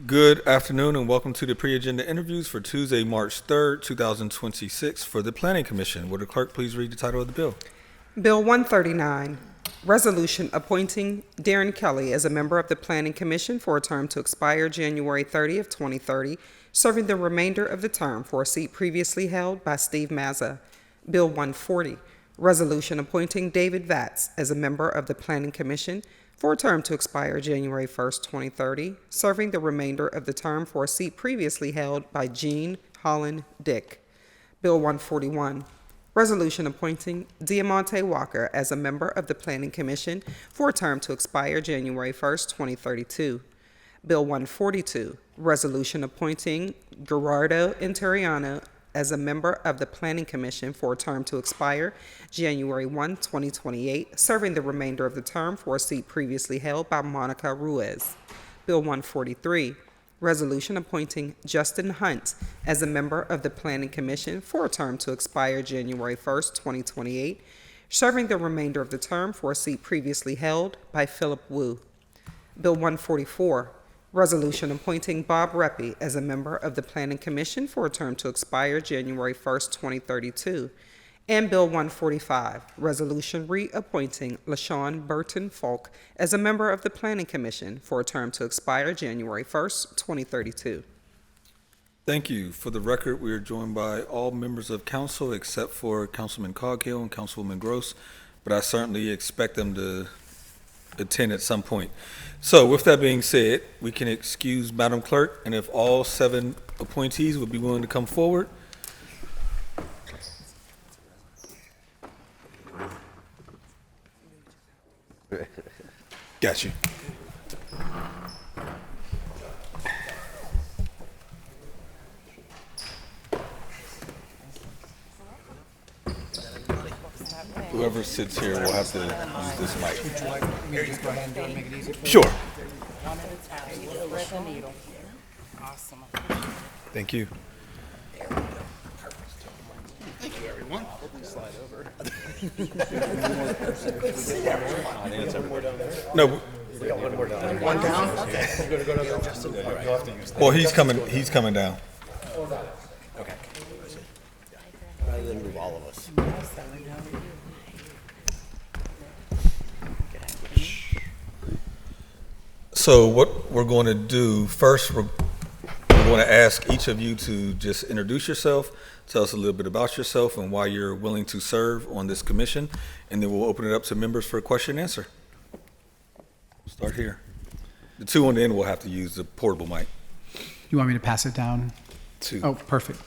Good afternoon and welcome to the pre-agenda interviews for Tuesday, March 3rd, 2026 for the Planning Commission. Would the clerk please read the title of the bill? Bill 139, Resolution appointing Darren Kelly as a member of the Planning Commission for a term to expire January 30th, 2030, serving the remainder of the term for a seat previously held by Steve Mazza. Bill 140, Resolution appointing David Vatz as a member of the Planning Commission for a term to expire January 1st, 2030, serving the remainder of the term for a seat previously held by Jean Holland Dick. Bill 141, Resolution appointing Diamante Walker as a member of the Planning Commission for a term to expire January 1st, 2032. Bill 142, Resolution appointing Gerardo Interiano as a member of the Planning Commission for a term to expire January 1, 2028, serving the remainder of the term for a seat previously held by Monica Ruiz. Bill 143, Resolution appointing Justin Hunt as a member of the Planning Commission for a term to expire January 1st, 2028, serving the remainder of the term for a seat previously held by Philip Wu. Bill 144, Resolution appointing Bob Reppy as a member of the Planning Commission for a term to expire January 1st, 2032. And Bill 145, Resolution reappointing LaShawn Burton Falk as a member of the Planning Commission for a term to expire January 1st, 2032. Thank you. For the record, we are joined by all members of council except for Councilman Coghill and Councilwoman Gross, but I certainly expect them to attend at some point. So with that being said, we can excuse Madam Clerk, and if all 7 appointees would be willing to come forward. Got you. Whoever sits here will have to use this mic. Would you like me to just go ahead and do it and make it easy for you? Sure. Thread the needle. Awesome. Thank you. Thank you, everyone. Slide over. No. We got one more down. One down? Okay. We're going to go to Justin. You'll have to use that. Well, he's coming down. Okay. Rather than move all of us. So what we're going to do first, we're going to ask each of you to just introduce yourself, tell us a little bit about yourself and why you're willing to serve on this commission, and then we'll open it up to members for a question and answer. Start here. The 2 on the end will have to use the portable mic. You want me to pass it down? 2. Oh, perfect.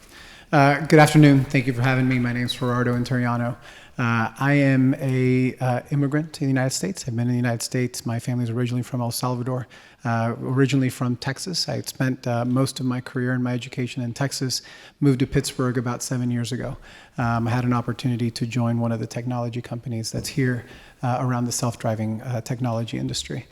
Good afternoon. Thank you for having me. My name is Gerardo Interiano. I am a immigrant to the United States. I've been in the United States. My family is originally from El Salvador, originally from Texas. I spent most of my career and my education in Texas, moved to Pittsburgh about 7 years ago. I had an opportunity to join one of the technology companies that's here around the self-driving technology industry.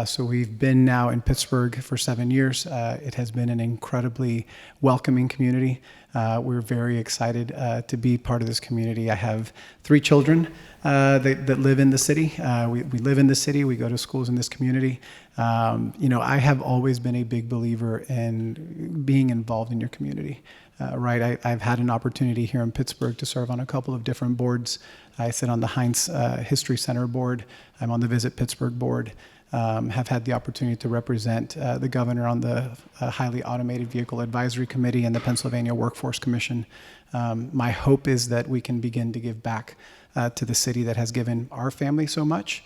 So we've been now in Pittsburgh for 7 years. It has been an incredibly welcoming community. We're very excited to be part of this community. I have 3 children that live in the city. We live in the city. We go to schools in this community. I have always been a big believer in being involved in your community. Right, I've had an opportunity here in Pittsburgh to serve on a couple of different boards. I sit on the Heinz History Center board. I'm on the Visit Pittsburgh board. Have had the opportunity to represent the governor on the Highly Automated Vehicle Advisory Committee and the Pennsylvania Workforce Commission. My hope is that we can begin to give back to the city that has given our family so much,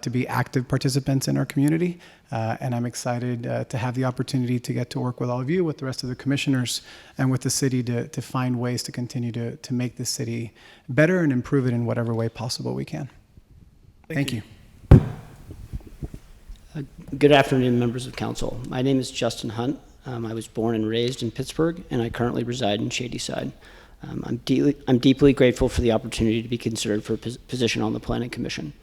to be active participants in our community. And I'm excited to have the opportunity to get to work with all of you, with the rest of the commissioners, and with the city to find ways to continue to make this city better and improve it in whatever way possible we can. Thank you. Good afternoon, members of council. My name is Justin Hunt. I was born and raised in Pittsburgh, and I currently reside in Shadyside. I'm deeply grateful for the opportunity to be considered for a position on the Planning Commission.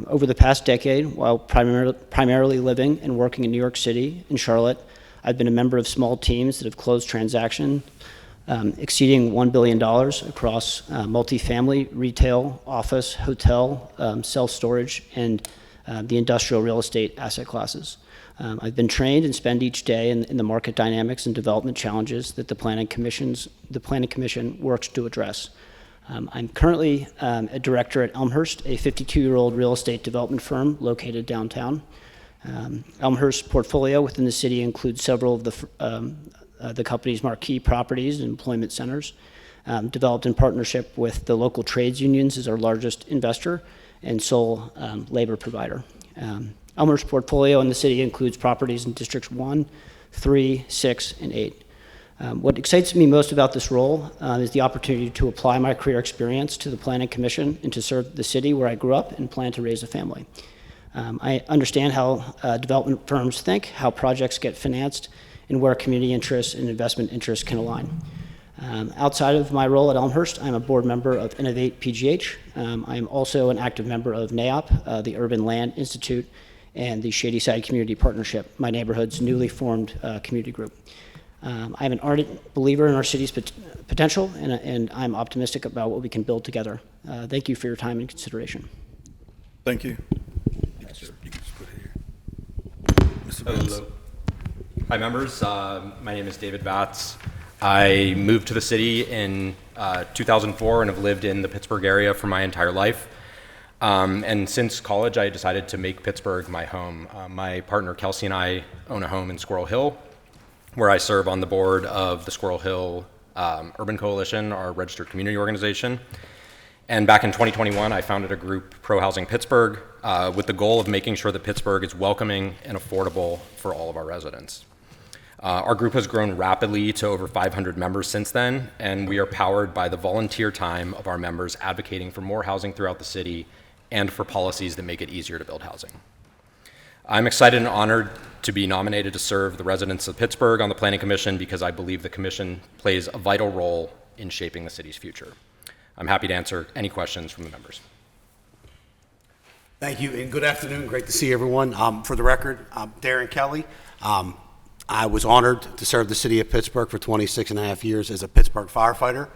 Over the past decade, while primarily living and working in New York City and Charlotte, I've been a member of small teams that have closed transactions exceeding $1 billion across multifamily, retail, office, hotel, self-storage, and the industrial real estate asset classes. I've been trained and spend each day in the market dynamics and development challenges that the Planning Commission works to address. I'm currently a director at Elmhurst, a 52-year-old real estate development firm located downtown. Elmhurst's portfolio within the city includes several of the company's marquee properties and employment centers, developed in partnership with the local trades unions as our largest investor and sole labor provider. Elmhurst's portfolio in the city includes properties in Districts 1, 3, 6, and 8. What excites me most about this role is the opportunity to apply my career experience to the Planning Commission and to serve the city where I grew up and plan to raise a family. I understand how development firms think, how projects get financed, and where community interests and investment interests can align. Outside of my role at Elmhurst, I'm a board member of Innovate PGH. I am also an active member of NAOP, the Urban Land Institute, and the Shadyside Community Partnership, my neighborhood's newly formed community group. I'm an ardent believer in our city's potential, and I'm optimistic about what we can build together. Thank you for your time and consideration. Thank you. You can just put it here. Mr. Batts. Hello. Hi, members. My name is David Batts. I moved to the city in 2004 and have lived in the Pittsburgh area for my entire life. And since college, I decided to make Pittsburgh my home. My partner, Kelsey, and I own a home in Squirrel Hill, where I serve on the board of the Squirrel Hill Urban Coalition, our registered community organization. And back in 2021, I founded a group, ProHousing Pittsburgh, with the goal of making sure that Pittsburgh is welcoming and affordable for all of our residents. Our group has grown rapidly to over 500 members since then, and we are powered by the volunteer time of our members advocating for more housing throughout the city and for policies that make it easier to build housing. I'm excited and honored to be nominated to serve the residents of Pittsburgh on the Planning Commission because I believe the Commission plays a vital role in shaping the city's future. I'm happy to answer any questions from the members. Thank you, and good afternoon. Great to see everyone. For the record, I'm Darren Kelly. I was honored to serve the city of Pittsburgh for 26 and a half years as a Pittsburgh firefighter.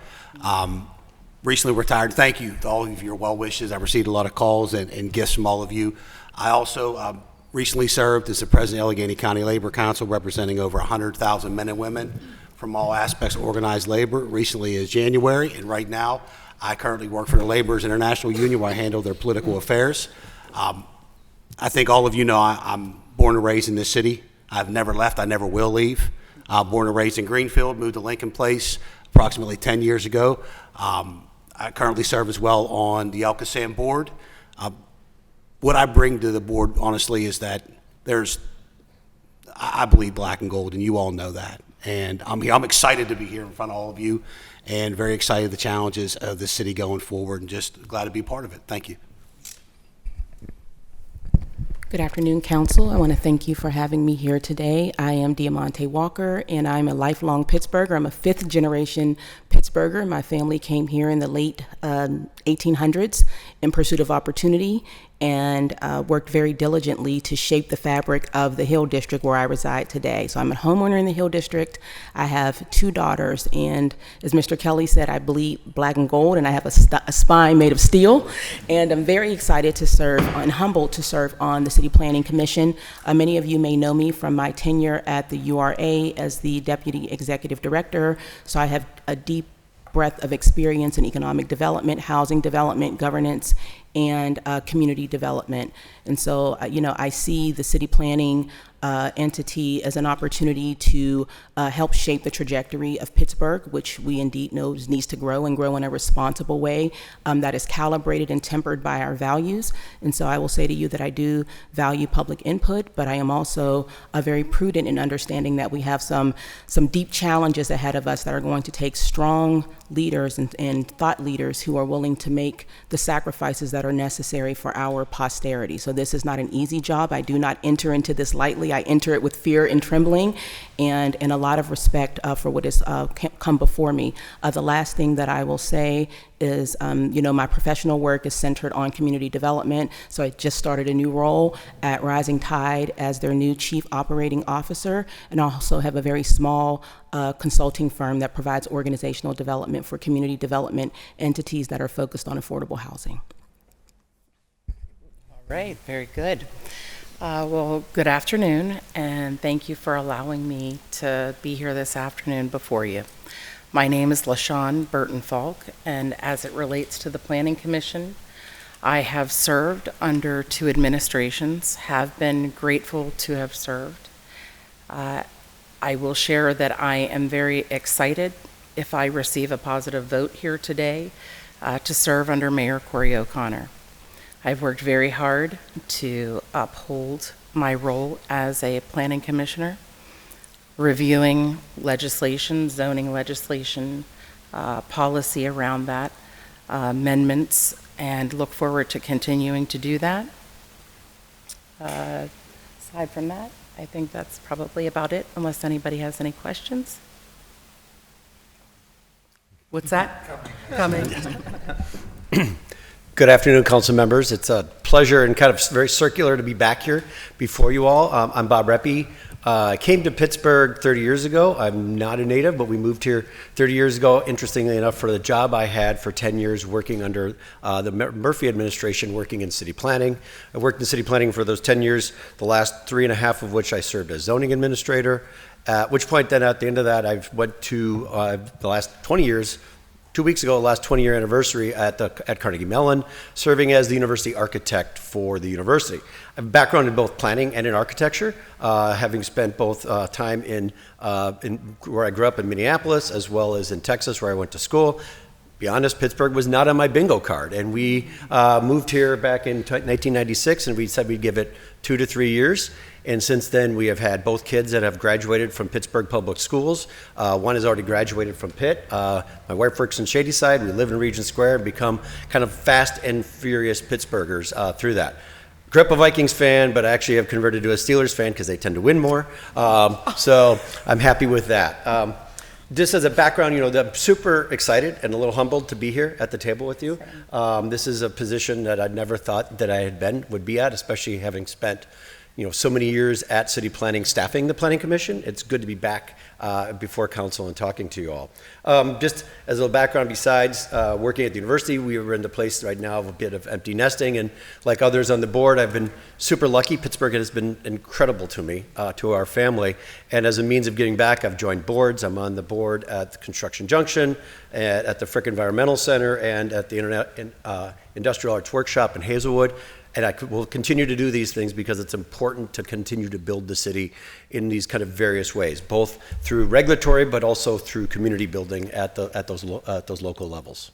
Recently retired. Thank you to all of your well wishes. I received a lot of calls and gifts from all of you. I also recently served as the president of Allegheny County Labor Council, representing over 100,000 men and women from all aspects of organized labor. Recently is January, and right now I currently work for the Laborers International Union, where I handle their political affairs. I think all of you know I'm born and raised in this city. I've never left. I never will leave. Born and raised in Greenfield, moved to Lincoln Place approximately 10 years ago. I currently serve as well on the Elkasam board. What I bring to the board, honestly, is that I believe black and gold, and you all know that. And I'm excited to be here in front of all of you, and very excited the challenges of the city going forward, and just glad to be part of it. Thank you. Good afternoon, Council. I want to thank you for having me here today. I am Diamante Walker, and I'm a lifelong Pittsburgher. I'm a fifth-generation Pittsburgher. My family came here in the late 1800s in pursuit of opportunity, and worked very diligently to shape the fabric of the Hill District where I reside today. So I'm a homeowner in the Hill District. I have two daughters, and as Mr. Kelly said, I bleed black and gold, and I have a spine made of steel. And I'm very excited to serve and humbled to serve on the City Planning Commission. Many of you may know me from my tenure at the URA as the Deputy Executive Director, so I have a deep breadth of experience in economic development, housing development, governance, and community development. And so, I see the city planning entity as an opportunity to help shape the trajectory of Pittsburgh, which we indeed know needs to grow and grow in a responsible way that is calibrated and tempered by our values. And so I will say to you that I do value public input, but I am also very prudent in understanding that we have some deep challenges ahead of us that are going to take strong leaders and thought leaders who are willing to make the sacrifices that are necessary for our posterity. So this is not an easy job. I do not enter into this lightly. I enter it with fear and trembling and a lot of respect for what has come before me. The last thing that I will say is, my professional work is centered on community development. So I just started a new role at Rising Tide as their new Chief Operating Officer, and I also have a very small consulting firm that provides organizational development for community development entities that are focused on affordable housing. All Right, very good. Well, good afternoon, and thank you for allowing me to be here this afternoon before you. My name is LaShawn Burton-Falk, and as it relates to the Planning Commission, I have served under 2 administrations, have been grateful to have served. I will share that I am very excited if I receive a positive vote here today to serve under Mayor Corey O'Connor. I've worked very hard to uphold my role as a planning commissioner, reviewing legislation, zoning legislation, policy around that, amendments, and look forward to continuing to do that. Aside from that, I think that's probably about it, unless anybody has any questions. What's that? Coming. Good afternoon, council members. It's a pleasure and kind of very circular to be back here before you all. I'm Bob Reppy. I came to Pittsburgh 30 years ago. I'm not a native, but we moved here 30 years ago, interestingly enough, for the job I had for 10 years working under the Murphy administration, working in city planning. I worked in city planning for those 10 years, the last 3.5 of which I served as zoning administrator, at which point then at the end of that, I went to the last 20 years, 2 weeks ago, last 20-year anniversary at Carnegie Mellon, serving as the university architect for the university. I have a background in both planning and in architecture, having spent both time in where I grew up in Minneapolis, as well as in Texas, where I went to school. Be honest, Pittsburgh was not on my bingo card, and we moved here back in 1996, and we said we'd give it 2 to 3 years. And since then, we have had both kids that have graduated from Pittsburgh Public Schools. One has already graduated from Pitt. My wife works in Shadyside. We live in Regent Square and become kind of fast and furious Pittsburghers through that. Grew up a Vikings fan, but I actually have converted to a Steelers fan because they tend to win more. So I'm happy with that. Just as a background, I'm super excited and a little humbled to be here at the table with you. This is a position that I never thought that I would be at, especially having spent so many years at city planning, staffing the planning commission. It's good to be back before council and talking to you all. Just as a little background, besides working at the university, we were in the place right now of a bit of empty nesting, and like others on the board, I've been super lucky. Pittsburgh has been incredible to me, to our family, and as a means of getting back, I've joined boards. I'm on the board at the Construction Junction, at the Frick Environmental Center, and at the Industrial Arts Workshop in Hazelwood. And I will continue to do these things because it's important to continue to build the city in these kind of various ways, both through regulatory, but also through community building at those local levels.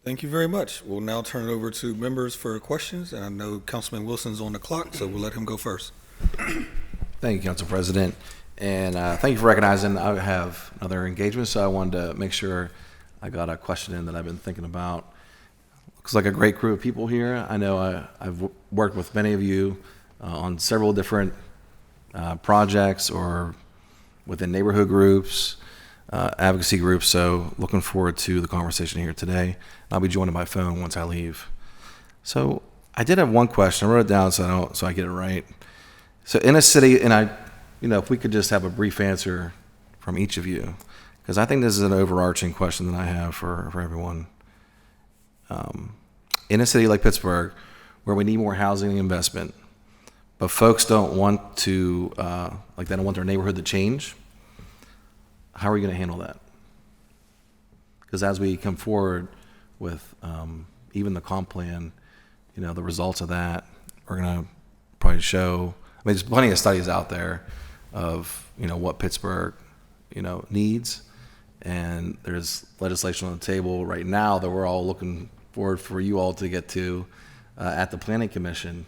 Thank you very much. We'll now turn it over to members for questions, and I know Councilman Wilson's on the clock, so we'll let him go first. Thank you, Council President, and thank you for recognizing I have another engagement, so I wanted to make sure I got a question in that I've been thinking about. Looks like a great group of people here. I know I've worked with many of you on several different projects or within neighborhood groups, advocacy groups, so looking forward to the conversation here today. I'll be joining by phone once I leave. So I did have one question. I wrote it down so I get it right. So in a city, and if we could just have a brief answer from each of you, because I think this is an overarching question that I have for everyone. In a city like Pittsburgh, where we need more housing and investment, but folks don't want to, they don't want their neighborhood to change, how are we going to handle that? Because as we come forward with even the comp plan, the results of that are going to probably show, there's plenty of studies out there of, what Pittsburgh, needs. And there's legislation on the table right now that we're all looking forward for you all to get to at the Planning Commission.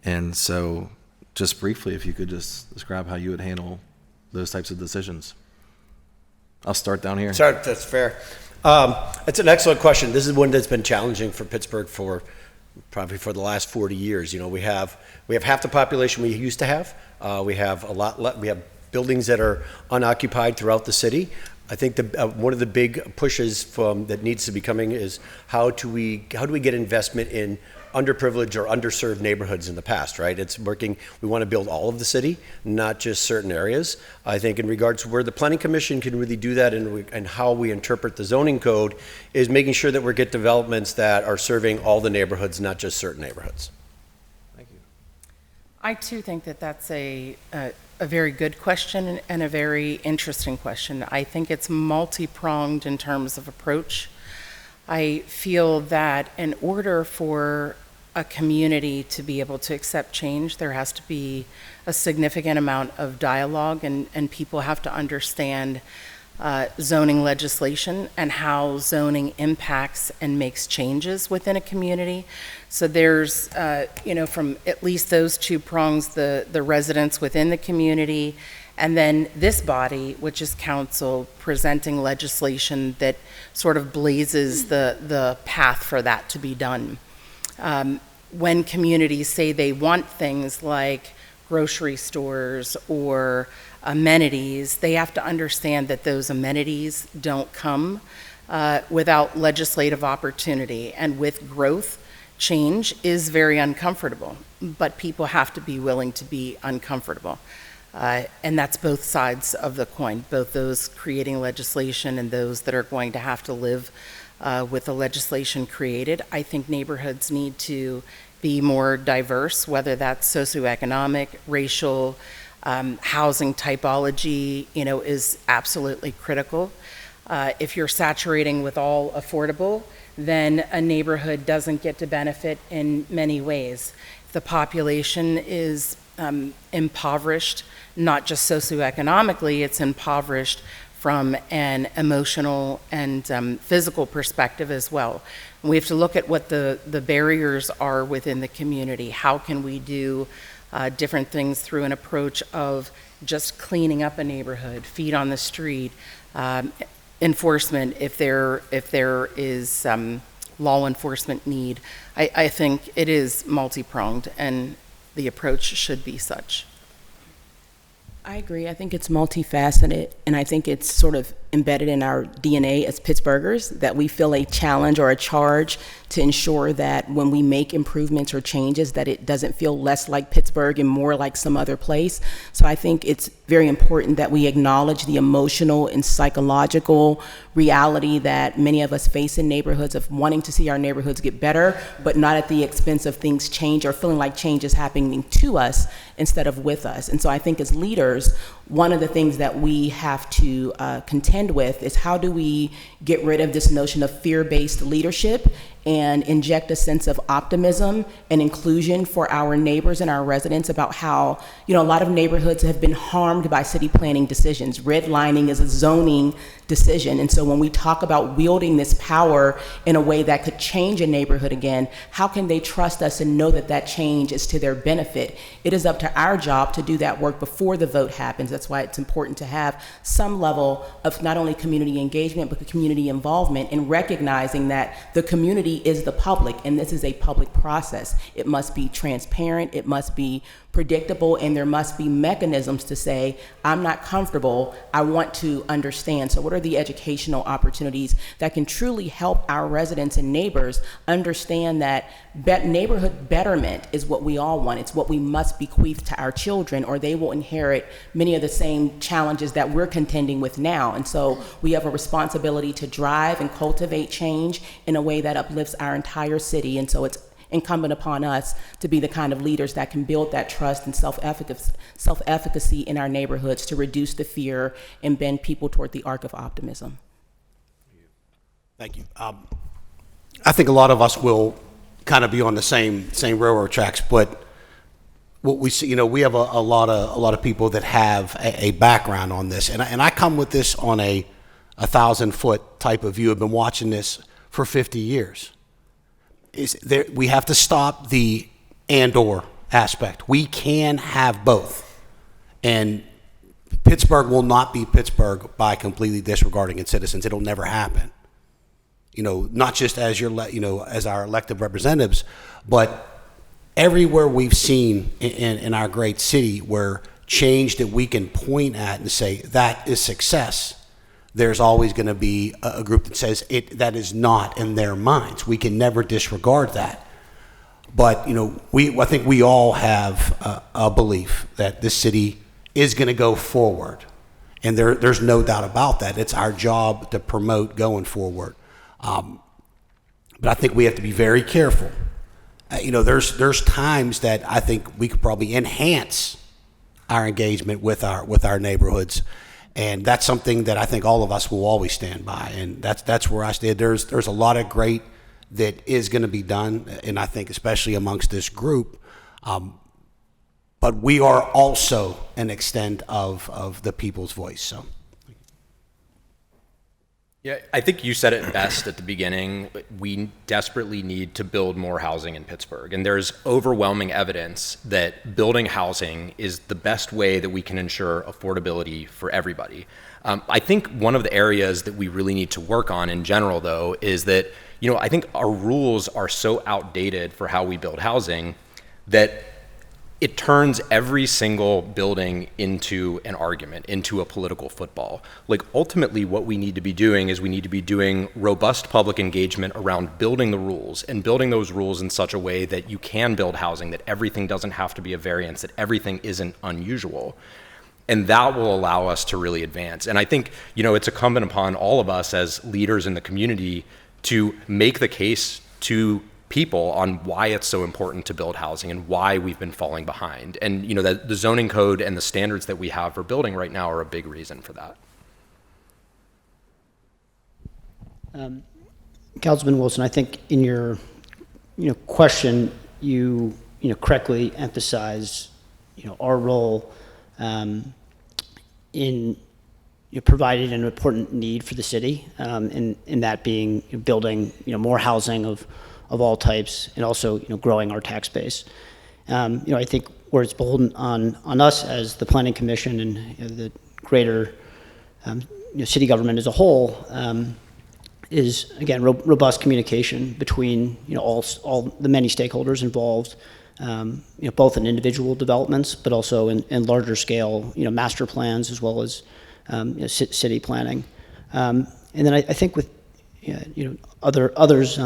And so just briefly, if you could just describe how you would handle those types of decisions. I'll start down here. Sorry, that's fair. It's an excellent question. This is one that's been challenging for Pittsburgh for probably for the last 40 years. We have half the population we used to have. We have we have buildings that are unoccupied throughout the city. I think one of the big pushes that needs to be coming is how do we get investment in underprivileged or underserved neighborhoods in the past, right? It's working, we want to build all of the city, not just certain areas. I think in regards to where the Planning Commission can really do that and how we interpret the zoning code is making sure that we get developments that are serving all the neighborhoods, not just certain neighborhoods. Thank you. I too think that that's a very good question and a very interesting question. I think it's multi-pronged in terms of approach. I feel that in order for a community to be able to accept change, there has to be a significant amount of dialogue, and people have to understand zoning legislation and how zoning impacts and makes changes within a community. So there's, from at least those two prongs, the residents within the community, and then this body, which is council, presenting legislation that sort of blazes the path for that to be done. When communities say they want things like grocery stores or amenities, they have to understand that those amenities don't come without legislative opportunity. And with growth, change is very uncomfortable, but people have to be willing to be uncomfortable. And that's both sides of the coin, both those creating legislation and those that are going to have to live with the legislation created. I think neighborhoods need to be more diverse, whether that's socioeconomic, racial, housing typology, is absolutely critical. If you're saturating with all affordable, then a neighborhood doesn't get to benefit in many ways. If the population is impoverished, not just socioeconomically, it's impoverished from an emotional and physical perspective as well. And we have to look at what the barriers are within the community. How can we do different things through an approach of just cleaning up a neighborhood, feet on the street, enforcement if there is law enforcement need. I think it is multi-pronged, and the approach should be such. I agree. I think it's multifaceted, and I think it's sort of embedded in our DNA as Pittsburghers that we feel a challenge or a charge to ensure that when we make improvements or changes that it doesn't feel less like Pittsburgh and more like some other place. So I think it's very important that we acknowledge the emotional and psychological reality that many of us face in neighborhoods of wanting to see our neighborhoods get better, but not at the expense of things change or feeling like change is happening to us instead of with us. And so I think as leaders, one of the things that we have to contend with is how do we get rid of this notion of fear-based leadership and inject a sense of optimism and inclusion for our neighbors and our residents about how, a lot of neighborhoods have been harmed by city planning decisions. Redlining is a zoning decision. And so when we talk about wielding this power in a way that could change a neighborhood again, how can they trust us and know that that change is to their benefit? It is up to our job to do that work before the vote happens. That's why it's important to have some level of not only community engagement, but community involvement in recognizing that the community is the public, and this is a public process. It must be transparent, it must be predictable, and there must be mechanisms to say, I'm not comfortable, I want to understand. So what are the educational opportunities that can truly help our residents and neighbors understand that neighborhood betterment is what we all want. It's what we must bequeath to our children, or they will inherit many of the same challenges that we're contending with now. And so we have a responsibility to drive and cultivate change in a way that uplifts our entire city. And so it's incumbent upon us to be the kind of leaders that can build that trust and self-efficacy in our neighborhoods to reduce the fear and bend people toward the arc of optimism. Thank you. I think a lot of us will kind of be on the same railroad tracks, but what we see, we have a lot of people that have a background on this, and I come with this on a 1,000-foot type of view. I've been watching this for 50 years. We have to stop the and/or aspect. We can have both, and Pittsburgh will not be Pittsburgh by completely disregarding its citizens. It'll never happen. Not just as as our elected representatives, but everywhere we've seen in our great city where change that we can point at and say that is success, there's always going to be a group that says that is not in their minds. We can never disregard that. But, I think we all have a belief that this city is going to go forward. And there's no doubt about that. It's our job to promote going forward. But I think we have to be very careful. There's times that I think we could probably enhance our engagement with our neighborhoods. And that's something that I think all of us will always stand by. And that's where I stand. There's a lot of great that is going to be done, and I think especially amongst this group. But we are also an extent of the people's voice. So, yeah, I think you said it best at the beginning. We desperately need to build more housing in Pittsburgh, and there's overwhelming evidence that building housing is the best way that we can ensure affordability for everybody. I think one of the areas that we really need to work on in general, though, is that I think our rules are so outdated for how we build housing that it turns every single building into an argument, into a political football. Like, ultimately, what we need to be doing is we need to be doing robust public engagement around building the rules and building those rules in such a way that you can build housing, that everything doesn't have to be a variance, that everything isn't unusual. And that will allow us to really advance. And I think, it's incumbent upon all of us as leaders in the community to make the case to people on why it's so important to build housing and why we've been falling behind. And that the zoning code and the standards that we have for building right now are a big reason for that. Councilman Wilson, I think in your question, you correctly emphasize our role in provided an important need for the city, in that being building more housing of all types, and also growing our tax base. I think where it's beholden on us as the Planning Commission and the greater city government as a whole is, again, robust communication between all the many stakeholders involved, both in individual developments, but also in larger scale master plans, as well as city planning. And then I think with others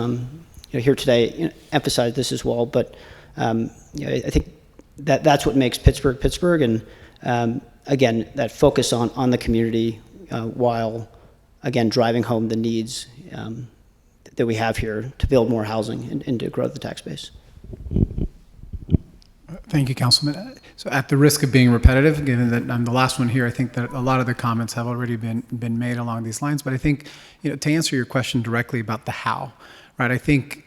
here today emphasize this as well, but I think that's what makes Pittsburgh Pittsburgh, and again, that focus on the community while again driving home the needs that we have here to build more housing and to grow the tax base. Thank you, Councilman. So at the risk of being repetitive, given that I'm the last one here, I think that a lot of the comments have already been made along these lines. But I think, to answer your question directly about the how, right? I think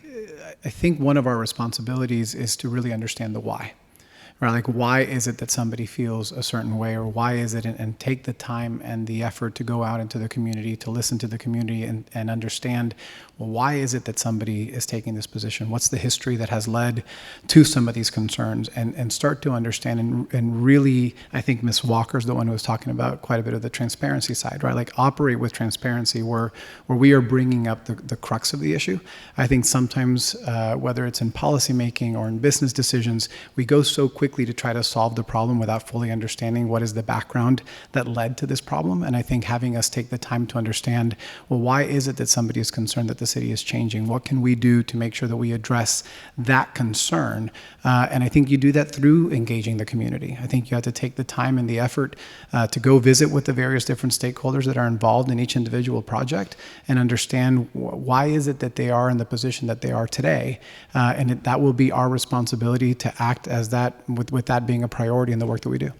one of our responsibilities is to really understand the why. Right? Like, why is it that somebody feels a certain way, or why is it, and take the time and the effort to go out into the community, to listen to the community and understand, well, why is it that somebody is taking this position? What's the history that has led to some of these concerns, and start to understand and really, I think Ms. Walker's the one who was talking about quite a bit of the transparency side, right? Like, operate with transparency where we are bringing up the crux of the issue. I think sometimes, whether it's in policymaking or in business decisions, we go so quickly to try to solve the problem without fully understanding what is the background that led to this problem. And I think having us take the time to understand, well, why is it that somebody is concerned that the city is changing? What can we do to make sure that we address that concern? And I think you do that through engaging the community. I think you have to take the time and the effort to go visit with the various different stakeholders that are involved in each individual project and understand why is it that they are in the position that they are today. And that will be our responsibility to act as that, with that being a priority in the work that we do.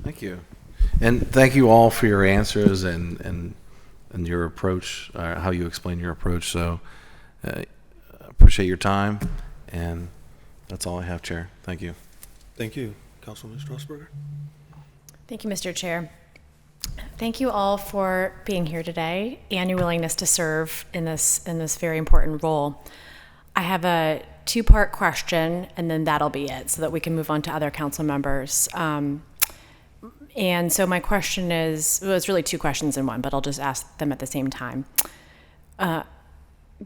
Thank you. And thank you all for your answers and your approach, how you explain your approach. So appreciate your time, and that's all I have, Chair. Thank you. Thank you. Councilman Strasburger. Thank you, Mr. Chair. Thank you all for being here today and your willingness to serve in this very important role. I have a two-part question, and then that'll be it, so that we can move on to other council members. And so my question is, well, it's really two questions in one, but I'll just ask them at the same time.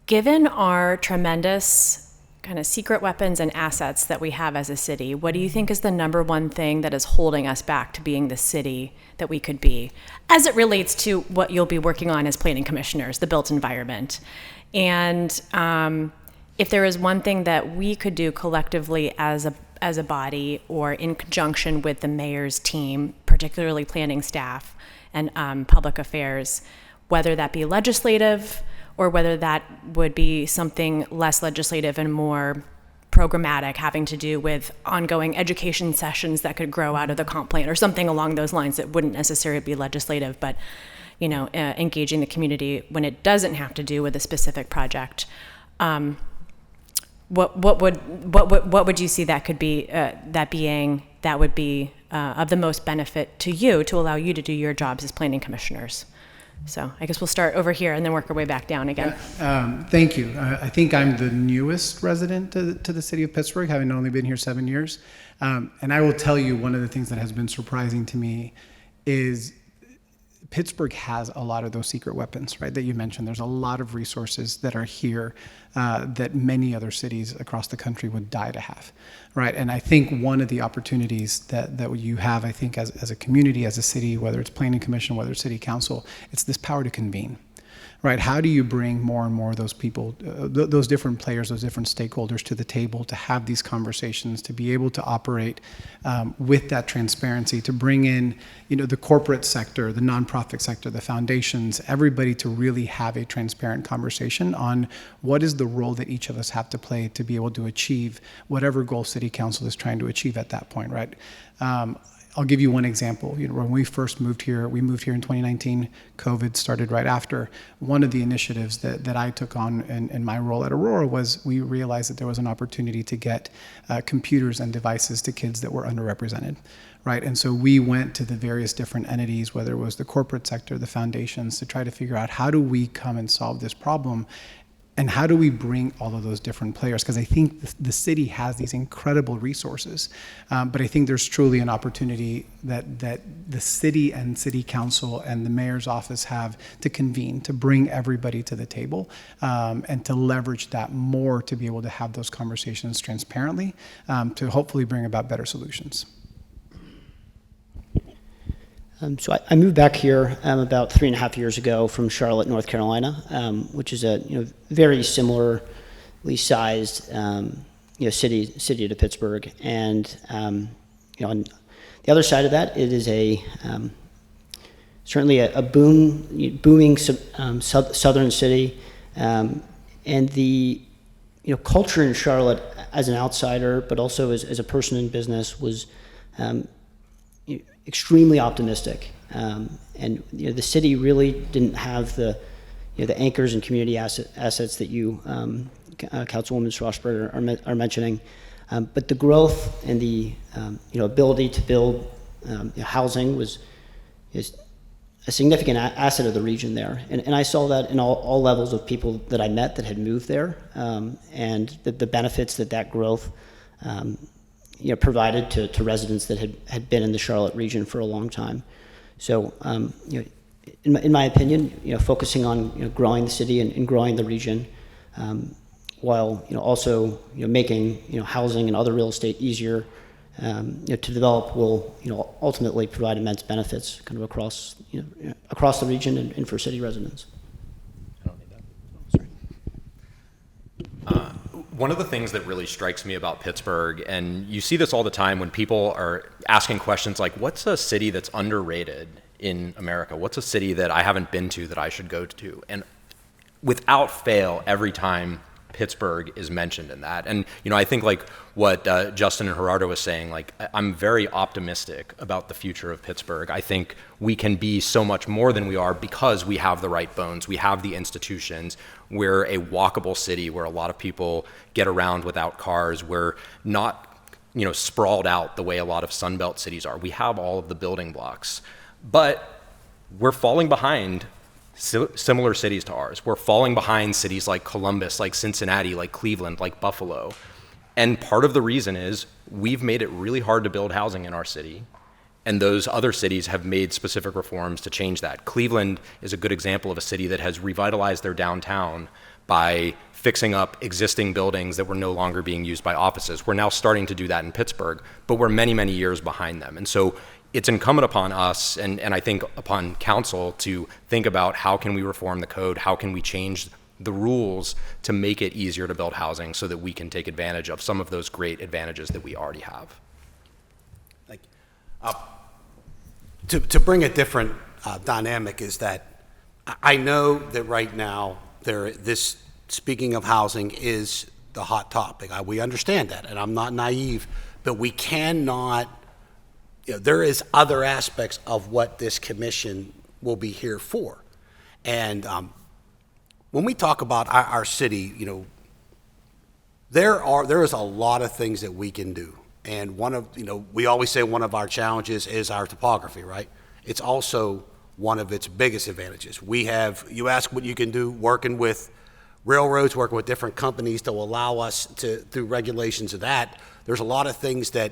Given our tremendous kind of secret weapons and assets that we have as a city, what do you think is the number one thing that is holding us back to being the city that we could be, as it relates to what you'll be working on as planning commissioners, the built environment? And if there is one thing that we could do collectively as a body or in conjunction with the mayor's team, particularly planning staff and public affairs, whether that be legislative or whether that would be something less legislative and more programmatic, having to do with ongoing education sessions that could grow out of the comp plan or something along those lines that wouldn't necessarily be legislative, but engaging the community when it doesn't have to do with a specific project. What would you see that could be that would be of the most benefit to you to allow you to do your jobs as planning commissioners? So I guess we'll start over here and then work our way back down again. Thank you. I think I'm the newest resident to the city of Pittsburgh, having only been here 7 years. And I will tell you, one of the things that has been surprising to me is Pittsburgh has a lot of those secret weapons, right, that you mentioned. There's a lot of resources that are here that many other cities across the country would die to have, right? And I think one of the opportunities that you have, I think, as a community, as a city, whether it's planning commission, whether it's city council, it's this power to convene. Right? How do you bring more and more of those people, those different players, those different stakeholders to the table to have these conversations, to be able to operate with that transparency, to bring in, the corporate sector, the nonprofit sector, the foundations, everybody to really have a transparent conversation on what is the role that each of us have to play to be able to achieve whatever goal City Council is trying to achieve at that point, right? I'll give you one example. When we first moved here, we moved here in 2019. COVID started right after. One of the initiatives that I took on in my role at Aurora was we realized that there was an opportunity to get computers and devices to kids that were underrepresented, right? And so we went to the various different entities, whether it was the corporate sector, the foundations, to try to figure out how do we come and solve this problem. And how do we bring all of those different players? Because I think the city has these incredible resources, but I think there's truly an opportunity that the city and city council and the mayor's office have to convene, to bring everybody to the table, and to leverage that more to be able to have those conversations transparently, to hopefully bring about better solutions. So I moved back here about 3.5 years ago from Charlotte, North Carolina, which is a very similarly sized city to Pittsburgh. And on the other side of that, it is certainly a booming southern city, and the culture in Charlotte as an outsider, but also as a person in business, was extremely optimistic, and the city really didn't have the anchors and community assets that you, Councilwoman Strasburger, are mentioning, but the growth and the ability to build housing is a significant asset of the region there, and I saw that in all levels of people that I met that had moved there, and the benefits that growth provided to residents that had been in the Charlotte region for a long time. So, in my opinion, focusing on growing the city and growing the region, while also making housing and other real estate easier to develop will ultimately provide immense benefits kind of across across the region and for city residents. One of the things that really strikes me about Pittsburgh, and you see this all the time when people are asking questions like, what's a city that's underrated in America? What's a city that I haven't been to that I should go to? And without fail, every time Pittsburgh is mentioned in that. And, I think like what Justin and Gerardo was saying, like, I'm very optimistic about the future of Pittsburgh. I think we can be so much more than we are because we have the right bones. We have the institutions. We're a walkable city where a lot of people get around without cars. We're not, sprawled out the way a lot of Sunbelt cities are. We have all of the building blocks, but we're falling behind similar cities to ours. We're falling behind cities like Columbus, like Cincinnati, like Cleveland, like Buffalo. And part of the reason is we've made it really hard to build housing in our city, and those other cities have made specific reforms to change that. Cleveland is a good example of a city that has revitalized their downtown by fixing up existing buildings that were no longer being used by offices. We're now starting to do that in Pittsburgh, but we're many, many years behind them. And so it's incumbent upon us, and I think upon council, to think about how can we reform the code, how can we change the rules to make it easier to build housing so that we can take advantage of some of those great advantages that we already have. Thank you. To bring a different dynamic is that I know that right now this, speaking of housing, is the hot topic. We understand that, and I'm not naive, but we cannot, there is other aspects of what this commission will be here for. And when we talk about our city, there is a lot of things that we can do. And we always say one of our challenges is our topography, right? It's also one of its biggest advantages. You ask what you can do working with railroads, working with different companies to allow us to, through regulations of that, there's a lot of things that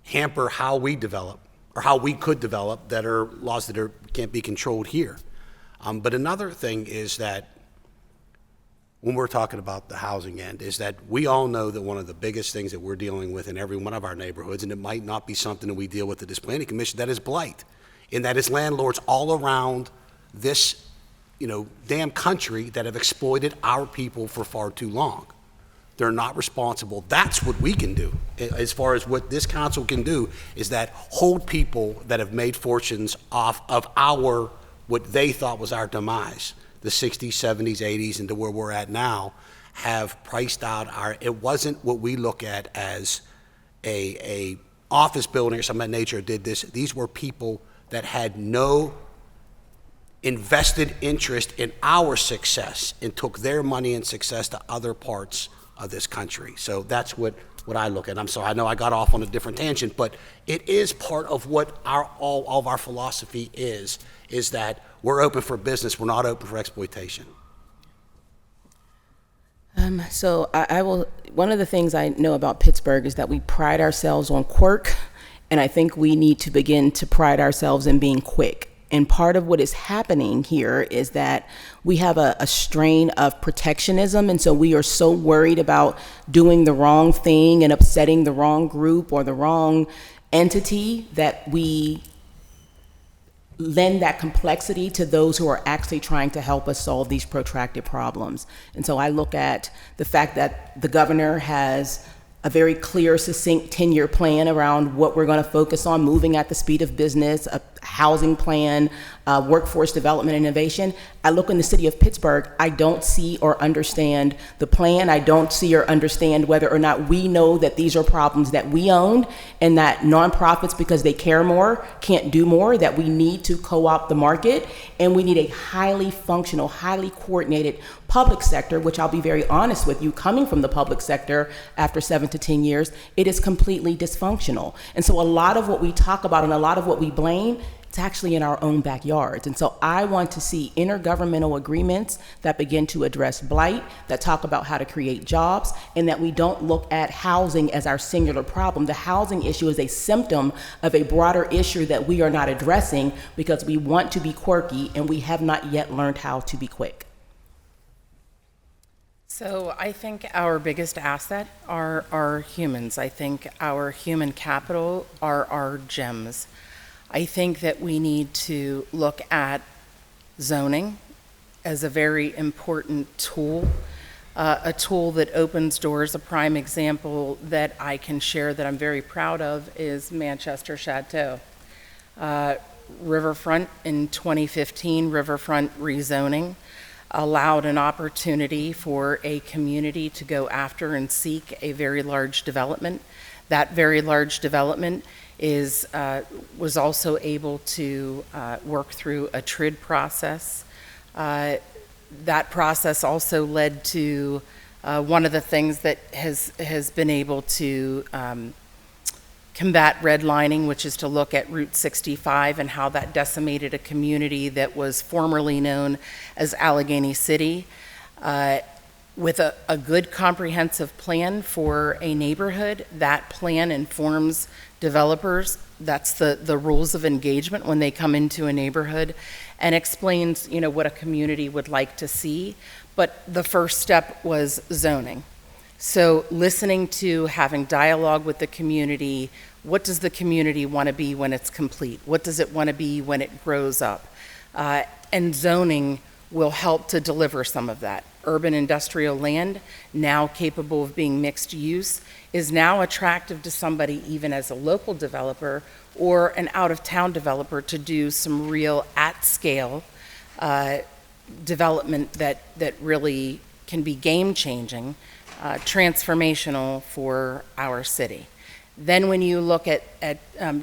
hamper how we develop or how we could develop that are laws that can't be controlled here. But another thing is that when we're talking about the housing end is that we all know that one of the biggest things that we're dealing with in every one of our neighborhoods, and it might not be something that we deal with at this planning commission, that is blight. And that is landlords all around this, damn country that have exploited our people for far too long. They're not responsible. That's what we can do. As far as what this council can do is that hold people that have made fortunes off of what they thought was our demise, the 60s, 70s, 80s, and to where we're at now, have priced out it wasn't what we look at as a office building or something of that nature did this. These were people that had no invested interest in our success and took their money and success to other parts of this country. So that's what I look at. I'm sorry, I know I got off on a different tangent, but it is part of what all of our philosophy is that we're open for business, we're not open for exploitation. So I will, one of the things I know about Pittsburgh is that we pride ourselves on quirk, and I think we need to begin to pride ourselves in being quick. And part of what is happening here is that we have a strain of protectionism, and so we are so worried about doing the wrong thing and upsetting the wrong group or the wrong entity that we lend that complexity to those who are actually trying to help us solve these protracted problems. And so I look at the fact that the governor has a very clear, succinct 10-year plan around what we're going to focus on, moving at the speed of business, a housing plan, workforce development and innovation. I look in the city of Pittsburgh, I don't see or understand the plan. I don't see or understand whether or not we know that these are problems that we own and that nonprofits, because they care more, can't do more, that we need to co-opt the market, and we need a highly functional, highly coordinated public sector, which I'll be very honest with you, coming from the public sector after 7 to 10 years, it is completely dysfunctional. And so a lot of what we talk about and a lot of what we blame, it's actually in our own backyards. And so I want to see intergovernmental agreements that begin to address blight, that talk about how to create jobs, and that we don't look at housing as our singular problem. The housing issue is a symptom of a broader issue that we are not addressing because we want to be quirky and we have not yet learned how to be quick. So I think our biggest asset are our humans. I think our human capital are our gems. I think that we need to look at zoning as a very important tool, a tool that opens doors. A prime example that I can share that I'm very proud of is Manchester Chateau. Riverfront in 2015, Riverfront rezoning allowed an opportunity for a community to go after and seek a very large development. That very large development was also able to work through a TRID process. That process also led to one of the things that has been able to combat redlining, which is to look at Route 65 and how that decimated a community that was formerly known as Allegheny City. With a good comprehensive plan for a neighborhood, that plan informs developers. That's the rules of engagement when they come into a neighborhood, and explains, what a community would like to see. But the first step was zoning. So listening to, having dialogue with the community. What does the community want to be when it's complete? What does it want to be when it grows up? And zoning will help to deliver some of that. Urban industrial land, now capable of being mixed use, is now attractive to somebody even as a local developer or an out-of-town developer to do some real at-scale development that really can be game-changing, transformational for our city. Then when you look at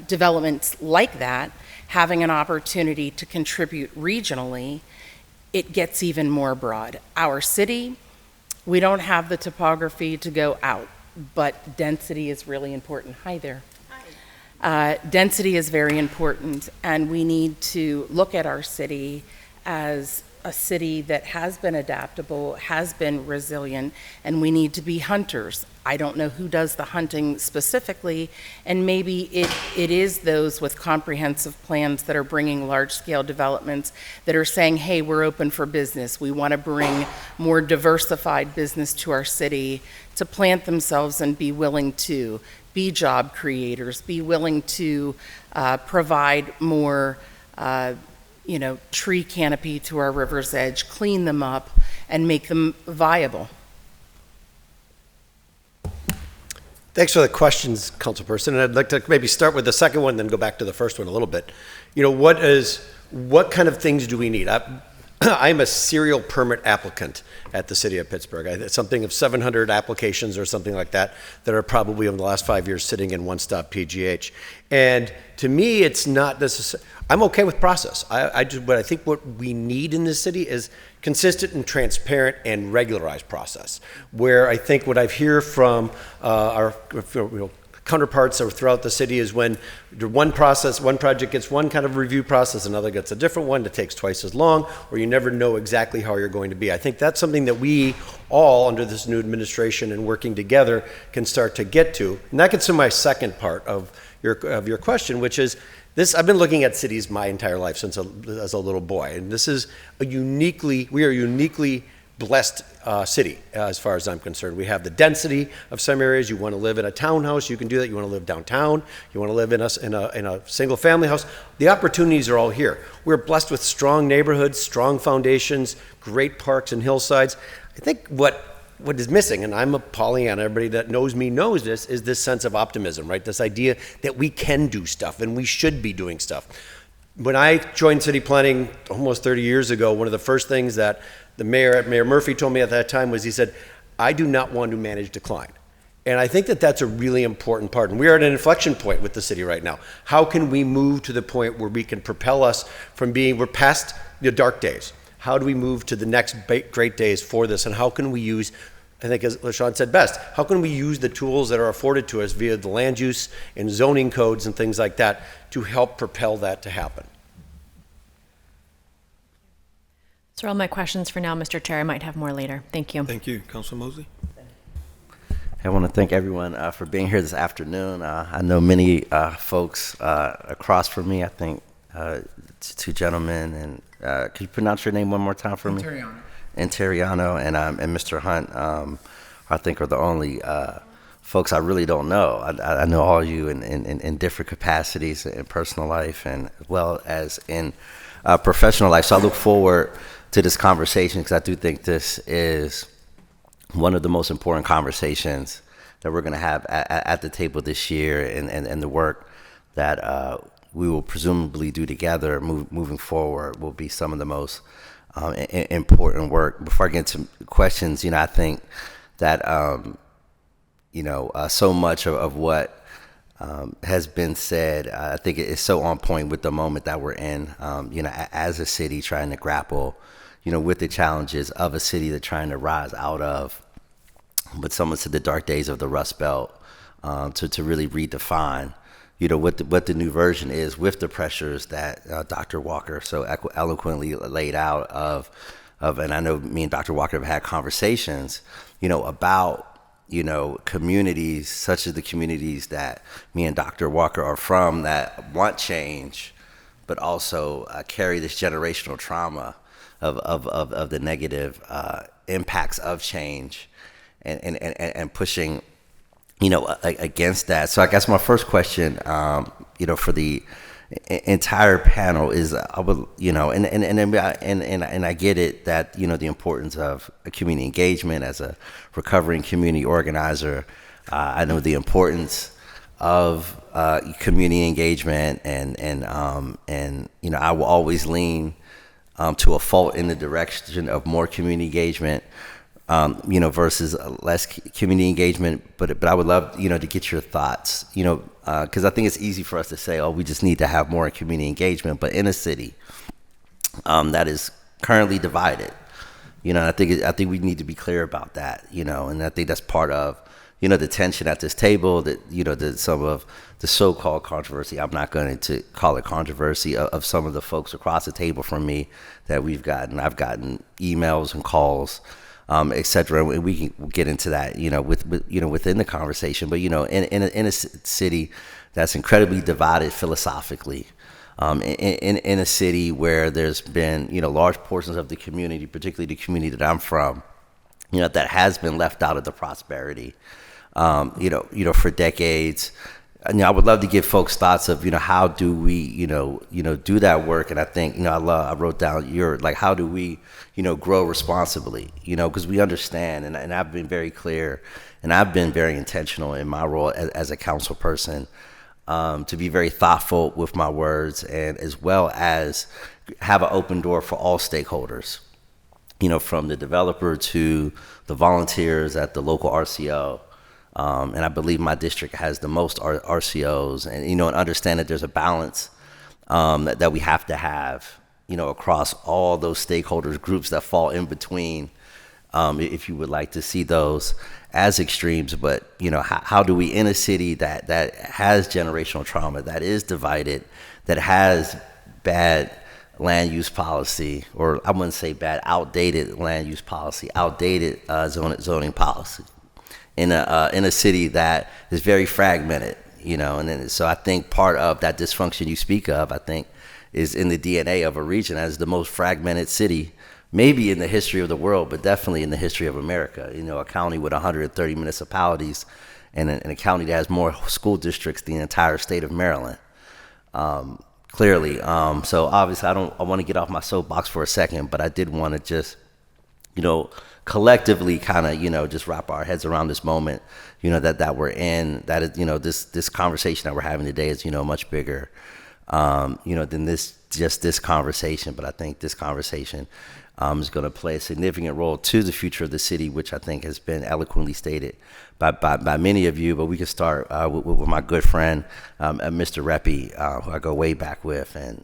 developments like that, having an opportunity to contribute regionally, it gets even more broad. Our city, we don't have the topography to go out, but density is really important. Hi there. Density is very important, and we need to look at our city as a city that has been adaptable, has been resilient, and we need to be hunters. I don't know who does the hunting specifically, and maybe it is those with comprehensive plans that are bringing large-scale developments that are saying, hey, we're open for business. We want to bring more diversified business to our city to plant themselves and be willing to be job creators, be willing to provide more tree canopy to our river's edge, clean them up, and make them viable. Thanks for the questions, Councilperson. And I'd like to maybe start with the second one, then go back to the first one a little bit. What kind of things do we need? I'm a serial permit applicant at the city of Pittsburgh. It's something of 700 applications or something like that are probably over the last 5 years sitting in One Stop PGH. And to me, it's not necessarily, I'm okay with process. But I think what we need in this city is consistent and transparent and regularized process, where I think what I hear from our counterparts throughout the city is when one project gets one kind of review process, another gets a different one that takes twice as long, or you never know exactly how you're going to be. I think that's something that we all, under this new administration and working together, can start to get to. And that gets to my second part of your question, which is this: I've been looking at cities my entire life since as a little boy, and this is we are uniquely blessed city as far as I'm concerned. We have the density of some areas. You want to live in a townhouse, you can do that. You want to live downtown, you want to live in a single family house. The opportunities are all here. We're blessed with strong neighborhoods, strong foundations, great parks and hillsides. I think what is missing, and I'm a Pollyanna, everybody that knows me knows this, is this sense of optimism, right? This idea that we can do stuff and we should be doing stuff. When I joined city planning almost 30 years ago, one of the first things that Mayor Murphy told me at that time was, he said, I do not want to manage decline. And I think that that's a really important part. And we are at an inflection point with the city right now. How can we move to the point where we can propel us from we're past the dark days. How do we move to the next great days for this? And how can we use, I think as LaShawn said best, how can we use the tools that are afforded to us via the land use and zoning codes and things like that to help propel that to happen? Those are all my questions for now, Mr. Chair. I might have more later. Thank you. Thank you. Councilor Mosley? I want to thank everyone for being here this afternoon. I know many folks across from me. I think two gentlemen, and could you pronounce your name one more time for me? Interiano and Mr. Hunt, I think are the only folks I really don't know. I know all of you in different capacities in personal life and as well as in professional life. So I look forward to this conversation because I do think this is one of the most important conversations that we're going to have at the table this year, and the work that we will presumably do together moving forward will be some of the most important work. Before I get into questions, I think that so much of what has been said, I think it is so on point with the moment that we're in. As a city trying to grapple, with the challenges of a city that's trying to rise out of, but someone said the dark days of the Rust Belt, to really redefine, what the new version is with the pressures that Dr. Walker so eloquently laid out of, and I know me and Dr. Walker have had conversations, about, communities such as the communities that me and Dr. Walker are from that want change, but also carry this generational trauma of the negative impacts of change and pushing, against that. So I guess my first question, for the entire panel is, and I get it that, the importance of a community engagement as a recovering community organizer. I know the importance of community engagement, and I will always lean to a fault in the direction of more community engagement, versus less community engagement. But I would love, to get your thoughts, because I think it's easy for us to say, oh, we just need to have more community engagement. But in a city that is currently divided, I think we need to be clear about that, and I think that's part of, the tension at this table, that some of the so-called controversy, I'm not going to call it controversy, of some of the folks across the table from me that I've gotten emails and calls, et cetera, and we can get into that, within the conversation. But, in a city that's incredibly divided philosophically, in a city where there's been, large portions of the community, particularly the community that I'm from, that has been left out of the prosperity, for decades. I would love to give folks thoughts of, how do we, do that work. And I think, I wrote down how do we, grow responsibly, because we understand, and I've been very clear, and I've been very intentional in my role as a council person, to be very thoughtful with my words, and as well as have an open door for all stakeholders, from the developer to the volunteers at the local RCO. And I believe my district has the most RCOs, and, and understand that there's a balance that we have to have, across all those stakeholders groups that fall in between, if you would like to see those as extremes. But, how do we, in a city that has generational trauma, that is divided, that has bad land use policy, or I wouldn't say bad, outdated land use policy, outdated zoning policy, in a city that is very fragmented, and then, so I think part of that dysfunction you speak of, I think, is in the DNA of a region as the most fragmented city, maybe in the history of the world, but definitely in the history of America. A county with 130 municipalities, and a county that has more school districts than the entire state of Maryland. Clearly, so obviously I want to get off my soapbox for a second, but I did want to just, collectively kind of, just wrap our heads around this moment, that we're in, that is, this conversation that we're having today is, much bigger, than this conversation. But I think this conversation is going to play a significant role to the future of the city, which I think has been eloquently stated by many of you. But we can start with my good friend, Mr. Reppy, who I go way back with, and,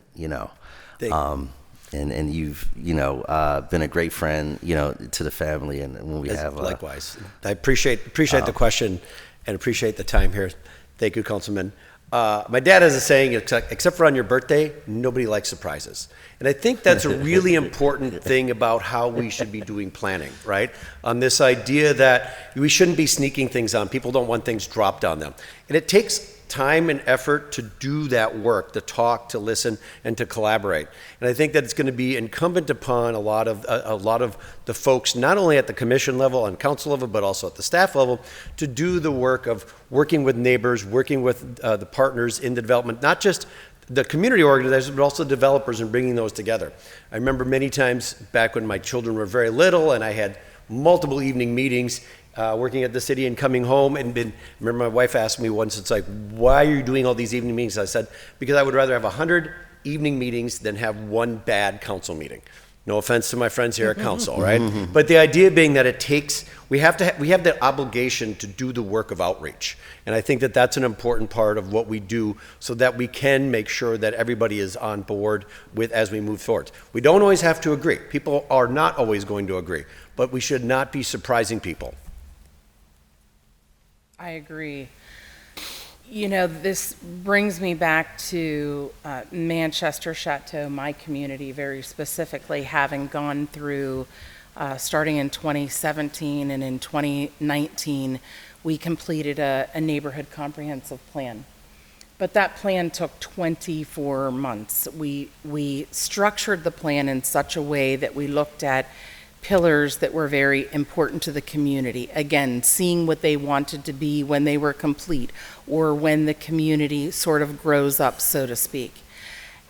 and you've been a great friend to the family, and when we have likewise. I appreciate the question and appreciate the time here. Thank you, Councilman. My dad has a saying, except for on your birthday, nobody likes surprises. And I think that's a really important thing about how we should be doing planning, right? On this idea that we shouldn't be sneaking things on. People don't want things dropped on them. And it takes time and effort to do that work, to talk, to listen, and to collaborate. And I think that it's going to be incumbent upon a lot of the folks, not only at the commission level and council level, but also at the staff level, to do the work of working with neighbors, working with the partners in the development, not just the community organizers, but also developers, and bringing those together. I remember many times back when my children were very little and I had multiple evening meetings working at the city and coming home, and remember my wife asked me once, it's like, why are you doing all these evening meetings? I said, because I would rather have 100 evening meetings than have one bad council meeting. No offense to my friends here at council, right? But the idea being that it takes, we have the obligation to do the work of outreach. And I think that that's an important part of what we do, so that we can make sure that everybody is on board with as we move forward. We don't always have to agree. People are not always going to agree, but we should not be surprising people. I agree. This brings me back to Manchester Chateau, my community, very specifically, having gone through, starting in 2017 and in 2019, we completed a neighborhood comprehensive plan. But that plan took 24 months. We structured the plan in such a way that we looked at pillars that were very important to the community. Again, seeing what they wanted to be when they were complete, or when the community sort of grows up, so to speak.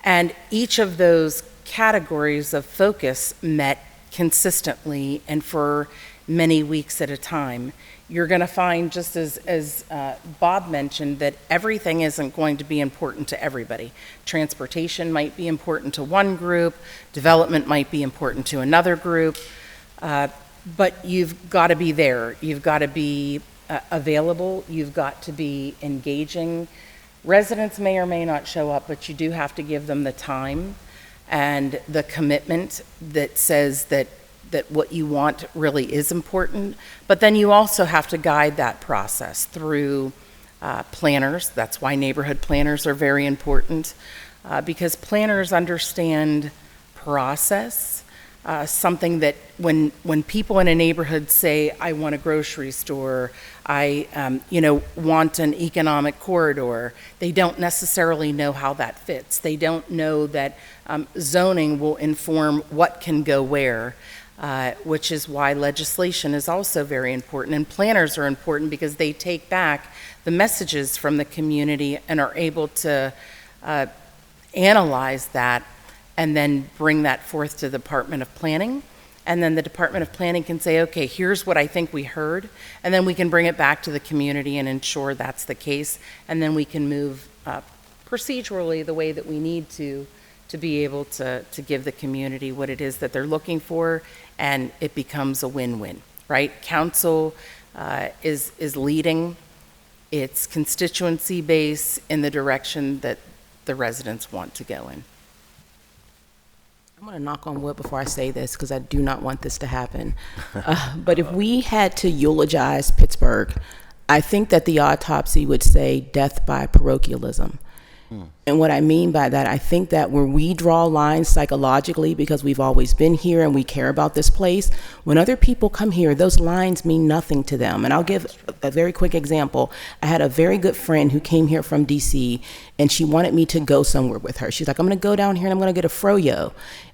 And each of those categories of focus met consistently and for many weeks at a time. You're going to find, just as Bob mentioned, that everything isn't going to be important to everybody. Transportation might be important to one group, development might be important to another group, but you've got to be there. You've got to be available. You've got to be engaging. Residents may or may not show up, but you do have to give them the time and the commitment that says that what you want really is important. But then you also have to guide that process through planners. That's why neighborhood planners are very important, because planners understand process. Something that when people in a neighborhood say, I want a grocery store, I want an economic corridor, they don't necessarily know how that fits. They don't know that zoning will inform what can go where, which is why legislation is also very important. And planners are important because they take back the messages from the community and are able to analyze that and then bring that forth to the Department of Planning. And then the Department of Planning can say, okay, here's what I think we heard. And then we can bring it back to the community and ensure that's the case. And then we can move procedurally the way that we need to be able to give the community what it is that they're looking for, and it becomes a win-win, right? Council is leading its constituency base in the direction that the residents want to go in. I'm going to knock on wood before I say this because I do not want this to happen. But if we had to eulogize Pittsburgh, I think that the autopsy would say death by parochialism. And what I mean by that, I think that when we draw lines psychologically, because we've always been here and we care about this place, when other people come here, those lines mean nothing to them. And I'll give a very quick example. I had a very good friend who came here from DC, and she wanted me to go somewhere with her. She's like, I'm going to go down here and I'm going to get a froyo.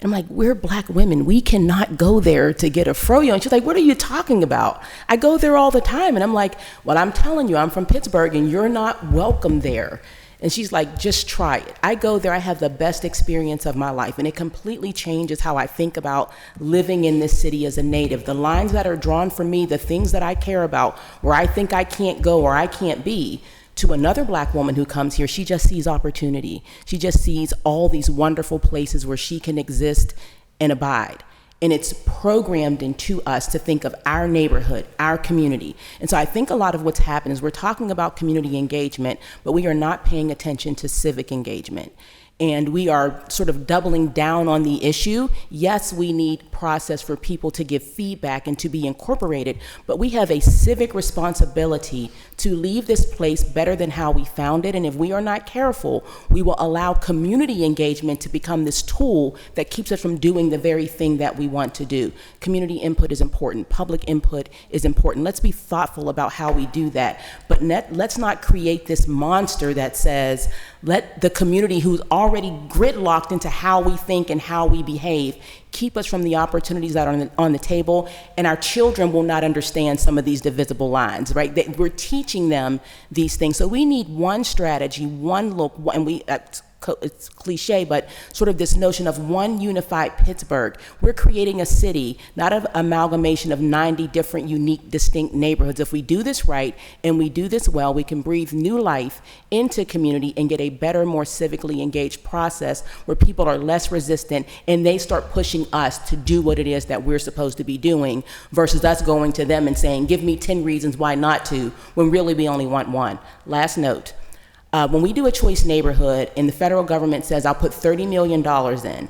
And I'm like, we're Black women. We cannot go there to get a froyo. And she's like, what are you talking about? I go there all the time. And I'm like, well, I'm telling you, I'm from Pittsburgh and you're not welcome there. And she's like, just try it. I go there, I have the best experience of my life, and it completely changes how I think about living in this city as a native. The lines that are drawn for me, the things that I care about, where I think I can't go or I can't be, to another Black woman who comes here, she just sees opportunity. She just sees all these wonderful places where she can exist and abide. And it's programmed into us to think of our neighborhood, our community. And so I think a lot of what's happened is we're talking about community engagement, but we are not paying attention to civic engagement. And we are sort of doubling down on the issue. Yes, we need process for people to give feedback and to be incorporated, but we have a civic responsibility to leave this place better than how we found it. And if we are not careful, we will allow community engagement to become this tool that keeps us from doing the very thing that we want to do. Community input is important. Public input is important. Let's be thoughtful about how we do that. But let's not create this monster that says, let the community who's already gridlocked into how we think and how we behave keep us from the opportunities that are on the table, and our children will not understand some of these divisible lines, right? We're teaching them these things. So we need one strategy, one look, and it's cliche, but sort of this notion of one unified Pittsburgh. We're creating a city, not an amalgamation of 90 different, unique, distinct neighborhoods. If we do this right and we do this well, we can breathe new life into community and get a better, more civically engaged process where people are less resistant and they start pushing us to do what it is that we're supposed to be doing versus us going to them and saying, give me 10 reasons why not to, when really we only want one. Last note. When we do a choice neighborhood and the federal government says, I'll put $30 million in,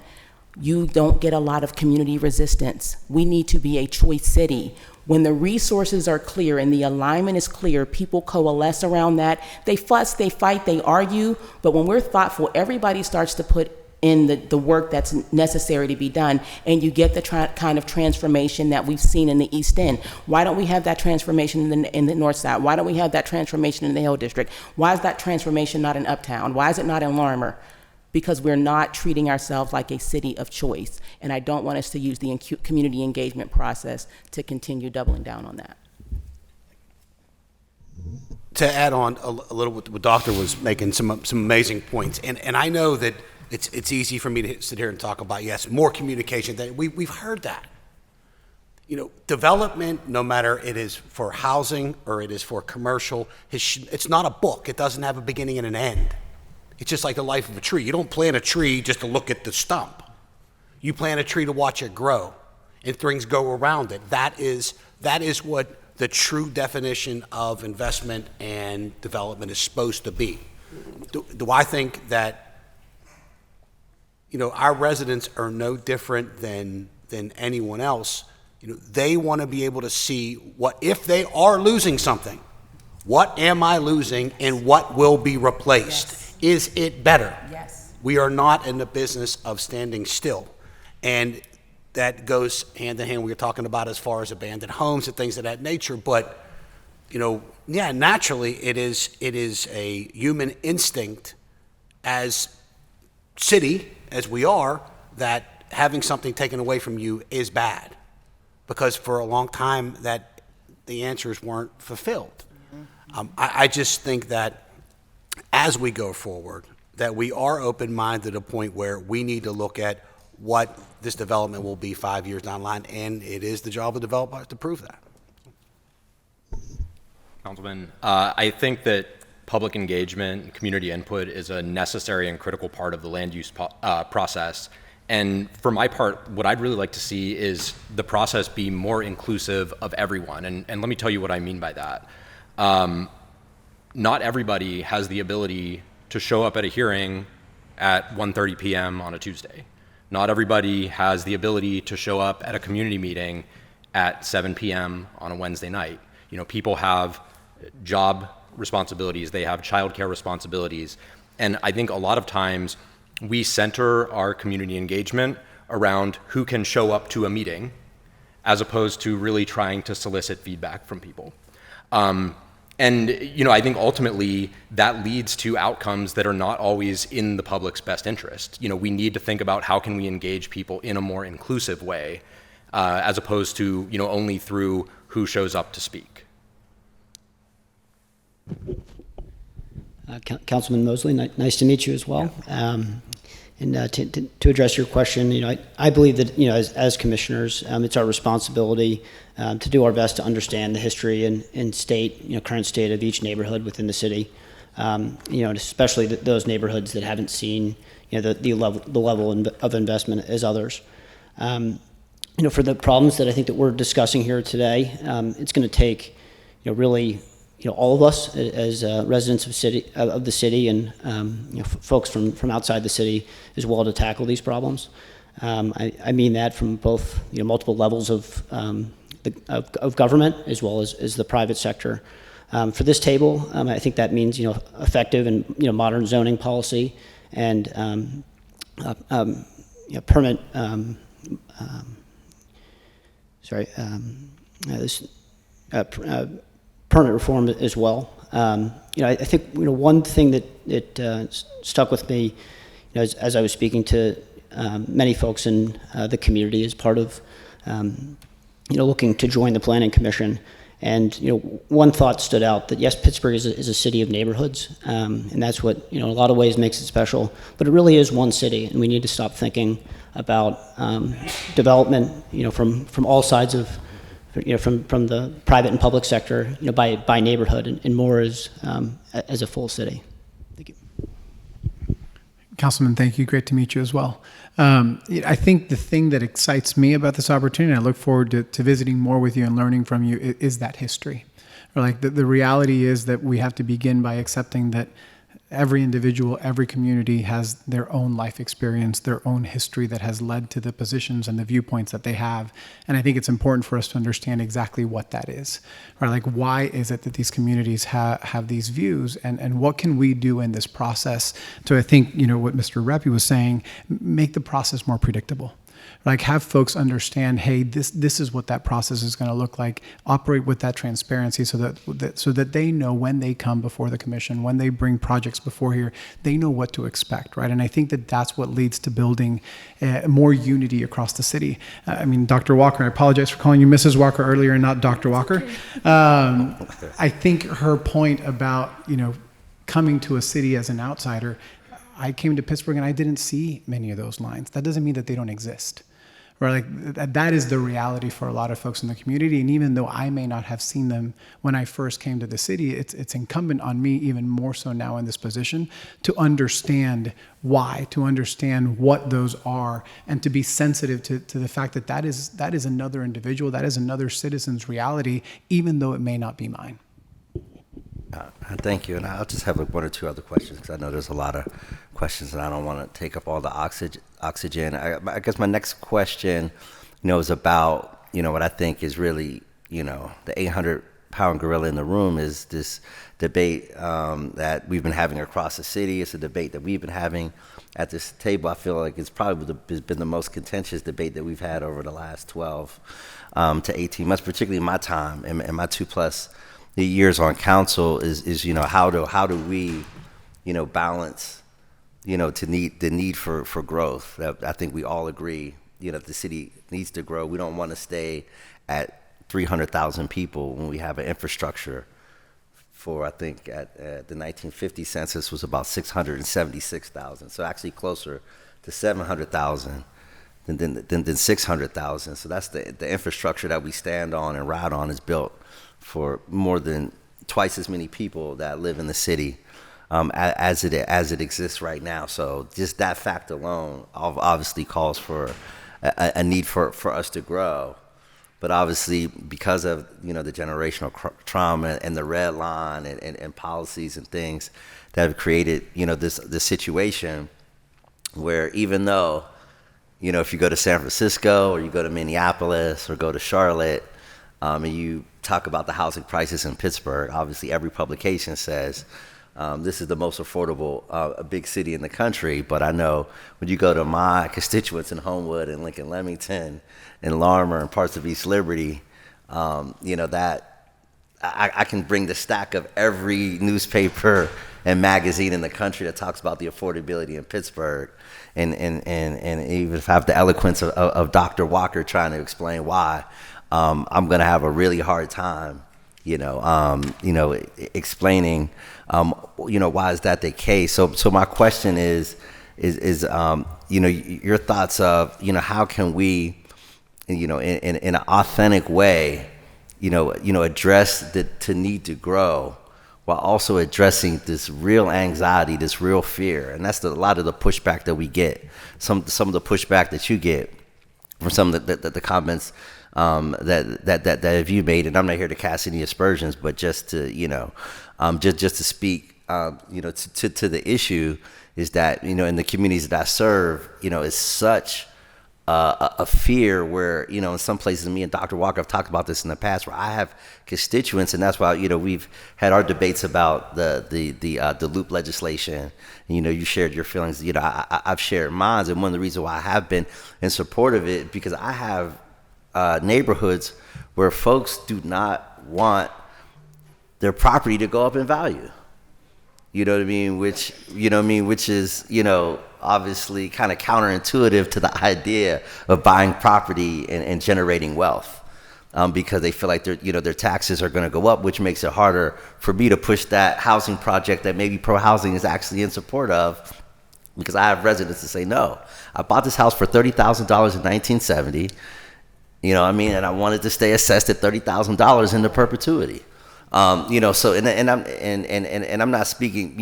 you don't get a lot of community resistance. We need to be a choice city. When the resources are clear and the alignment is clear, people coalesce around that. They fuss, they fight, they argue, but when we're thoughtful, everybody starts to put in the work that's necessary to be done, and you get the kind of transformation that we've seen in the East End. Why don't we have that transformation in the North Side? Why don't we have that transformation in the Hill District? Why is that transformation not in Uptown? Why is it not in Lorimer? Because we're not treating ourselves like a city of choice, and I don't want us to use the community engagement process to continue doubling down on that. To add on a little, what the doctor was making some amazing points, and I know that it's easy for me to sit here and talk about, yes, more communication. We've heard that. You know, development, no matter it is for housing or it is for commercial, it's not a book. It doesn't have a beginning and an end. It's just like the life of a tree. You don't plant a tree just to look at the stump. You plant a tree to watch it grow, and things go around it. That is what the true definition of investment and development is supposed to be. Do I think that, you know, our residents are no different than anyone else? You know, they want to be able to see what, if they are losing something, what am I losing and what will be replaced? Yes. Is it better? Yes. We are not in the business of standing still. And that goes hand in hand. We were talking about as far as abandoned homes and things of that nature. But, you know, yeah, naturally it is a human instinct as city, as we are, that having something taken away from you is bad. Because for a long time that the answers weren't fulfilled. Mm-hmm. I just think that as we go forward, that we are open-minded to a point where we need to look at what this development will be 5 years down the line, and it is the job of the developer to prove that. Councilman, I think that public engagement and community input is a necessary and critical part of the land use process. And for my part, what I'd really like to see is the process be more inclusive of everyone. And let me tell you what I mean by that. Not everybody has the ability to show up at a hearing at 1:30 p.m. on a Tuesday. Not everybody has the ability to show up at a community meeting at 7 p.m. on a Wednesday night. You know, people have job responsibilities, they have childcare responsibilities. And I think a lot of times we center our community engagement around who can show up to a meeting as opposed to really trying to solicit feedback from people. And, you know, I think ultimately that leads to outcomes that are not always in the public's best interest. You know, we need to think about how can we engage people in a more inclusive way, as opposed to, you know, only through who shows up to speak. Councilman Mosley, nice to meet you as well. Yeah. And to address your question, you know, I believe that, you know, as commissioners, it's our responsibility to do our best to understand the history and state, you know, current state of each neighborhood within the city. You know, especially those neighborhoods that haven't seen, you know, the level of investment as others. You know, for the problems that I think that we're discussing here today, it's going to take, you know, really, you know, all of us as residents of the city and you know, folks from outside the city as well to tackle these problems. I mean that from both, you know, multiple levels of government as well as the private sector. For this table, I think that means, you know, effective and, you know, modern zoning policy and you know, permit. Permit reform as well. You know, I think, you know, one thing that stuck with me, you know, as I was speaking to many folks in the community as part of, you know, looking to join the Planning Commission, and, you know, one thought stood out that yes, Pittsburgh is a city of neighborhoods, and that's what, you know, in a lot of ways makes it special. But it really is one city, and we need to stop thinking about development, you know, from all sides of, you know, from the private and public sector, you know, by neighborhood and more as a full city. Thank you. Councilman, thank you. Great to meet you as well. I think the thing that excites me about this opportunity, and I look forward to visiting more with you and learning from you, is that history. Or like the reality is that we have to begin by accepting that every individual, every community has their own life experience, their own history that has led to the positions and the viewpoints that they have. And I think it's important for us to understand exactly what that is, right? Like, why is it that these communities have these views, and what can we do in this process to, I think, you know, what Mr. Reppy was saying, make the process more predictable. Like, have folks understand, hey, this is what that process is going to look like. Operate with that transparency so that they know when they come before the commission, when they bring projects before here, they know what to expect, right? And I think that that's what leads to building more unity across the city. I mean, Dr. Walker, I apologize for calling you Mrs. Walker earlier and not Dr. Walker. I think her point about, you know, coming to a city as an outsider, I came to Pittsburgh and I didn't see many of those lines. That doesn't mean that they don't exist. Right? Like that is the reality for a lot of folks in the community. And even though I may not have seen them when I first came to the city, it's incumbent on me, even more so now in this position, to understand why, to understand what those are, and to be sensitive to the fact that that is another individual, that is another citizen's reality, even though it may not be mine. Thank you. And I'll just have one or two other questions because I know there's a lot of questions and I don't want to take up all the oxygen. I guess my next question, is about, what I think is really, the 800-pound gorilla in the room is this debate that we've been having across the city. It's a debate that we've been having at this table. I feel like it's probably been the most contentious debate that we've had over the last 12 to 18 months, particularly my time and my 2+ the years on council is how do we balance the need for growth. I think we all agree the city needs to grow. We don't want to stay at 300,000 people when we have an infrastructure for, I think at the 1950 census was about 676,000, so actually closer to 700,000 than 600,000. So that's the infrastructure that we stand on and ride on is built for more than twice as many people that live in the city as it exists right now. So just that fact alone obviously calls for a need for us to grow. But obviously, because of the generational trauma and the red line and policies and things that have created this situation where even though if you go to San Francisco or you go to Minneapolis or go to Charlotte and you talk about the housing crisis in Pittsburgh, obviously every publication says this is the most affordable big city in the country. But I know when you go to my constituents in Homewood and Lincoln Leamington and Larimer and parts of East Liberty, that I can bring the stack of every newspaper and magazine in the country that talks about the affordability in Pittsburgh. And even if I have the eloquence of Dr. Walker trying to explain why, I'm going to have a really hard time, explaining, why is that the case? So my question is, your thoughts of, how can we, in an authentic way, address the need to grow while also addressing this real anxiety, this real fear. And that's a lot of the pushback that we get, some of the pushback that you get from some of the comments that have you made. And I'm not here to cast any aspersions, but just to just to speak to the issue is that in the communities that I serve, is such a fear where in some places, me and Dr. Walker have talked about this in the past, where I have constituents, and that's why we've had our debates about the loop legislation. You shared your feelings. I've shared mine, and one of the reasons why I have been in support of it because I have neighborhoods where folks do not want their property to go up in value. You know what I mean? Which is, obviously kind of counterintuitive to the idea of buying property and generating wealth. Because they feel like their taxes are going to go up, which makes it harder for me to push that housing project that maybe ProHousing is actually in support of. Because I have residents that say, no, I bought this house for $30,000 in 1970, and I wanted to stay assessed at $30,000 into perpetuity. So I'm not speaking,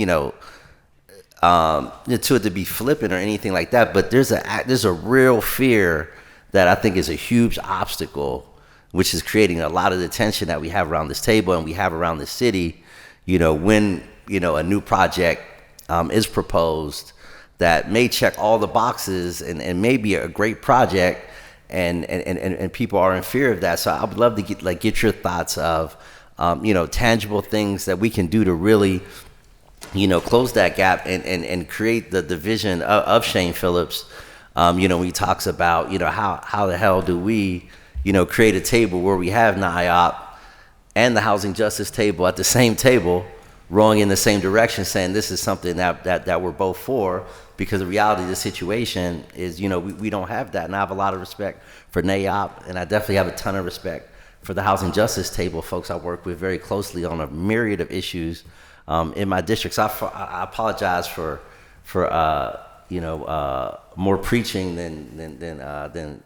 to it to be flippant or anything like that, but there's a real fear that I think is a huge obstacle, which is creating a lot of the tension that we have around this table and we have around the city, when, a new project is proposed that may check all the boxes and may be a great project and people are in fear of that. So I would love to get your thoughts of, tangible things that we can do to really, close that gap and create the vision of Shane Phillips, when he talks about, how the hell do we, create a table where we have NIOP and the housing justice table at the same table, rowing in the same direction, saying this is something that we're both for, because the reality of the situation is, we don't have that. And I have a lot of respect for NAIOP, and I definitely have a ton of respect for the housing justice table, folks I work with very closely on a myriad of issues in my district. So I apologize for more preaching than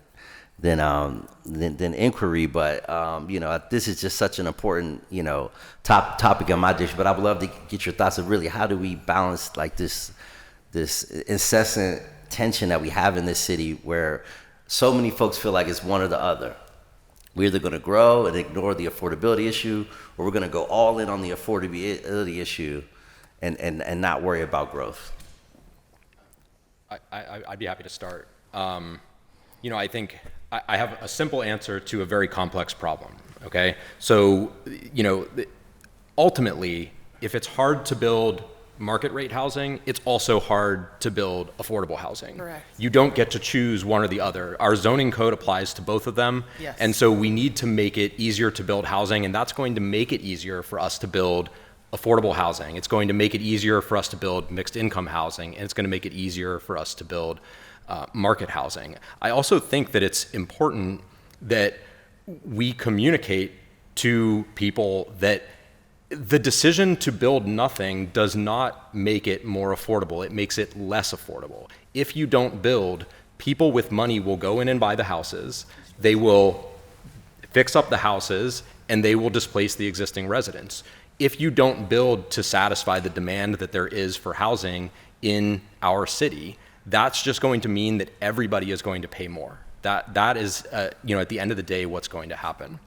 inquiry, but this is just such an important topic in my district. But I would love to get your thoughts of really how do we balance like this incessant tension that we have in this city, where so many folks feel like it's one or the other. We're either going to grow and ignore the affordability issue, or we're going to go all in on the affordability issue and not worry about growth. I'd be happy to start. I think I have a simple answer to a very complex problem, okay? So, ultimately, if it's hard to build market rate housing, it's also hard to build affordable housing. Correct. You don't get to choose one or the other. Our zoning code applies to both of them. Yes. And so we need to make it easier to build housing, and that's going to make it easier for us to build affordable housing. It's going to make it easier for us to build mixed income housing, and it's going to make it easier for us to build market housing. I also think that it's important that we communicate to people that the decision to build nothing does not make it more affordable. It makes it less affordable. If you don't build, people with money will go in and buy the houses. They will fix up the houses, and they will displace the existing residents. If you don't build to satisfy the demand that there is for housing in our city, that's just going to mean that everybody is going to pay more. That is, at the end of the day, what's going to happen.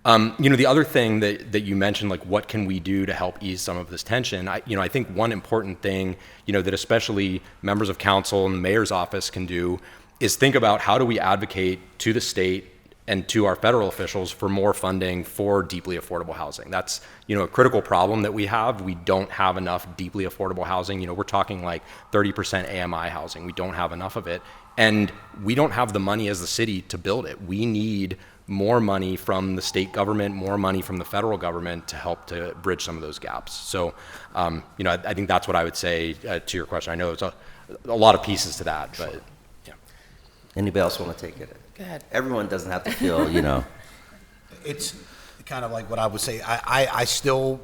The other thing that you mentioned, like what can we do to help ease some of this tension? I think one important thing, that especially members of council and the mayor's office can do is think about how do we advocate to the state and to our federal officials for more funding for deeply affordable housing. That's, a critical problem that we have. We don't have enough deeply affordable housing. We're talking like 30% AMI housing. We don't have enough of it. And we don't have the money as the city to build it. We need more money from the state government, more money from the federal government to help to bridge some of those gaps. So, I think that's what I would say to your question. I know it's a lot of pieces to that, but yeah. Anybody else want to take it? Go ahead. Everyone doesn't have to feel, It's kind of like what I would say. I still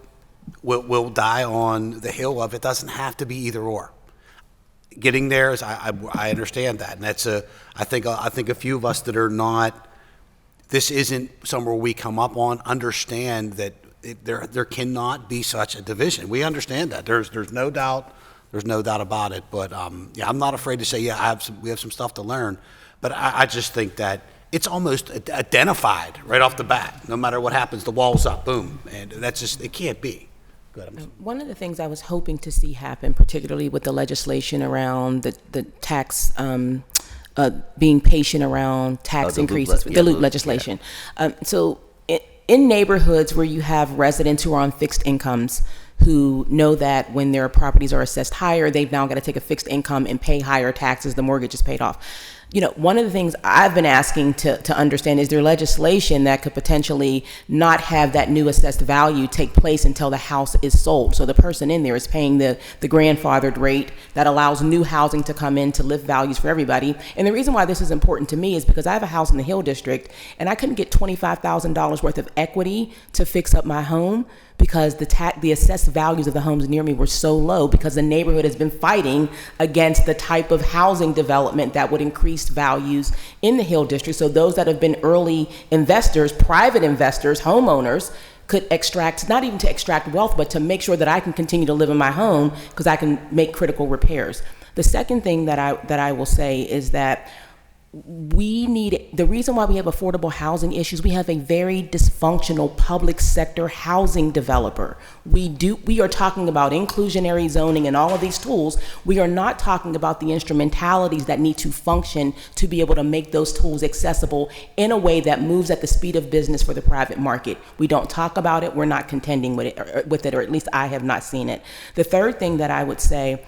will die on the hill of it doesn't have to be either or. Getting there is I understand that, and that's I think a few of us that are not. This isn't somewhere we come up on. Understand that there cannot be such a division. We understand that. There's no doubt. There's no doubt about it. But I'm not afraid to say we have some stuff to learn. But I just think that it's almost identified right off the bat. No matter what happens, the wall's up, boom, and that's just it can't be. Go ahead. One of the things I was hoping to see happen, particularly with the legislation around the tax. Being patient around tax increases, the loop legislation. Yeah. So in neighborhoods where you have residents who are on fixed incomes who know that when their properties are assessed higher, they've now got to take a fixed income and pay higher taxes, the mortgage is paid off. One of the things I've been asking to understand is there legislation that could potentially not have that new assessed value take place until the house is sold. So the person in there is paying the grandfathered rate that allows new housing to come in to lift values for everybody. And the reason why this is important to me is because I have a house in the Hill District and I couldn't get $25,000 worth of equity to fix up my home because the assessed values of the homes near me were so low because the neighborhood has been fighting against the type of housing development that would increase values in the Hill District. So those that have been early investors, private investors, homeowners, could extract, not even to extract wealth, but to make sure that I can continue to live in my home because I can make critical repairs. The second thing that I will say is that the reason why we have affordable housing issues, we have a very dysfunctional public sector housing developer. We are talking about inclusionary zoning and all of these tools. We are not talking about the instrumentalities that need to function to be able to make those tools accessible in a way that moves at the speed of business for the private market. We don't talk about it. We're not contending with it, or at least I have not seen it. The third thing that I would say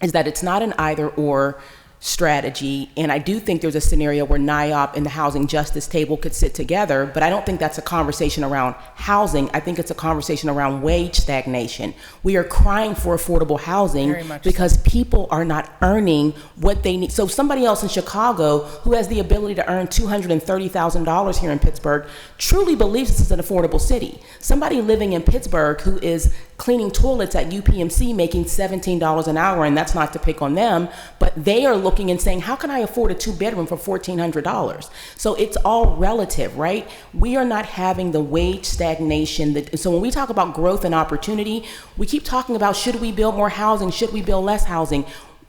is that it's not an either or. strategy. And I do think there's a scenario where NIOP and the Housing Justice Table could sit together, but I don't think that's a conversation around housing. I think it's a conversation around wage stagnation. We are crying for affordable housing Very much because people are not earning what they need. So somebody else in Chicago who has the ability to earn $230,000 here in Pittsburgh truly believes this is an affordable city. Somebody living in Pittsburgh who is cleaning toilets at UPMC making $17 an hour, and that's not to pick on them, but they are looking and saying, how can I afford a 2-bedroom for $1,400? So it's all relative, right? We are not having the wage stagnation. So when we talk about growth and opportunity, we keep talking about, should we build more housing? Should we build less housing?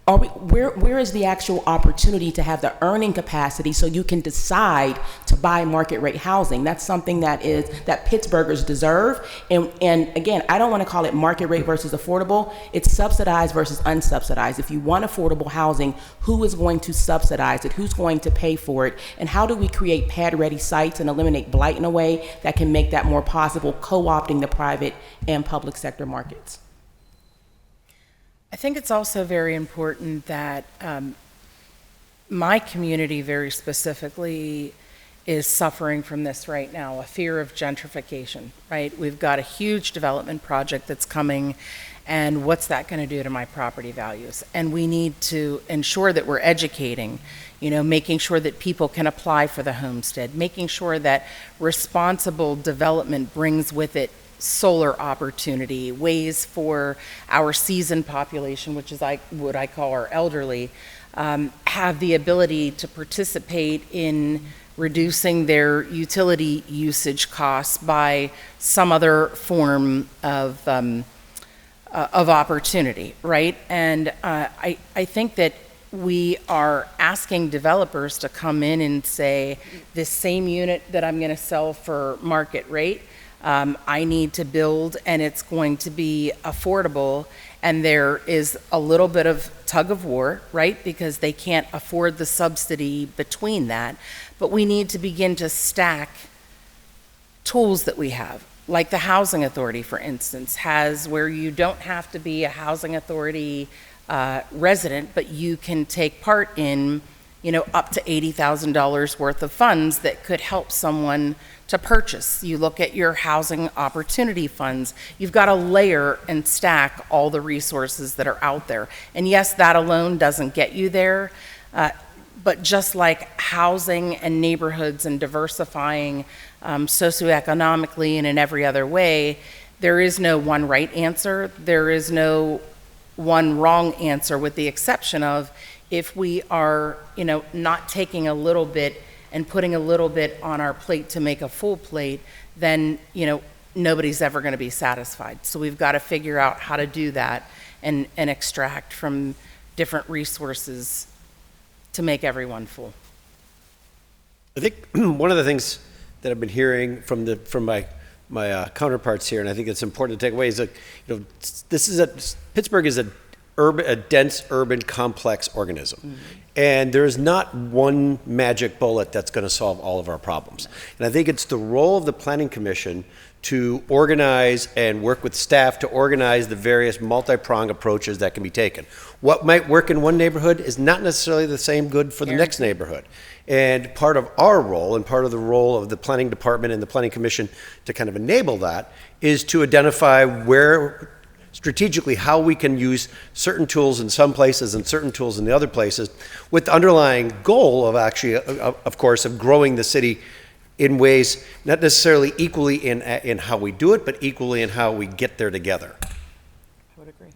Where is the actual opportunity to have the earning capacity so you can decide to buy market rate housing? That's something that Pittsburghers deserve. And again, I don't want to call it market rate versus affordable. It's subsidized versus unsubsidized. If you want affordable housing, who is going to subsidize it? Who's going to pay for it? And how do we create pad-ready sites and eliminate blight in a way that can make that more possible, co-opting the private and public sector markets? I think it's also very important that my community very specifically is suffering from this right now, a fear of gentrification, right? We've got a huge development project that's coming, and what's that going to do to my property values? And we need to ensure that we're educating, making sure that people can apply for the homestead, making sure that responsible development brings with it solar opportunity, ways for our seasoned population, which is what I call our elderly, have the ability to participate in reducing their utility usage costs by some other form of opportunity, right? And I think that we are asking developers to come in and say, this same unit that I'm going to sell for market rate, I need to build, and it's going to be affordable. And there is a little bit of tug of war, right? Because they can't afford the subsidy between that. But we need to begin to stack tools that we have, like the Housing Authority, for instance, has where you don't have to be a Housing Authority resident, but you can take part in, up to $80,000 worth of funds that could help someone to purchase. You look at your housing opportunity funds, you've got to layer and stack all the resources that are out there. And yes, that alone doesn't get you there, but just like housing and neighborhoods and diversifying socioeconomically and in every other way, there is no one right answer. There is no one wrong answer, with the exception of if we are, not taking a little bit and putting a little bit on our plate to make a full plate, then, nobody's ever going to be satisfied. So we've got to figure out how to do that and extract from different resources to make everyone full. I think one of the things that I've been hearing from my counterparts here, and I think it's important to take away, is that Pittsburgh is a dense urban complex organism. Mm-hmm. And there's not one magic bullet that's going to solve all of our problems. And I think it's the role of the Planning Commission to organize and work with staff to organize the various multi-pronged approaches that can be taken. What might work in one neighborhood is not necessarily the same good for the next neighborhood. And part of our role, and part of the role of the Planning Department and the Planning Commission to kind of enable that, is to identify where strategically how we can use certain tools in some places and certain tools in the other places, with the underlying goal of actually, of course, of growing the city in ways not necessarily equally in how we do it, but equally in how we get there together. I would agree.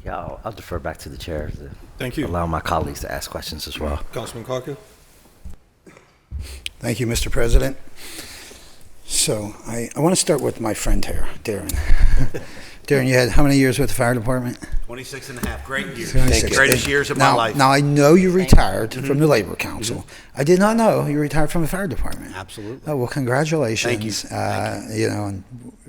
Yeah, I'll defer back to the chair to Thank you. allow my colleagues to ask questions as well. Councilman Kaku? Thank you, Mr. President. So I want to start with my friend here, Darren. Darren, you had how many years with the fire department? 26 and a half, great years. 26. Greatest years of my life. Now, I know you retired from the Labor Council. Mm-hmm. I did not know you retired from the fire department. Absolutely. Oh, well, congratulations. Thank you. And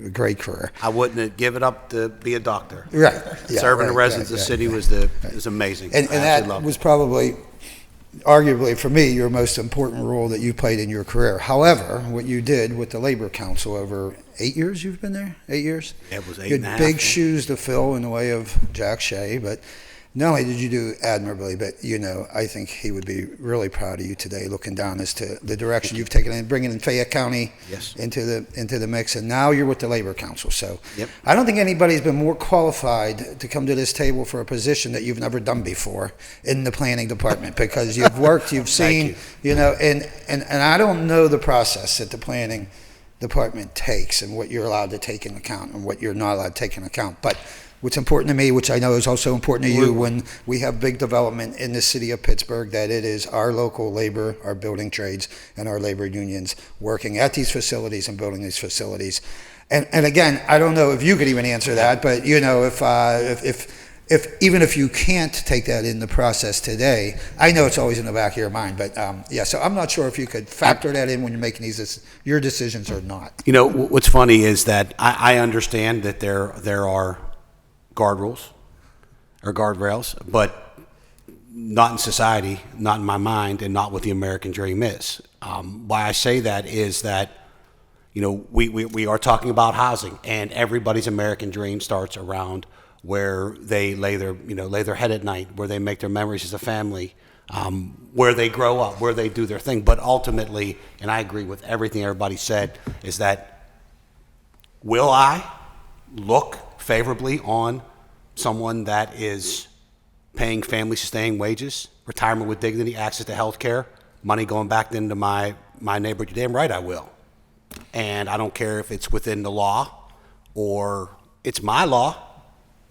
a great career. I wouldn't have given up to be a doctor. Right. Yeah, Serving the right, residents right, of the right, city was amazing. And that was probably, arguably for me, your most important role that you played in your career. However, what you did with the Labor Council over 8 years you've been there? 8 years? It was 8 You and a had half. big shoes to fill in the way of Jack Shea, but not only did you do admirably, but, I think he would be really proud of you today, looking down as to the direction you've taken and bringing in Fayette County Yes. into the mix. And now you're with the Labor Council. So Yep. I don't think anybody's been more qualified to come to this table for a position that you've never done before in the planning department, because you've worked, you've seen, and I don't know the process that the planning department takes and what you're allowed to take into account and what you're not allowed to take into account. But what's important to me, which I know is also important to you, when we have big development in the city of Pittsburgh, that it is our local labor, our building trades, and our labor unions working at these facilities and building these facilities. And again, I don't know if you could even answer that, but if even if you can't take that in the process today, I know it's always in the back of your mind. But so I'm not sure if you could factor that in when you're making your decisions or not. What's funny is that I understand that there are guardrails or guardrails, but not in society, not in my mind, and not what the American dream is. Why I say that is that, we are talking about housing, and everybody's American dream starts around where they lay their head at night, where they make their memories as a family, where they grow up, where they do their thing. But ultimately, and I agree with everything everybody said, is that will I look favorably on someone that is paying family-sustaining wages, retirement with dignity, access to health care, money going back into my neighborhood? You're damn right I will. And I don't care if it's within the law or it's my law.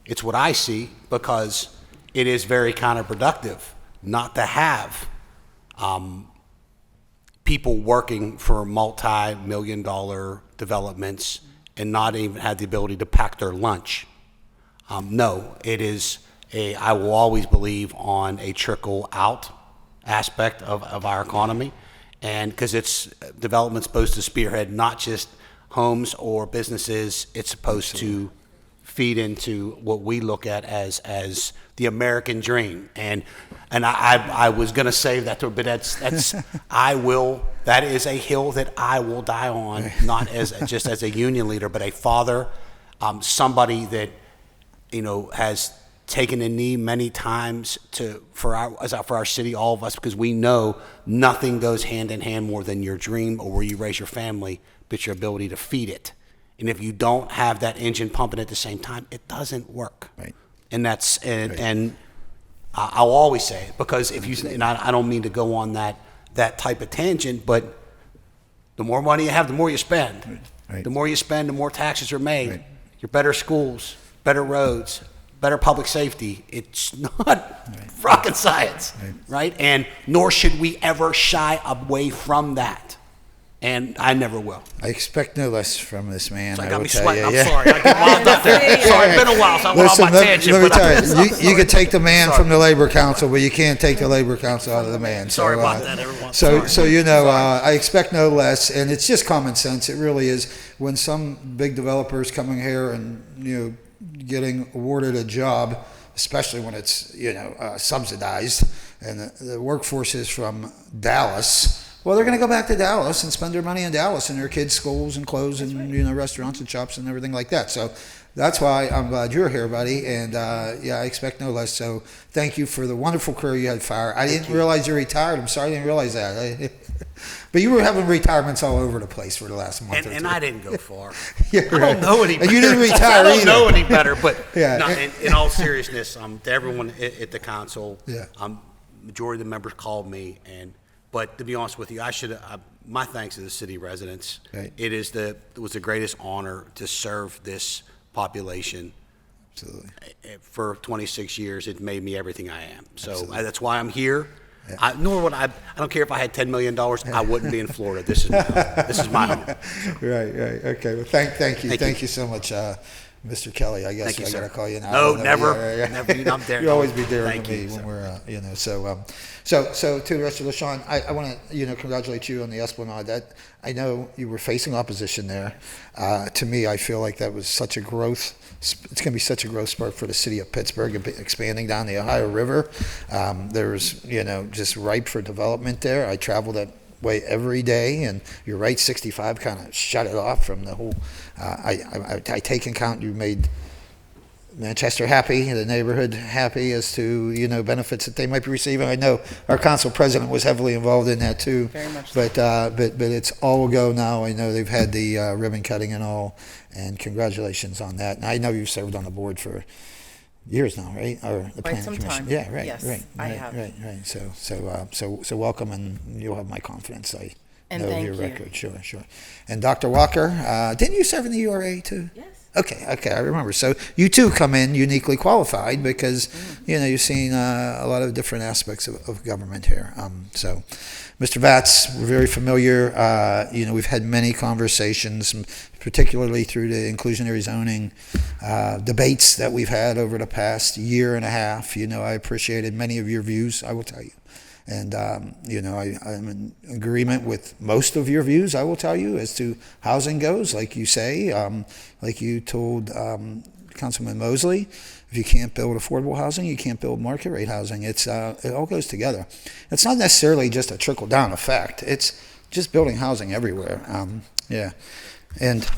It's what I see, because it is very counterproductive not to have people working for multi-million-dollar developments and not even have the ability to pack their lunch. No, it is I will always believe on a trickle-out aspect of our economy, and because it's development's supposed to spearhead not just homes or businesses, it's supposed to feed into what we look at as the American dream. And I was going to say that, but that's that is a hill that I will die on, not as just as a union leader, but a father, somebody that has taken a knee many times for our city, all of us, because we know nothing goes hand in hand more than your dream or where you raise your family, but your ability to feed it. And if you don't have that engine pumping at the same time, it doesn't work. Right. And that's and I'll always say it, because if you, and I don't mean to go on that type of tangent, but the more money you have, the more you spend. Right. The more you spend, the more taxes are made. Right. Your better schools, better roads, better public safety. It's not rocket science, right? And nor should we ever shy away from that. And I never will. I expect no less from this man. So I I got will me tell sweating. you. I'm Yeah. sorry. I get wound up there. Sorry, it's been a while, so I went on my tangent. Let me but tell you, you could take the man from the Labor Council, but you can't take the Labor Council out of the man. Sorry So, about that, everyone. So Sorry. I expect no less, and it's just common sense. It really is. When some big developer is coming here and getting awarded a job, especially when it's subsidized, and the workforce is from Dallas. Well, they're going to go back to Dallas and spend their money in Dallas and their kids' schools and clothes and restaurants and shops and everything like that. So that's why I'm glad you're here, buddy. And I expect no less. So thank you for the wonderful career you had, Fire. I didn't realize you retired. I'm sorry, I didn't realize that. But you were having retirements all over the place for the last month or two. And I didn't go far. Yeah, I don't know any better. And you didn't retire I don't either. know any better. But Yeah. no, in all seriousness, to everyone at the council, Yeah. majority of the members called me, but to be honest with you, I should. My thanks to the city residents. Right. It was the greatest honor to serve this population. Absolutely. For 26 years, it made me everything I am. So Absolutely. that's why I'm here. Yeah. I don't care if I had $10 million. I wouldn't be in Florida. This is my home. This is my home. Right. Okay. Well, thank you. Thank you so much, Mr. Kelly. I guess Thank you, I got to sir. call you now. No, never. Yeah. Never. I'm there. You always be there Thank to me you, when sir. we're, So to the rest of the Sean, I want to, congratulate you on the Esplanade. That I know you were facing opposition there. To me, I feel like that was such a growth. It's going to be such a growth spurt for the city of Pittsburgh, expanding down the Ohio River. There's, just ripe for development there. I travel that way every day, and you're right, 65 kind of shut it off from the whole. I take in count you made Manchester happy, the neighborhood happy as to, benefits that they might be receiving. I know our council president was heavily involved in that too. Very much but it's all go now. I know they've had the ribbon cutting and all, and congratulations on that. And I know you've served on the board for years now, right? Or the Quite planning some commission. time. Yeah, right, Yes, right, I right, have. right. So welcome, and you'll have my confidence. I And know thank your you. record. Sure. And Dr. Walker, didn't you serve in the URA too? Yes. Okay, I remember. So you too come in uniquely qualified because you've seen a lot of different aspects of government here. So, Mr. Vatz, we're very familiar. We've had many conversations, particularly through the inclusionary zoning debates that we've had over the past year and a half. I appreciated many of your views, I will tell you. And, I'm in agreement with most of your views, I will tell you, as to housing goes, like you say, like you told Councilman Mosley, if you can't build affordable housing, you can't build market rate housing. It all goes together. It's not necessarily just a trickle-down effect. It's just building housing everywhere. Yeah. And,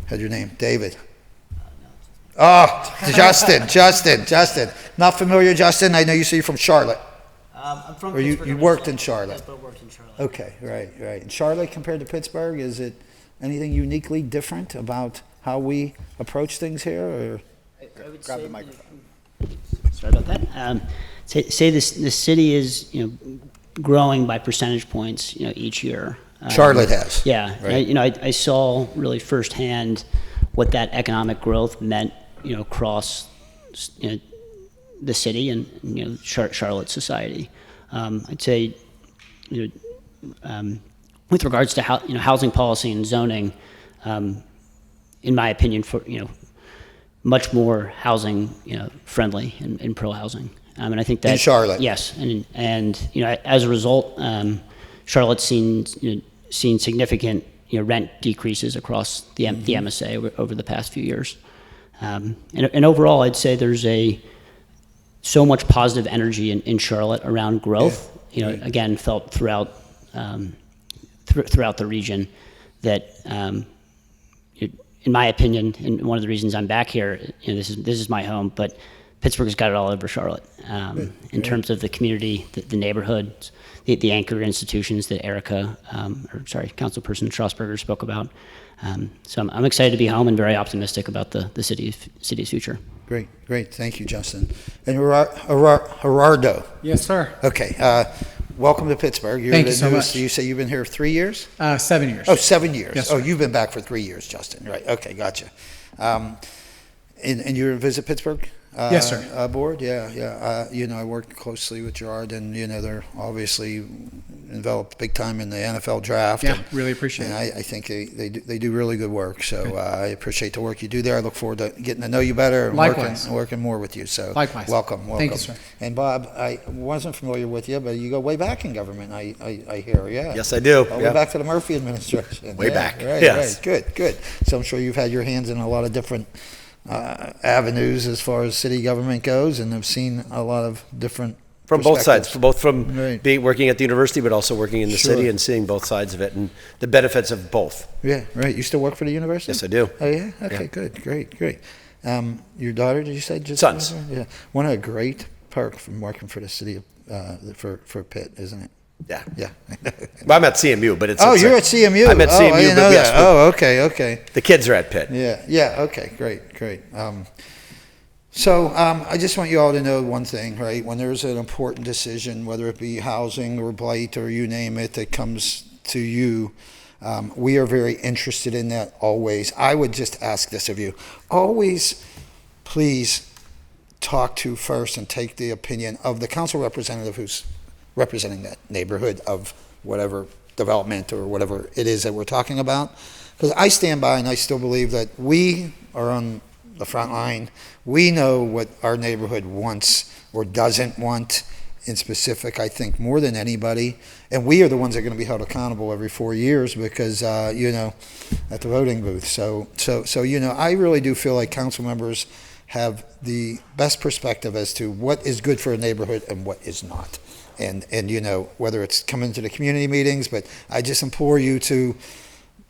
had your name? David. Oh, Justin. Not familiar, Justin? I know you say you're from Charlotte. I'm from Or you Pittsburgh. worked in Charlotte? Yes, but worked in Charlotte. Okay, right. And Charlotte compared to Pittsburgh, is it anything uniquely different about how we approach things here? Or? I would Grab say the microphone. Sorry about that. Say the city is growing by percentage points each year. Charlotte has. Yeah, Right. I saw really firsthand what that economic growth meant across the city and Charlotte society. I'd say with regards to housing policy and zoning, in my opinion, for much more housing friendly and pro housing. And I think that In Charlotte. yes, and as a result, Charlotte's seen significant rent decreases across the MSA over the past few years. And overall, I'd say there's so much positive energy in Charlotte around growth. Right. Again, felt throughout the region that, in my opinion, and one of the reasons I'm back here, this is my home, but Pittsburgh's got it all over Charlotte in terms of the community, the neighborhoods, the anchor institutions that Councilperson Strasburger spoke about. So I'm excited to be home and very optimistic about the city's future. Great. Thank you, Justin. And Gerardo. Yes, sir. Okay. Welcome to Pittsburgh. Thank you so much. You say you've been here 3 years? 7 years. Oh, 7 years. Yes, sir. You've been back for 3 years, Justin. Right. Okay, gotcha. And you're a Visit Pittsburgh? Yes, sir. Board? Yeah. I worked closely with Gerard, and they're obviously involved big time in the NFL draft. Yeah, really appreciate and it. I think they do really good work. So I appreciate the work you do there. I look forward to getting to know you better and working more with you. So Likewise. Welcome. Thank you, sir. And Bob, I wasn't familiar with you, but you go way back in government. I hear. Yeah. Yes, I do. All the way back to the Murphy administration. Way Yeah, back. Right. Yes. Good. So I'm sure you've had your hands in a lot of different avenues as far as city government goes, and have seen a lot of different From both sides, both from Right. working at the university, but also working in the Sure. city and seeing both sides of it and the benefits of both. Yeah, right. You still work for the university? Yes, I do. Oh, yeah? Okay, Yeah. good. Great. Your daughter, did you say? Just Sons. Yeah. One of the great perks from working for the city of, for Pitt, isn't it? Yeah. Yeah. Well, I'm at CMU, but it's. Oh, it's you're a- at CMU. I'm at Oh, CMU, I didn't but know yes, that. Oh, okay. the kids are at Pitt. Yeah. Okay. Great. So I just want you all to know one thing, right? When there's an important decision, whether it be housing or blight or you name it, that comes to you, we are very interested in that always. I would just ask this of you. Always, please talk to first and take the opinion of the council representative who's representing that neighborhood of whatever development or whatever it is that we're talking about. Because I stand by and I still believe that we are on the front line. We know what our neighborhood wants or doesn't want in specific, I think, more than anybody. And we are the ones that are going to be held accountable every 4 years because, at the voting booth. So, I really do feel like council members have the best perspective as to what is good for a neighborhood and what is not. And whether it's coming to the community meetings, but I just implore you to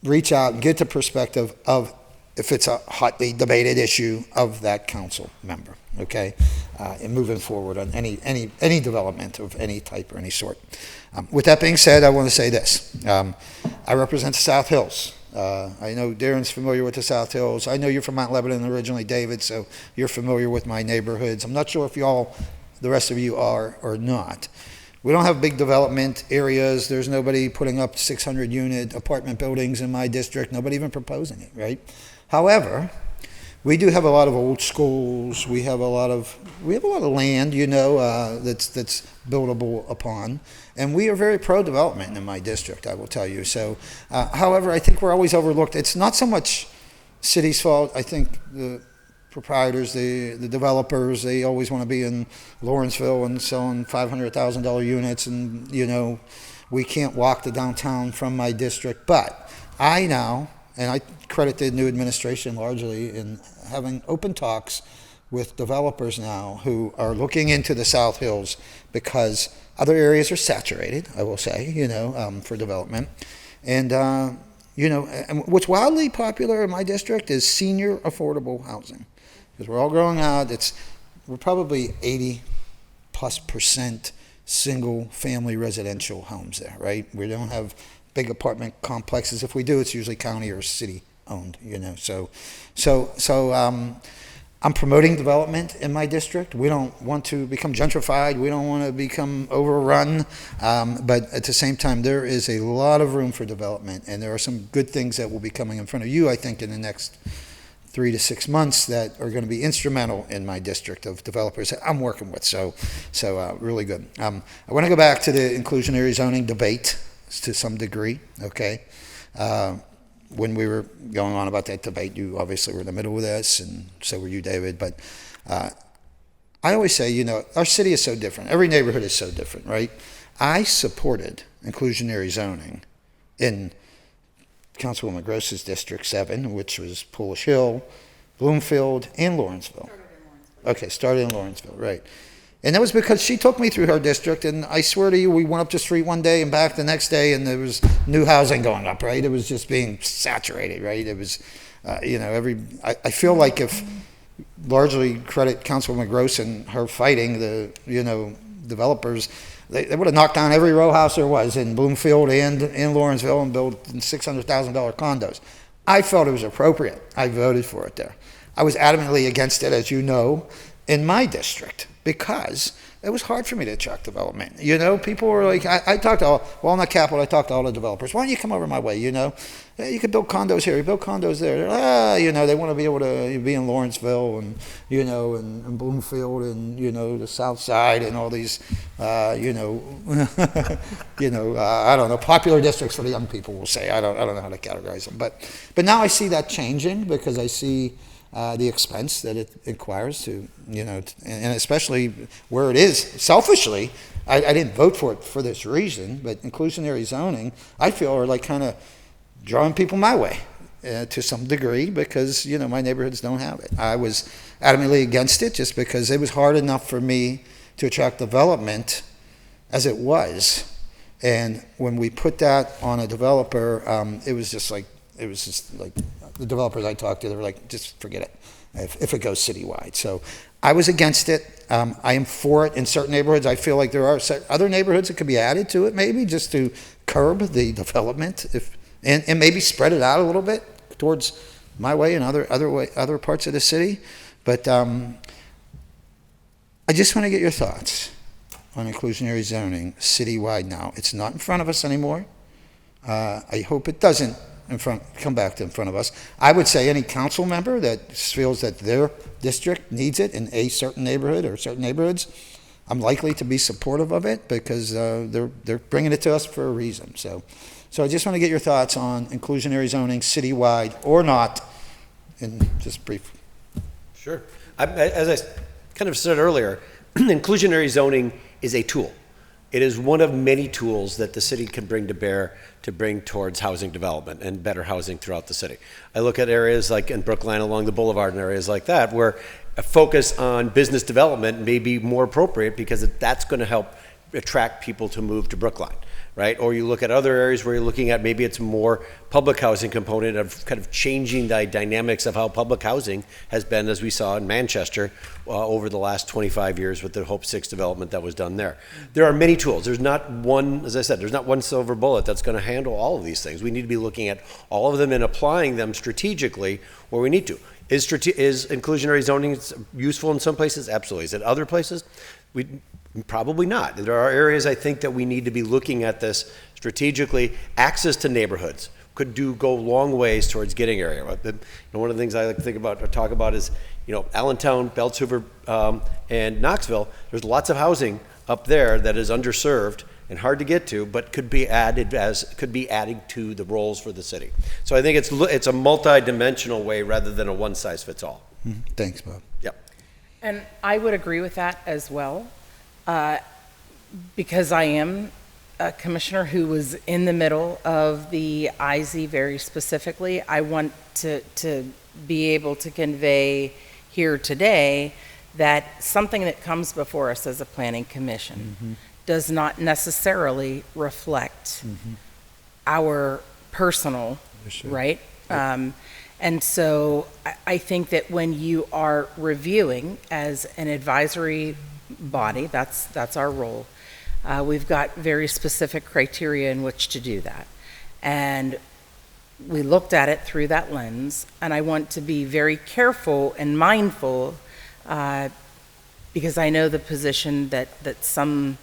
reach out and get the perspective of if it's a hotly debated issue of that council member, okay? And moving forward on any development of any type or any sort. With that being said, I want to say this. I represent the South Hills. I know Darren's familiar with the South Hills. I know you're from Mount Lebanon originally, David, so you're familiar with my neighborhoods. I'm not sure if the rest of you are or not. We don't have big development areas. There's nobody putting up 600-unit apartment buildings in my district, nobody even proposing it, right? However, we do have a lot of old schools. We have a lot of land, that's buildable upon, and we are very pro-development in my district, I will tell you. So, however, I think we're always overlooked. It's not so much city's fault. I think the proprietors, the developers, they always want to be in Lawrenceville and selling $500,000 units, and we can't walk the downtown from my district. But I now, and I credit the new administration largely in having open talks with developers now who are looking into the South Hills, because other areas are saturated, I will say, for development. And, and what's wildly popular in my district is senior affordable housing. Because we're all growing out, we're probably 80+% single family residential homes there, right? We don't have big apartment complexes. If we do, it's usually county or city owned, So I'm promoting development in my district. We don't want to become gentrified. We don't want to become overrun. But at the same time, there is a lot of room for development, and there are some good things that will be coming in front of you, I think, in the next 3 to 6 months that are going to be instrumental in my district of developers that I'm working with. So really good. I want to go back to the inclusionary zoning debate to some degree, okay? When we were going on about that debate, you obviously were in the middle of this, and so were you, David. But I always say, our city is so different. Every neighborhood is so different, right? I supported inclusionary zoning in Councilwoman Gross's District 7, which was Polish Hill, Bloomfield, and Lawrenceville. Started in Lawrenceville, right. And that was because she took me through her district, and I swear to you, we went up the street one day and back the next day, and there was new housing going up, right? It was just being saturated, right? It was, I feel like if largely credit Councilwoman Gross and her fighting the, developers, they would have knocked down every row house there was in Bloomfield and in Lawrenceville and built $600,000 condos. I felt it was appropriate. I voted for it there. I was adamantly against it, as you know, in my district, because it was hard for me to attract development. People were like, I talked to I'm not Capital, I talked to all the developers. Why don't you come over my way, You could build condos here, you build condos there. They want to be able to be in Lawrenceville and, and Bloomfield and, the South Side and all these, I don't know, popular districts for the young people, we'll say. I don't know how to categorize them. But now I see that changing, because I see the expense that it requires to, and especially where it is, selfishly, I didn't vote for it for this reason, but inclusionary zoning, I feel, are like kind of drawing people my way to some degree, because, my neighborhoods don't have it. I was adamantly against it just because it was hard enough for me to attract development as it was. And when we put that on a developer, it was just like the developers I talked to, they were like, just forget it if it goes citywide. So I was against it. I am for it in certain neighborhoods. I feel like there are other neighborhoods that could be added to it, maybe just to curb the development, and maybe spread it out a little bit towards my way and other parts of the city. But I just want to get your thoughts on inclusionary zoning citywide now. It's not in front of us anymore. I hope it doesn't come back in front of us. I would say any council member that feels that their district needs it in a certain neighborhood or certain neighborhoods, I'm likely to be supportive of it, because they're bringing it to us for a reason. So I just want to get your thoughts on inclusionary zoning citywide or not, in just brief. Sure. As I kind of said earlier, inclusionary zoning is a tool. It is one of many tools that the city can bring to bear to bring towards housing development and better housing throughout the city. I look at areas like in Brookline along the boulevard and areas like that, where a focus on business development may be more appropriate, because that's going to help attract people to move to Brookline. right? Or you look at other areas where you're looking at maybe it's more public housing component of kind of changing the dynamics of how public housing has been, as we saw in Manchester over the last 25 years with the Hope 6 development that was done there. There are many tools. There's not one, as I said, there's not one silver bullet that's going to handle all of these things. We need to be looking at all of them and applying them strategically where we need to. Is inclusionary zoning useful in some places? Absolutely. Is it other places? Probably not. There are areas I think that we need to be looking at this strategically. Access to neighborhoods could go long ways towards getting area. One of the things I like to think about or talk about is, Allentown, Belts Hoover, and Knoxville. There's lots of housing up there that is underserved and hard to get to, but could be adding to the roles for the city. So I think it's a multi-dimensional way rather than a one-size-fits-all. Thanks, Bob. Yep. And I would agree with that as well, because I am a commissioner who was in the middle of the IZ very specifically. I want to be able to convey here today that something that comes before us as a planning commission does not necessarily reflect our personal, right? And so I think that when you are reviewing as an advisory body, that's our role, we've got very specific criteria in which to do that. And we looked at it through that lens, and I want to be very careful and mindful because I know the position that some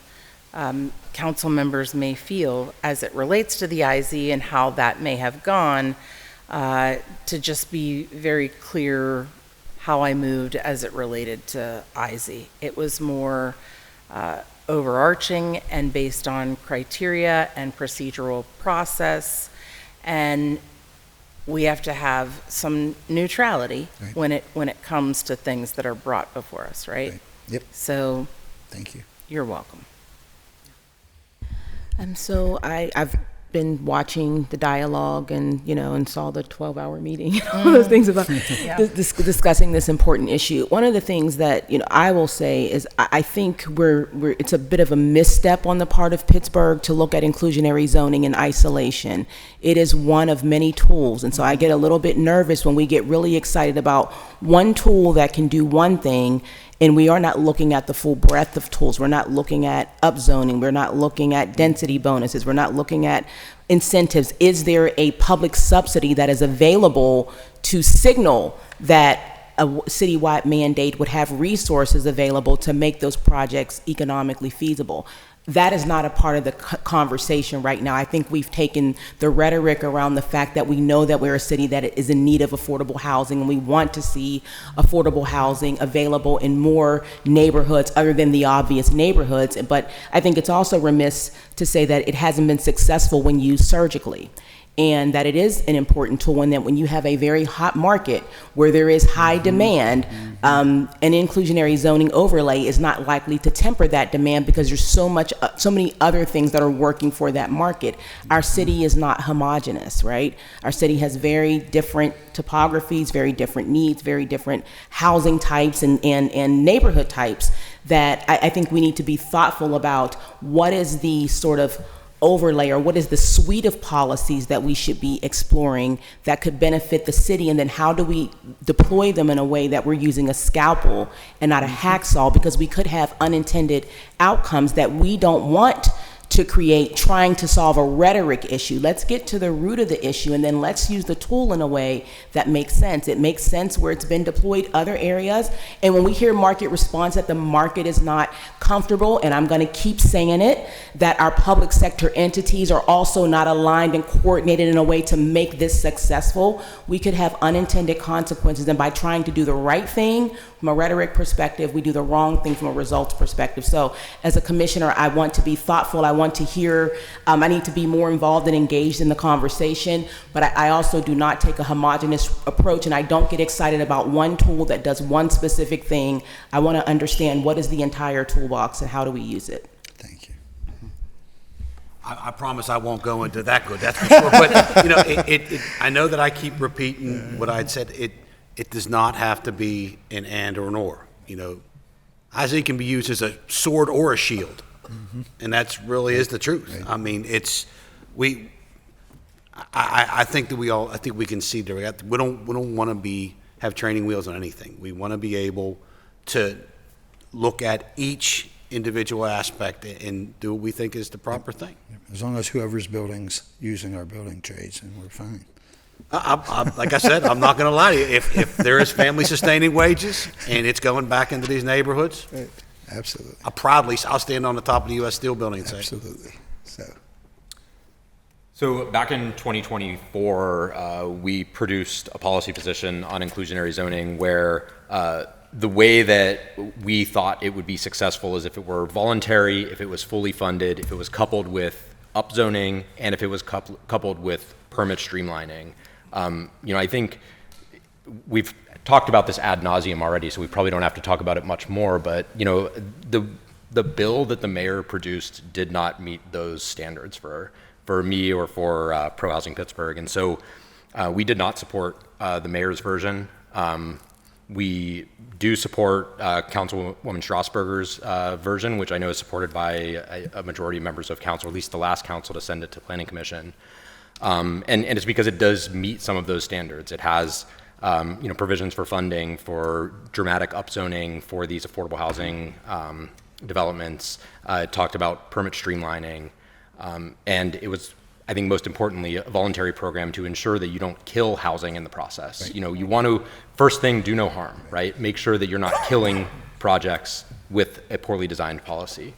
council members may feel as it relates to the IZ and how that may have gone, to just be very clear how I moved as it related to IZ. It was more overarching and based on criteria and procedural process, and we have to have some neutrality when it comes to things that are brought before us, right? Yep. So, thank you. You're welcome. So I've been watching the dialogue and saw the 12-hour meeting and all those things about discussing this important issue. One of the things that I will say is I think it's a bit of a misstep on the part of Pittsburgh to look at inclusionary zoning in isolation. It is one of many tools, and so I get a little bit nervous when we get really excited about one tool that can do one thing, and we are not looking at the full breadth of tools. We're not looking at upzoning. We're not looking at density bonuses. We're not looking at incentives. Is there a public subsidy that is available to signal that a citywide mandate would have resources available to make those projects economically feasible? That is not a part of the conversation right now. I think we've taken the rhetoric around the fact that we know that we're a city that is in need of affordable housing, and we want to see affordable housing available in more neighborhoods other than the obvious neighborhoods. But I think it's also remiss to say that it hasn't been successful when used surgically, and that it is an important tool, and that when you have a very hot market where there is high demand, an inclusionary zoning overlay is not likely to temper that demand because there's so many other things that are working for that market. Our city is not homogeneous, right? Our city has very different topographies, very different needs, very different housing types and neighborhood types that I think we need to be thoughtful about what is the sort of overlay or what is the suite of policies that we should be exploring that could benefit the city, and then how do we deploy them in a way that we're using a scalpel and not a hacksaw, because we could have unintended outcomes that we don't want to create trying to solve a rhetoric issue. Let's get to the root of the issue, and then let's use the tool in a way that makes sense. It makes sense where it's been deployed other areas. And when we hear market response that the market is not comfortable, and I'm going to keep saying it, that our public sector entities are also not aligned and coordinated in a way to make this successful, we could have unintended consequences. And by trying to do the right thing from a rhetoric perspective, we do the wrong thing from a results perspective. So as a commissioner, I want to be thoughtful. I want to hear, I need to be more involved and engaged in the conversation, but I also do not take a homogenous approach, and I don't get excited about one tool that does one specific thing. I want to understand what is the entire toolbox and how do we use it. Thank you. I promise I won't go into that good, that's for sure. But I know that I keep repeating what I'd said. It does not have to be an and or an or. IZ can be used as a sword or a shield. And that's really is the truth. Right. I mean, I think that I think we can see that we don't want to have training wheels on anything. We want to be able to look at each individual aspect and do what we think is the proper thing. As long as whoever's building's using our building trades, and we're fine. Like I said, I'm not going to lie to you. If there is family sustaining wages and it's going back into these neighborhoods, Right. Absolutely. I'll stand on the top of the U.S. Steel building and say, Absolutely. So back in 2024, we produced a policy position on inclusionary zoning where the way that we thought it would be successful is if it were voluntary, if it was fully funded, if it was coupled with upzoning, and if it was coupled with permit streamlining. I think we've talked about this ad nauseum already, so we probably don't have to talk about it much more, but the bill that the mayor produced did not meet those standards for me or for ProHousing Pittsburgh. And so we did not support the mayor's version. We do support Councilwoman Strasburger's version, which I know is supported by a majority of members of council, at least the last council to send it to Planning Commission. And it's because it does meet some of those standards. It has provisions for funding, for dramatic upzoning for these affordable housing developments. It talked about permit streamlining. And it was, I think most importantly, a voluntary program to ensure that you don't kill housing in the process. Right. You want to, first thing, do no harm, right? Make sure that you're not killing projects with a poorly designed policy.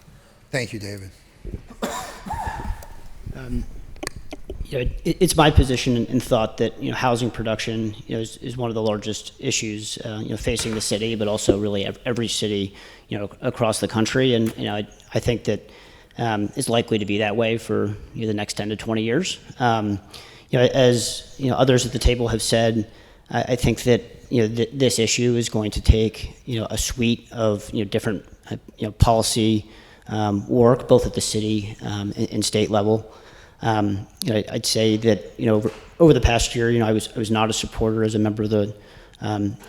Thank you, David. It's my position and thought that housing production is one of the largest issues facing the city, but also really every city across the country. And I think that is likely to be that way for the next 10 to 20 years. As others at the table have said, I think that this issue is going to take a suite of different policy work, both at the city and state level. I'd say that over the past year, I was not a supporter as a member of the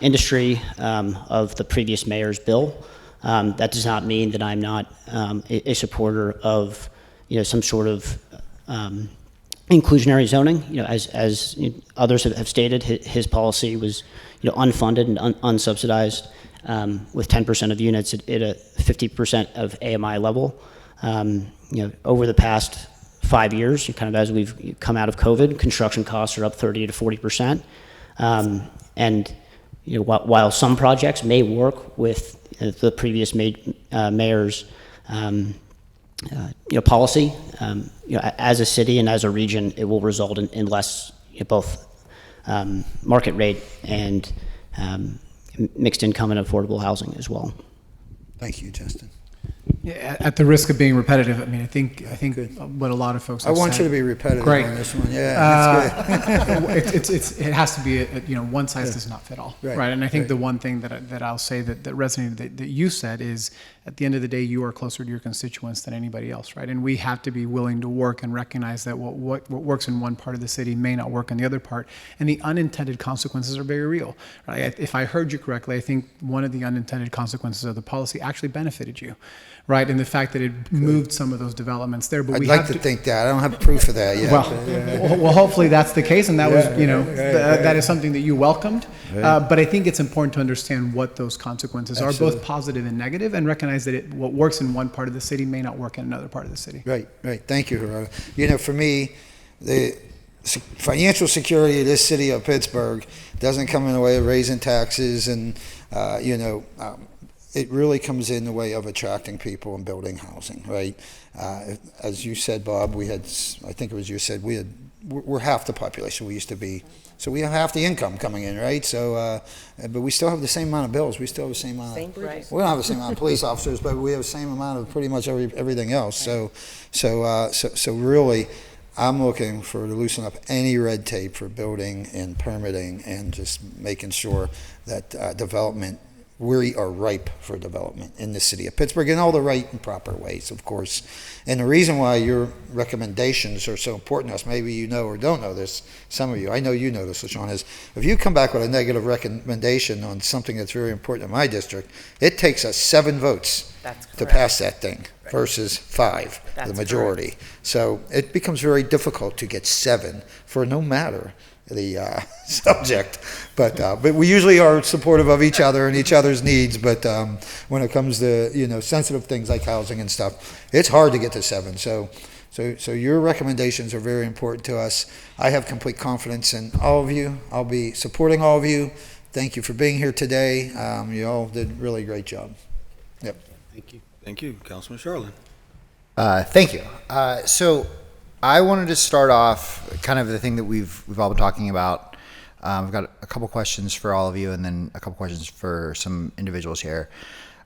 industry of the previous mayor's bill. That does not mean that I'm not a supporter of some sort of inclusionary zoning. As others have stated, his policy was unfunded and unsubsidized, with 10% of units at a 50% of AMI level. Over the past 5 years, kind of as we've come out of COVID, construction costs are up 30 to 40%. And while some projects may work with the previous mayor's policy, as a city and as a region, it will result in less both market rate and mixed income and affordable housing as well. Thank you, Justin. Yeah, at the risk of being repetitive, I mean, I think what a lot of folks have I want said, you to be repetitive Great. on this one. Yeah, that's good. it has to be one size does not fit all, right? And I think right. the one thing that I'll say that resonated that you said is, at the end of the day, you are closer to your constituents than anybody else, right? And we have to be willing to work and recognize that what works in one part of the city may not work in the other part, and the unintended consequences are very real, right? If I heard you correctly, I think one of the unintended consequences of the policy actually benefited you, right? And the fact that it moved some of those developments there, but I'd we like have to think that. I don't have proof of that yet. Well, hopefully that's the case, and that was, that is something that you welcomed. But I think it's important to understand what those consequences are, both positive and negative, and recognize that what works in one part of the city may not work in another part of the city. Right. Thank you, Gerardo. For me, the financial security of this city of Pittsburgh doesn't come in the way of raising taxes, and it really comes in the way of attracting people and building housing, right? As you said, Bob, I think it was you said, we're half the population we used to be. So we have half the income coming in, right? So, but we still have the same amount of bills. We still have the same amount. We don't have the same amount of police officers, but we have the same amount of pretty much everything else. Right. So really, I'm looking to loosen up any red tape for building and permitting, and just making sure that development. We are ripe for development in the city of Pittsburgh in all the right and proper ways, of course. And the reason why your recommendations are so important to us, maybe you know or don't know this, some of you, I know you know this, LaShawn, is if you come back with a negative recommendation on something that's very important in my district, it takes us 7 votes to pass that thing. versus 5, That's the majority. So it becomes very difficult to get 7 for no matter the subject. But we usually are supportive of each other and each other's needs. But when it comes to sensitive things like housing and stuff, it's hard to get to 7. So your recommendations are very important to us. I have complete confidence in all of you. I'll be supporting all of you. Thank you for being here today. You all did a really great job. Yep. Thank you. Thank you, Councilman Charlin. Thank you. So I wanted to start off kind of the thing that we've all been talking about. I've got a couple questions for all of you and then a couple questions for some individuals here.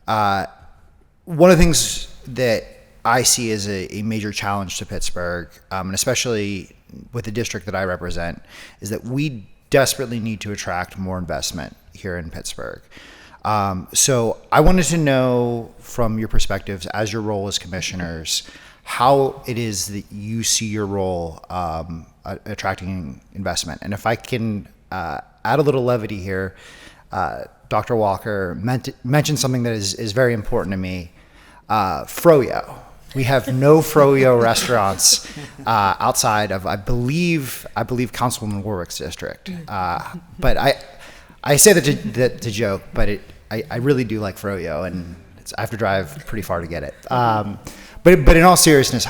One of the things that I see as a major challenge to Pittsburgh, and especially with the district that I represent, is that we desperately need to attract more investment here in Pittsburgh. So I wanted to know from your perspectives as your role as commissioners, how it is that you see your role attracting investment. And if I can add a little levity here, Dr. Walker mentioned something that is very important to me, Froyo. We have no Froyo restaurants outside of, I believe Councilwoman Warwick's district. But I say that to joke, but I really do like Froyo, and I have to drive pretty far to get it. But in all seriousness,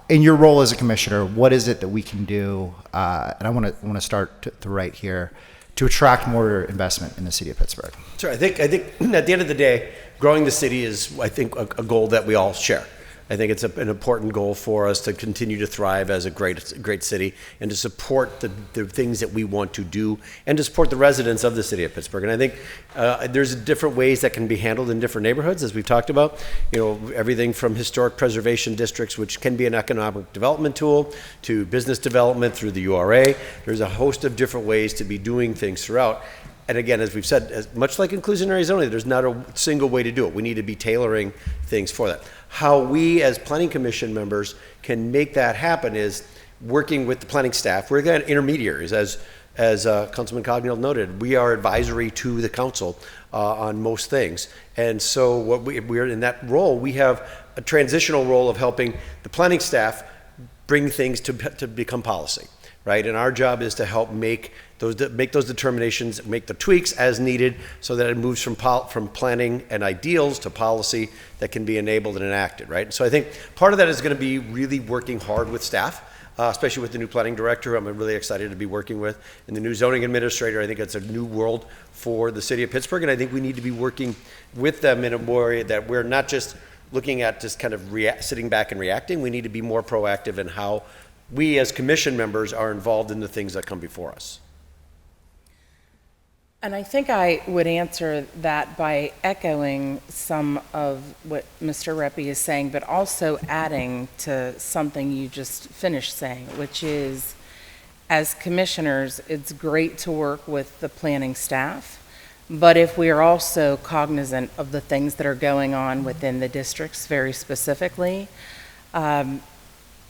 in your role as a commissioner, what is it that we can do? And I want to start right here to attract more investment in the city of Pittsburgh. Sure. I think at the end of the day, growing the city is, I think, a goal that we all share. I think it's an important goal for us to continue to thrive as a great city and to support the things that we want to do and to support the residents of the city of Pittsburgh. And I think there's different ways that can be handled in different neighborhoods, as we've talked about. Everything from historic preservation districts, which can be an economic development tool, to business development through the URA. There's a host of different ways to be doing things throughout. And again, as we've said, much like inclusionary zoning, there's not a single way to do it. We need to be tailoring things for that. How we as planning commission members can make that happen is working with the planning staff. We're again intermediaries, as Councilman Cognell noted. We are advisory to the council on most things. And so we're in that role, we have a transitional role of helping the planning staff bring things to become policy, right? And our job is to help make those determinations, make the tweaks as needed so that it moves from planning and ideals to policy that can be enabled and enacted, right? So I think part of that is going to be really working hard with staff, especially with the new planning director, who I'm really excited to be working with, and the new zoning administrator. I think it's a new world for the city of Pittsburgh, and I think we need to be working with them in a way that we're not just looking at just kind of sitting back and reacting. We need to be more proactive in how we as commission members are involved in the things that come before us. And I think I would answer that by echoing some of what Mr. Reppy is saying, but also adding to something you just finished saying, which is, as commissioners, it's great to work with the planning staff, but if we are also cognizant of the things that are going on within the districts very specifically,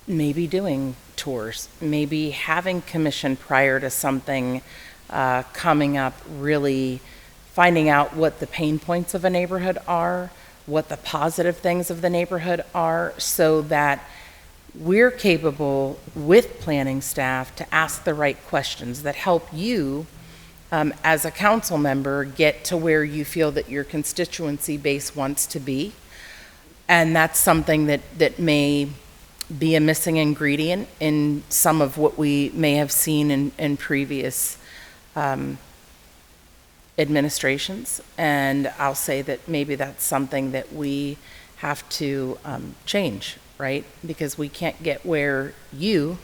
maybe doing tours, maybe having commission prior to something coming up, really finding out what the pain points of a neighborhood are, what the positive things of the neighborhood are, so that we're capable with planning staff to ask the right questions that help you as a council member get to where you feel that your constituency base wants to be. And that's something that may be a missing ingredient in some of what we may have seen in previous administrations. And I'll say that maybe that's something that we have to change, right? Because we can't get where you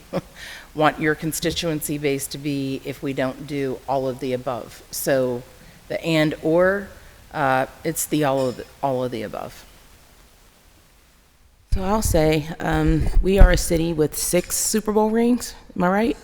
want your constituency base to be if we don't do all of the above. So the and or, it's the all of the above. So I'll say we are a city with 6 Super Bowl rings. Am I right?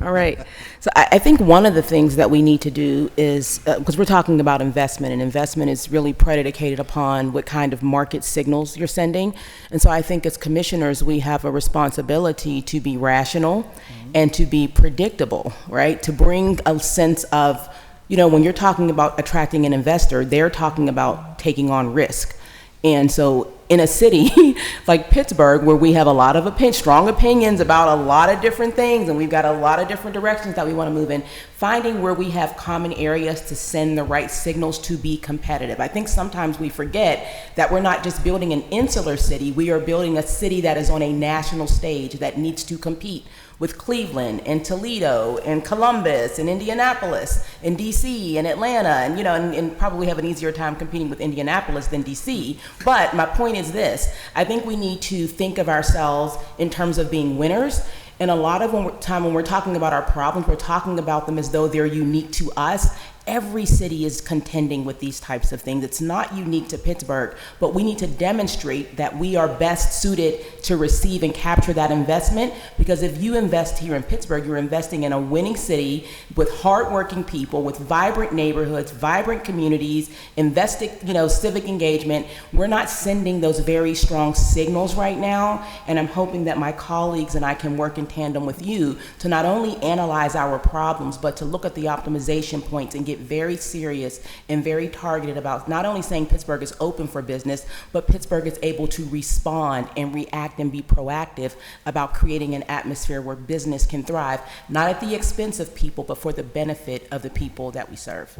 All right. So I think one of the things that we need to do is, because we're talking about investment, and investment is really predicated upon what kind of market signals you're sending. And so I think as commissioners, we have a responsibility to be rational and to be predictable, right? To bring a sense of, when you're talking about attracting an investor, they're talking about taking on risk. And so in a city like Pittsburgh, where we have a lot of strong opinions about a lot of different things, and we've got a lot of different directions that we want to move in, finding where we have common areas to send the right signals to be competitive. I think sometimes we forget that we're not just building an insular city, we are building a city that is on a national stage that needs to compete with Cleveland and Toledo and Columbus and Indianapolis and DC and Atlanta, and and probably have an easier time competing with Indianapolis than DC. But my point is this: I think we need to think of ourselves in terms of being winners. And a lot of time when we're talking about our problems, we're talking about them as though they're unique to us. Every city is contending with these types of things. It's not unique to Pittsburgh, but we need to demonstrate that we are best suited to receive and capture that investment, because if you invest here in Pittsburgh, you're investing in a winning city with hardworking people, with vibrant neighborhoods, vibrant communities, civic engagement. We're not sending those very strong signals right now, and I'm hoping that my colleagues and I can work in tandem with you to not only analyze our problems, but to look at the optimization points and get very serious and very targeted about not only saying Pittsburgh is open for business, but Pittsburgh is able to respond and react and be proactive about creating an atmosphere where business can thrive, not at the expense of people, but for the benefit of the people that we serve.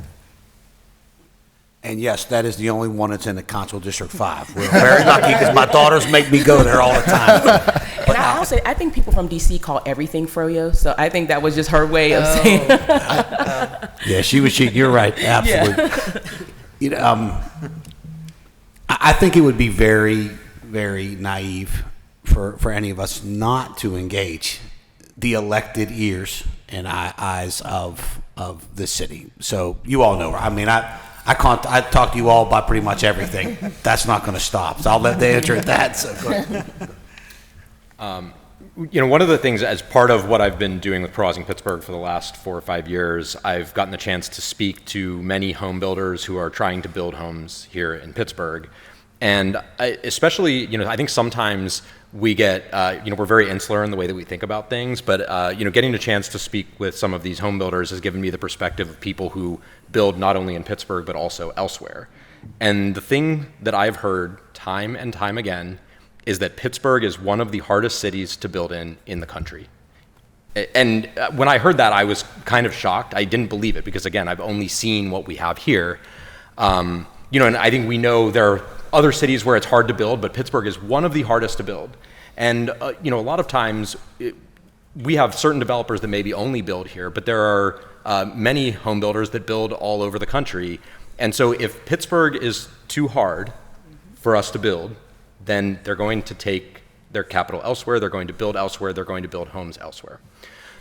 And yes, that is the only one that's in the Council District 5. We're very lucky because my daughters make me go there all the time. And I'll say, I think people from DC call everything froyo, so I think that was just her way of saying. Yeah, she was cheating. You're right, absolutely. Yeah. I think it would be very, very naive for any of us not to engage the elected ears and eyes of the city. So you all know her. I mean, I talk to you all about pretty much everything. That's not going to stop. So I'll let they answer that. So go ahead. One of the things, as part of what I've been doing with ProHousing Pittsburgh for the last 4 or 5 years, I've gotten the chance to speak to many home builders who are trying to build homes here in Pittsburgh. And especially, I think sometimes we get, we're very insular in the way that we think about things, but, getting a chance to speak with some of these home builders has given me the perspective of people who build not only in Pittsburgh, but also elsewhere. And the thing that I've heard time and time again is that Pittsburgh is one of the hardest cities to build in the country. And when I heard that, I was kind of shocked. I didn't believe it because, again, I've only seen what we have here. And I think we know there are other cities where it's hard to build, but Pittsburgh is one of the hardest to build. And, a lot of times we have certain developers that maybe only build here, but there are many home builders that build all over the country. And so if Pittsburgh is too hard for us to build, then they're going to take their capital elsewhere, they're going to build elsewhere, they're going to build homes elsewhere.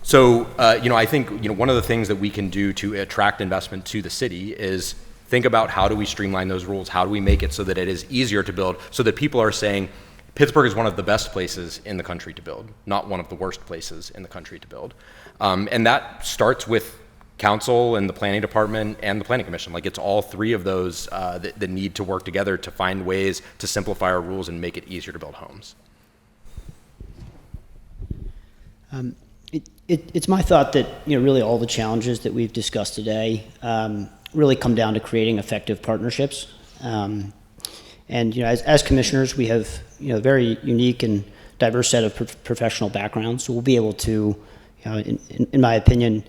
So, I think, one of the things that we can do to attract investment to the city is think about how do we streamline those rules, how do we make it so that it is easier to build, so that people are saying Pittsburgh is one of the best places in the country to build, not one of the worst places in the country to build. And that starts with council and the planning department and the planning commission. Like, it's all three of those that need to work together to find ways to simplify our rules and make it easier to build homes. It's my thought that really all the challenges that we've discussed today really come down to creating effective partnerships. And as commissioners, we have a very unique and diverse set of professional backgrounds. So we'll be able to, in my opinion,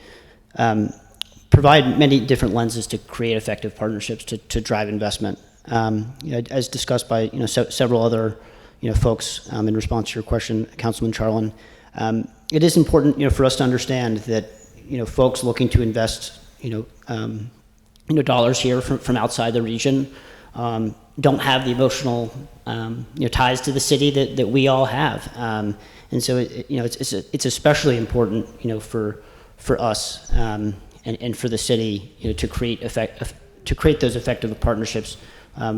provide many different lenses to create effective partnerships to drive investment. As discussed by several other folks in response to your question, Councilman Charlin, it is important for us to understand that folks looking to invest dollars here from outside the region don't have the emotional ties to the city that we all have, and so it's especially important for us and for the city to create those effective partnerships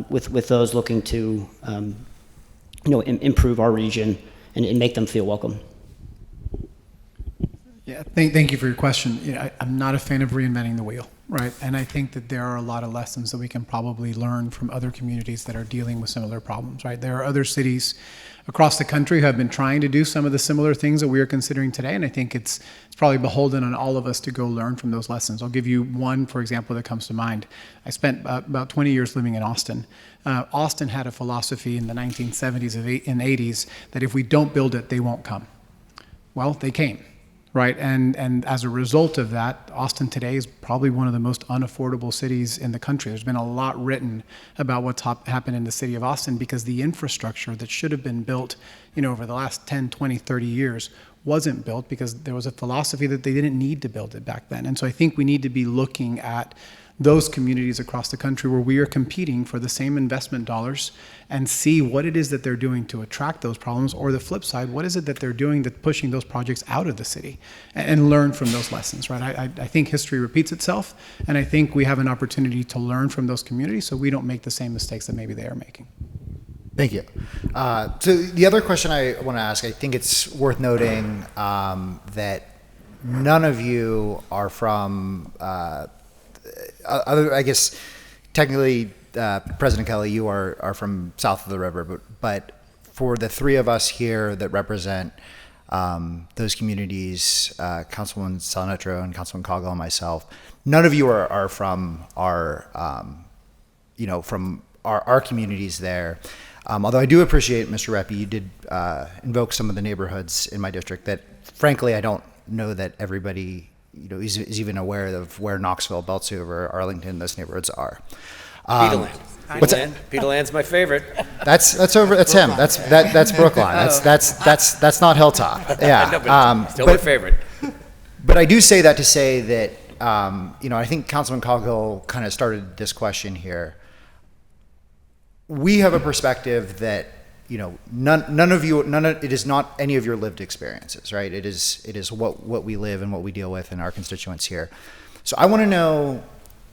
with those looking to improve our region and make them feel welcome. Yeah, thank you for your question. I'm not a fan of reinventing the wheel. right? And I think that there are a lot of lessons that we can probably learn from other communities that are dealing with similar problems, right? There are other cities across the country who have been trying to do some of the similar things that we are considering today, and I think it's probably beholden on all of us to go learn from those lessons. I'll give you one, for example, that comes to mind. I spent about 20 years living in Austin. Austin had a philosophy in the 1970s and 80s that if we don't build it, they won't come. Well, they came. Right, and as a result of that, Austin today is probably one of the most unaffordable cities in the country. There's been a lot written about what's happened in the city of Austin because the infrastructure that should have been built, over the last 10, 20, 30 years wasn't built because there was a philosophy that they didn't need to build it back then. And so I think we need to be looking at those communities across the country where we are competing for the same investment dollars and see what it is that they're doing to attract those problems, or the flip side, what is it that they're doing that's pushing those projects out of the city, and learn from those lessons, right? I think history repeats itself, and I think we have an opportunity to learn from those communities so we don't make the same mistakes that maybe they are making. Thank you. So the other question I want to ask, I think it's worth noting that none of you are from I guess technically, President Kelly, you are from south of the river, but for the three of us here that represent those communities, Councilwoman Salanetro and Councilman Coggle and myself, none of you are from our communities there. Although I do appreciate, Mr. Reppy, you did invoke some of the neighborhoods in my district that, frankly, I don't know that everybody is even aware of where Knoxville, Beltsover, Arlington, those neighborhoods are. Peterland's my favorite. That's him. That's Brookline. That's not Hilltop. Yeah. Still my favorite. But I do say that to say that I think Councilman Coghill kind of started this question here. We have a perspective that it is not any of your lived experiences, right? It is what we live and what we deal with in our constituents here. So I want to know,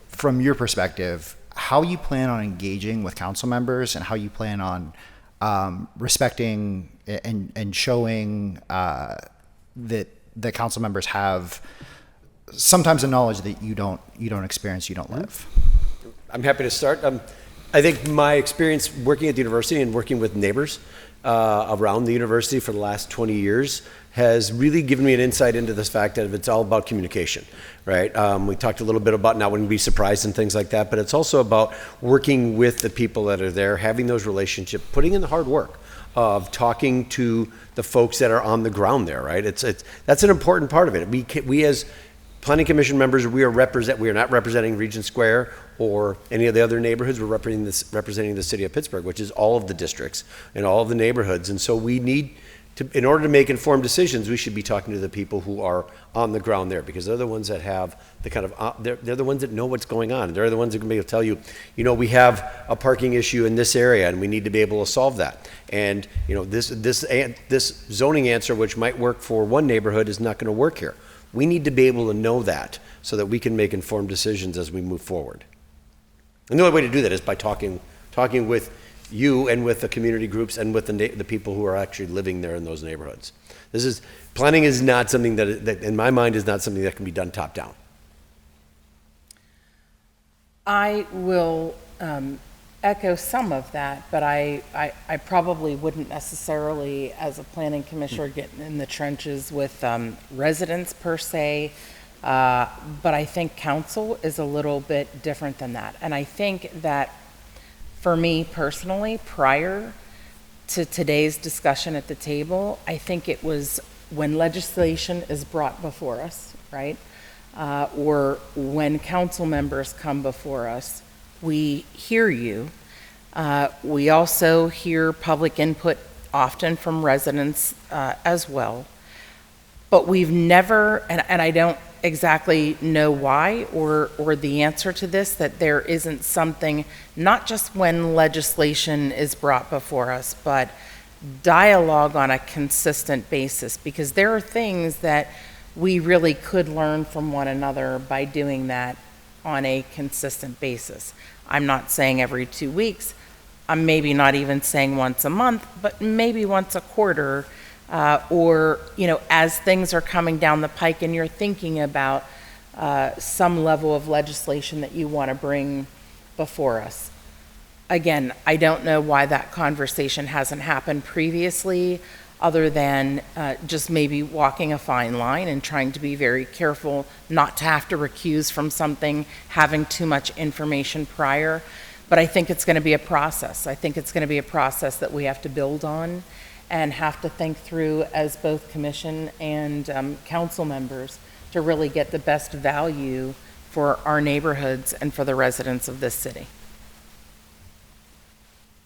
from your perspective, how you plan on engaging with council members and how you plan on respecting and showing that the council members have sometimes a knowledge that you don't experience, you don't live. I'm happy to start. I think my experience working at the university and working with neighbors around the university for the last 20 years has really given me an insight into this fact that it's all about communication, right? We talked a little bit about not wanting to be surprised and things like that, but it's also about working with the people that are there, having those relationships, putting in the hard work of talking to the folks that are on the ground there, right? That's an important part of it. We as Planning Commission members, we are not representing Regent Square or any of the other neighborhoods. We're representing the city of Pittsburgh, which is all of the districts and all of the neighborhoods. And so we need to, in order to make informed decisions, we should be talking to the people who are on the ground there, because they're the ones that have the kind of, they're the ones that know what's going on. They're the ones that can be able to tell you, we have a parking issue in this area and we need to be able to solve that. And this zoning answer, which might work for one neighborhood, is not going to work here. We need to be able to know that so that we can make informed decisions as we move forward. And the only way to do that is by talking with you and with the community groups and with the people who are actually living there in those neighborhoods. Planning is not something that in my mind is not something that can be done top down. I will echo some of that, but I probably wouldn't necessarily, as a planning commissioner, get in the trenches with residents per se, but I think council is a little bit different than that. And I think that for me personally, prior to today's discussion at the table, I think it was when legislation is brought before us, right? Or when council members come before us, we hear you. We also hear public input often from residents as well. But we've never, and I don't exactly know why or the answer to this, that there isn't something, not just when legislation is brought before us, but dialogue on a consistent basis, because there are things that we really could learn from one another by doing that on a consistent basis. I'm not saying every 2 weeks. I'm maybe not even saying once a month, but maybe once a quarter, or as things are coming down the pike and you're thinking about some level of legislation that you want to bring before us. Again, I don't know why that conversation hasn't happened previously, other than just maybe walking a fine line and trying to be very careful not to have to recuse from something, having too much information prior. But I think it's going to be a process. I think it's going to be a process that we have to build on and have to think through as both commission and council members to really get the best value for our neighborhoods and for the residents of this city.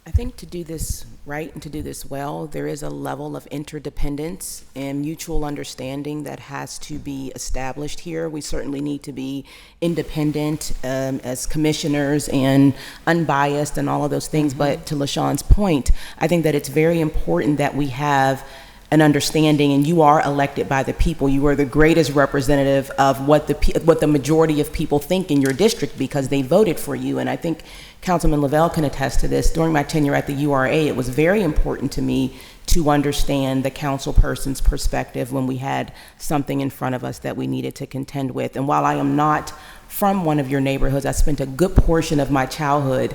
I think to do this right and to do this well, there is a level of interdependence and mutual understanding that has to be established here. We certainly need to be independent as commissioners and unbiased and all of those things. But to LaShawn's point, I think that it's very important that we have an understanding, and you are elected by the people. You are the greatest representative of what the majority of people think in your district because they voted for you. And I think Councilman Lavelle can attest to this. During my tenure at the URA, it was very important to me to understand the council person's perspective when we had something in front of us that we needed to contend with. And while I am not from one of your neighborhoods, I spent a good portion of my childhood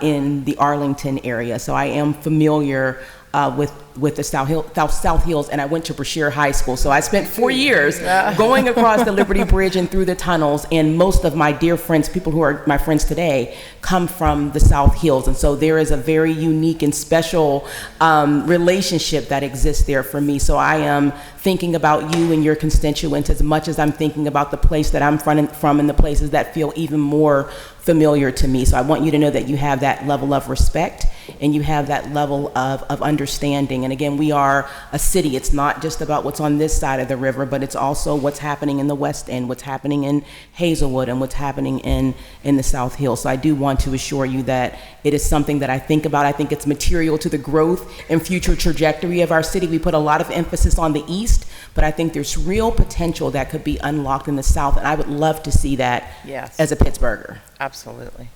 in the Arlington area, so I am familiar with the South Hills, and I went to Brashear High School. So I spent 4 years going across the Liberty Bridge and through the tunnels, and most of my dear friends, people who are my friends today, come from the South Hills. And so there is a very unique and special relationship that exists there for me. So I am thinking about you and your constituents as much as I'm thinking about the place that I'm from and the places that feel even more familiar to me. So I want you to know that you have that level of respect and you have that level of understanding. And again, we are a city. It's not just about what's on this side of the river, but it's also what's happening in the West End, what's happening in Hazelwood, and what's happening in the South Hills. So I do want to assure you that it is something that I think about. I think it's material to the growth and future trajectory of our city. We put a lot of emphasis on the East, but I think there's real potential that could be unlocked in the South, and I would love to see that as a Pittsburgher. Absolutely.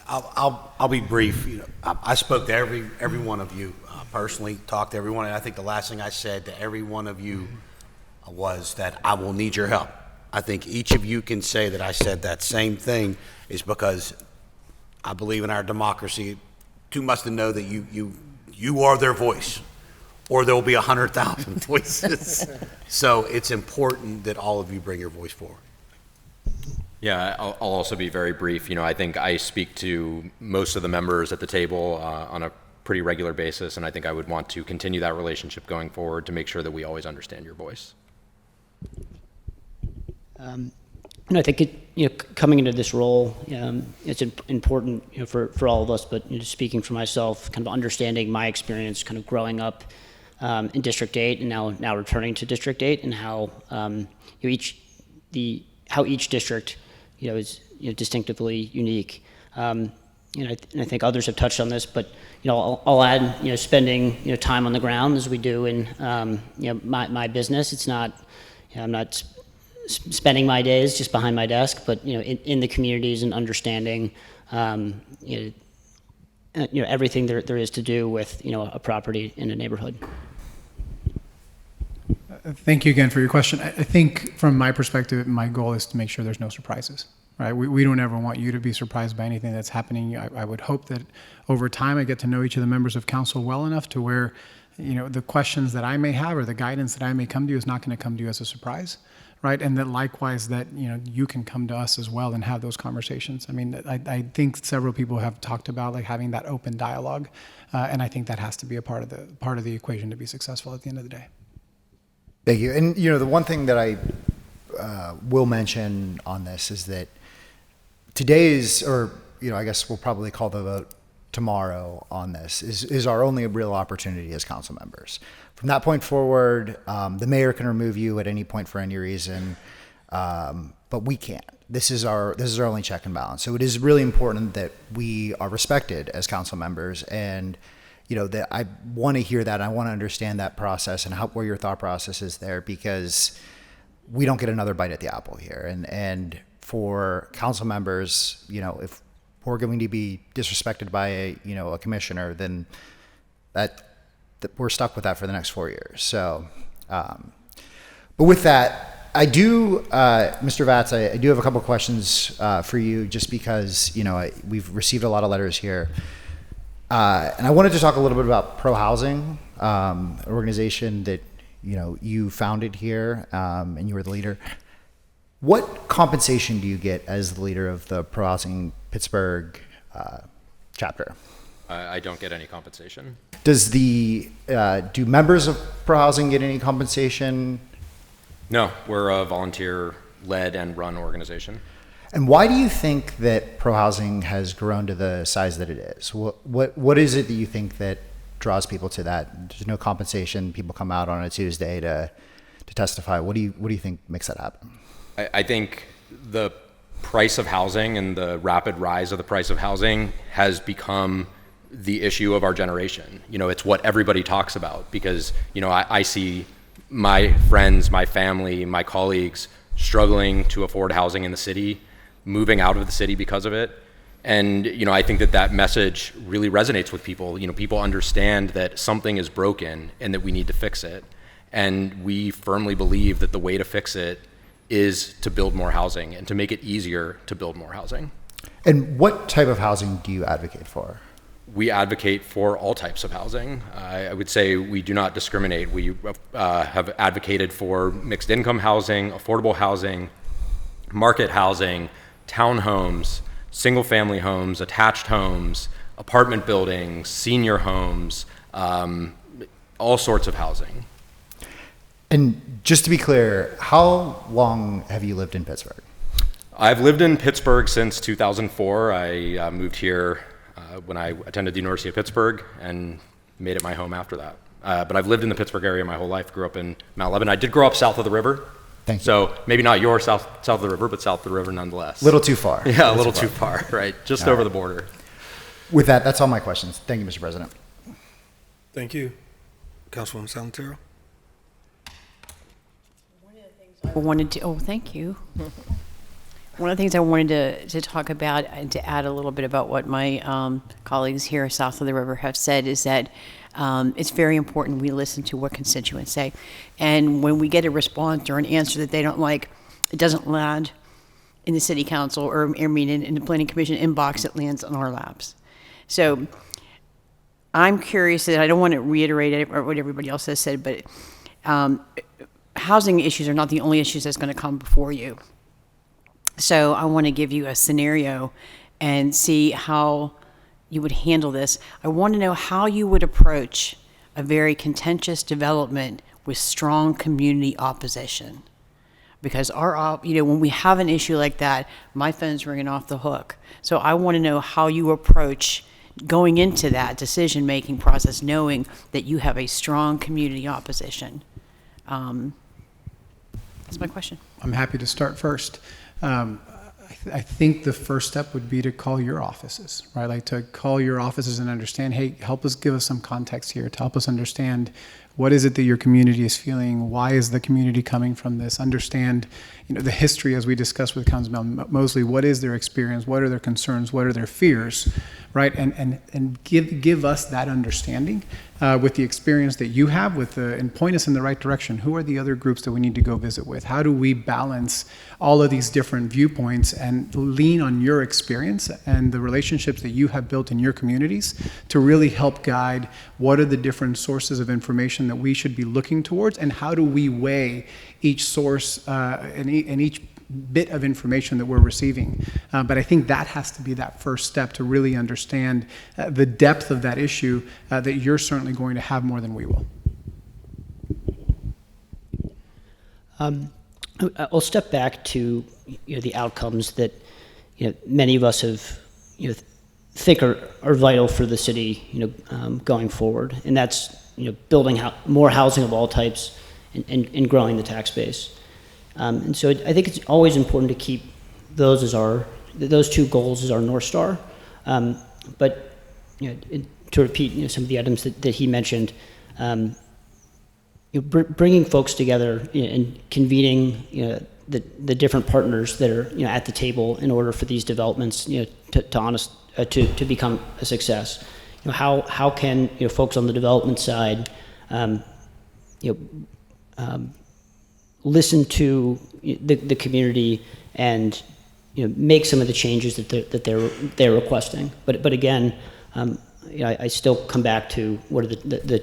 I'll be brief. I spoke to every one of you personally, talked to everyone, and I think the last thing I said to every one of you was that I will need your help. I think each of you can say that I said that same thing is because I believe in our democracy too much to know that you are their voice, or there will be 100,000 voices. So it's important that all of you bring your voice forward. Yeah, I'll also be very brief. I think I speak to most of the members at the table on a pretty regular basis, and I think I would want to continue that relationship going forward to make sure that we always understand your voice. I think coming into this role, it's important for all of us, but speaking for myself, kind of understanding my experience kind of growing up in District 8 and now returning to District 8, and how each district is distinctively unique. And I think others have touched on this, but I'll add spending time on the ground as we do in my business. It's not I'm not spending my days just behind my desk, but in the communities and understanding everything there is to do with a property in a neighborhood. Thank you again for your question. I think from my perspective, my goal is to make sure there's no surprises, right? We don't ever want you to be surprised by anything that's happening. I would hope that over time I get to know each of the members of council well enough to where, the questions that I may have or the guidance that I may come to you is not going to come to you as a surprise, right? And that likewise that, you can come to us as well and have those conversations. I mean, I think several people have talked about like having that open dialogue, and I think that has to be a part of the equation to be successful at the end of the day. Thank you. And, the one thing that I will mention on this is that today's, or, I guess we'll probably call the vote tomorrow on this, is our only real opportunity as council members. From that point forward, the mayor can remove you at any point for any reason, but we can't. This is our only check and balance. So it is really important that we are respected as council members, and that I want to hear that. I want to understand that process and where your thought process is there, because we don't get another bite at the apple here. And for council members, if we're going to be disrespected by a commissioner, then that we're stuck with that for the next 4 years. So, but with that, I do, Mr. Vatz, I do have a couple questions for you, just because, we've received a lot of letters here. And I wanted to talk a little bit about ProHousing, an organization that, you founded here, and you were the leader. What compensation do you get as the leader of the ProHousing Pittsburgh chapter? I don't get any compensation. Does do members of ProHousing get any compensation? No, we're a volunteer-led and run organization. And why do you think that ProHousing has grown to the size that it is? What is it that you think that draws people to that? There's no compensation. People come out on a Tuesday to testify. What do you think makes that happen? I think the price of housing and the rapid rise of the price of housing has become the issue of our generation. It's what everybody talks about because, I see my friends, my family, my colleagues struggling to afford housing in the city, moving out of the city because of it. And, I think that message really resonates with people. People understand that something is broken and that we need to fix it. And we firmly believe that the way to fix it is to build more housing and to make it easier to build more housing. And what type of housing do you advocate for? We advocate for all types of housing. I would say we do not discriminate. We have advocated for mixed income housing, affordable housing, market housing, townhomes, single family homes, attached homes, apartment buildings, senior homes, all sorts of housing. And just to be clear, how long have you lived in Pittsburgh? I've lived in Pittsburgh since 2004. I moved here when I attended the University of Pittsburgh and made it my home after that. But I've lived in the Pittsburgh area my whole life. Grew up in Mount Lebanon. I did grow up south of the river. Thank you. So maybe not your south of the river, but south of the river nonetheless. Little too far. Yeah, a little too far, right? Just over the border. With that, that's all my questions. Thank you, Mr. President. Thank you. Councilwoman Salvatore. Thank you. One of the things I wanted to talk about and to add a little bit about what my colleagues here south of the river have said is that it's very important we listen to what constituents say. And when we get a response or an answer that they don't like, it doesn't land in the city council or in the planning commission inbox, it lands on our laps. So I'm curious, that I don't want to reiterate what everybody else has said, but housing issues are not the only issues that's going to come before you. So I want to give you a scenario and see how you would handle this. I want to know how you would approach a very contentious development with strong community opposition. Because when we have an issue like that, my phone's ringing off the hook. So I want to know how you approach going into that decision-making process, knowing that you have a strong community opposition. That's my question. I'm happy to start first. I think the first step would be to call your offices, right? Like to call your offices and understand, hey, give us some context here to help us understand what is it that your community is feeling? Why is the community coming from this? Understand, the history, as we discussed with Councilman Mosley. What is their experience? What are their concerns? What are their fears, right? And give us that understanding with the experience that you have and point us in the right direction. Who are the other groups that we need to go visit with? How do we balance all of these different viewpoints and lean on your experience and the relationships that you have built in your communities to really help guide what are the different sources of information that we should be looking towards, and how do we weigh each source and each bit of information that we're receiving. But I think that has to be that first step to really understand the depth of that issue that you're certainly going to have more than we will. I'll step back to the outcomes that many of us have think are vital for the city going forward, and that's building more housing of all types and growing the tax base. And so I think it's always important to keep those two goals as our North Star. But to repeat some of the items that he mentioned, bringing folks together and convening the different partners that are at the table in order for these developments to become a success. How can folks on the development side listen to the community and make some of the changes that they're requesting. But again, I still come back to what are the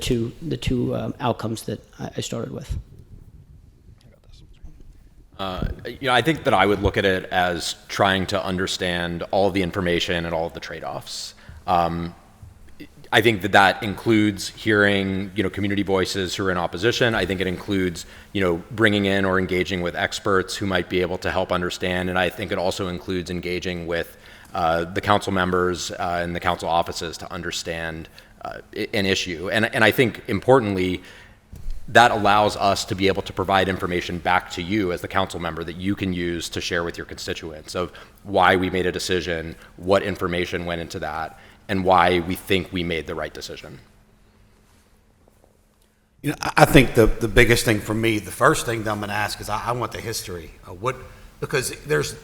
two outcomes that I started with. I think that I would look at it as trying to understand all of the information and all of the trade-offs. I think that includes hearing, community voices who are in opposition. I think it includes, bringing in or engaging with experts who might be able to help understand. And I think it also includes engaging with the council members and the council offices to understand an issue. And I think importantly, that allows us to be able to provide information back to you as the council member that you can use to share with your constituents of why we made a decision, what information went into that, and why we think we made the right decision. I think the biggest thing for me, the first thing that I'm going to ask is I want the history of because this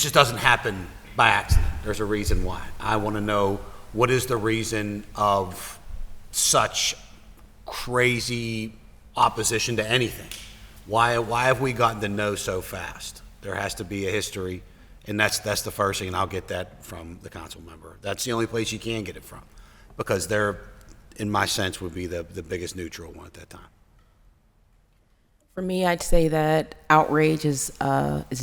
just doesn't happen by accident. There's a reason why. I want to know what is the reason of such crazy opposition to anything. Why have we gotten to know so fast? There has to be a history, and that's the first thing, and I'll get that from the council member. That's the only place you can get it from, because they're, in my sense, would be the biggest neutral one at that time. For me, I'd say that outrage is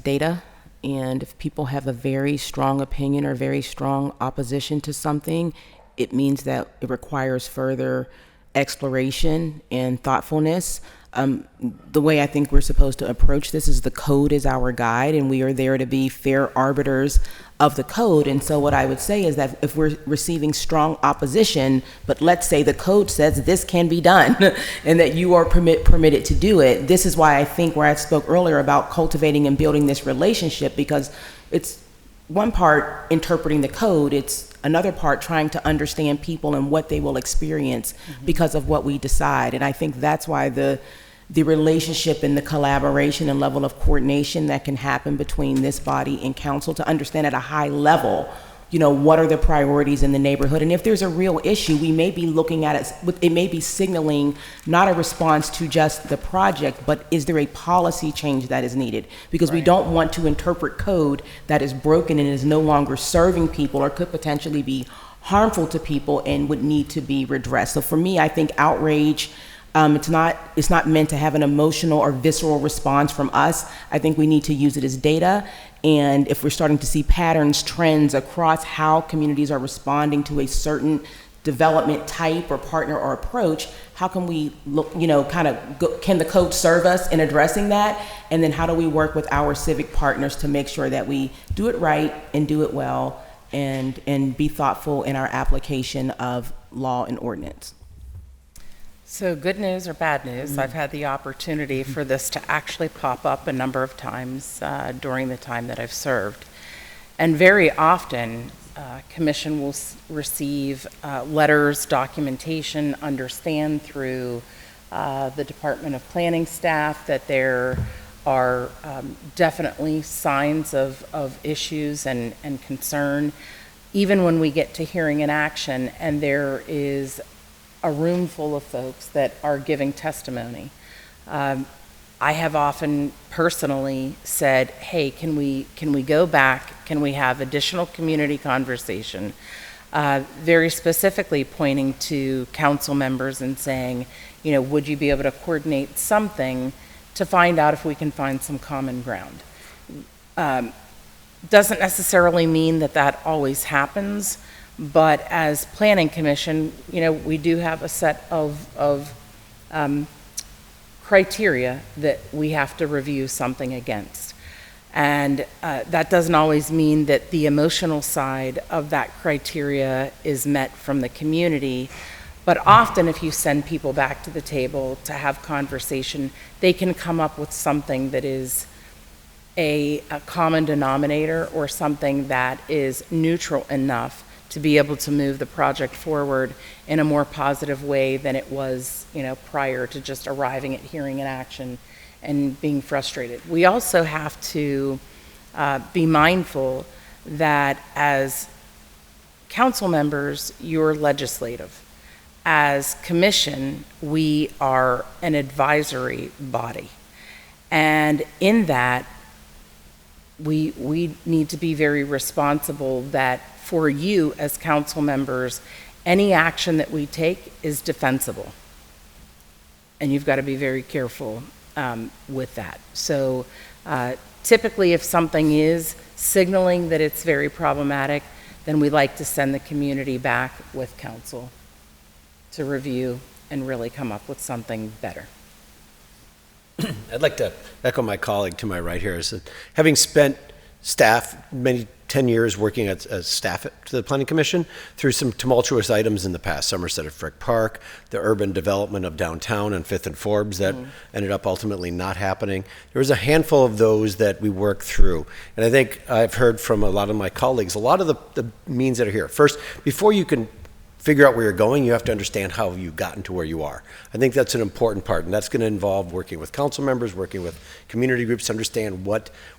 data, and if people have a very strong opinion or very strong opposition to something, it means that it requires further exploration and thoughtfulness. The way I think we're supposed to approach this is the code is our guide, and we are there to be fair arbiters of the code. And so what I would say is that if we're receiving strong opposition, but let's say the code says this can be done and that you are permitted to do it, this is why I think where I spoke earlier about cultivating and building this relationship, because it's one part interpreting the code, it's another part trying to understand people and what they will experience because of what we decide. And I think that's why the relationship and the collaboration and level of coordination that can happen between this body and council to understand at a high level, what are the priorities in the neighborhood. And if there's a real issue, we may be looking at it may be signaling not a response to just the project, but is there a policy change that is needed? Because we don't want to interpret code that is broken and is no longer serving people or could potentially be harmful to people and would need to be redressed. So for me, I think outrage, it's not meant to have an emotional or visceral response from us. I think we need to use it as data. And if we're starting to see patterns, trends across how communities are responding to a certain development type or partner or approach, how can we look, can the code serve us in addressing that? And then how do we work with our civic partners to make sure that we do it right and do it well and be thoughtful in our application of law and ordinance? So good news or bad news, I've had the opportunity for this to actually pop up a number of times during the time that I've served. And very often, commission will receive letters, documentation, understand through the Department of Planning staff that there are definitely signs of issues and concern, even when we get to hearing and action, and there is a room full of folks that are giving testimony. I have often personally said, hey, can we go back? Can we have additional community conversation? Very specifically pointing to council members and saying, would you be able to coordinate something to find out if we can find some common ground? Doesn't necessarily mean that always happens, but as Planning Commission, we do have a set of criteria that we have to review something against. And that doesn't always mean that the emotional side of that criteria is met from the community. But often if you send people back to the table to have conversation, they can come up with something that is a common denominator or something that is neutral enough to be able to move the project forward in a more positive way than it was, prior to just arriving at hearing and action and being frustrated. We also have to be mindful that as council members, you're legislative. as commission, we are an advisory body. And in that, we need to be very responsible that for you as council members, any action that we take is defensible. And you've got to be very careful with that. So typically if something is signaling that it's very problematic, then we like to send the community back with council to review and really come up with something better. I'd like to echo my colleague to my right here. Is that having spent staff, 10 years working as staff to the Planning Commission through some tumultuous items in the past, Somerset at Frick Park, the urban development of downtown and Fifth and Forbes that ended up ultimately not happening. There was a handful of those that we worked through. And I think I've heard from a lot of my colleagues, a lot of the means that are here. First, before you can figure out where you're going, you have to understand how you've gotten to where you are. I think that's an important part, and that's going to involve working with council members, working with community groups to understand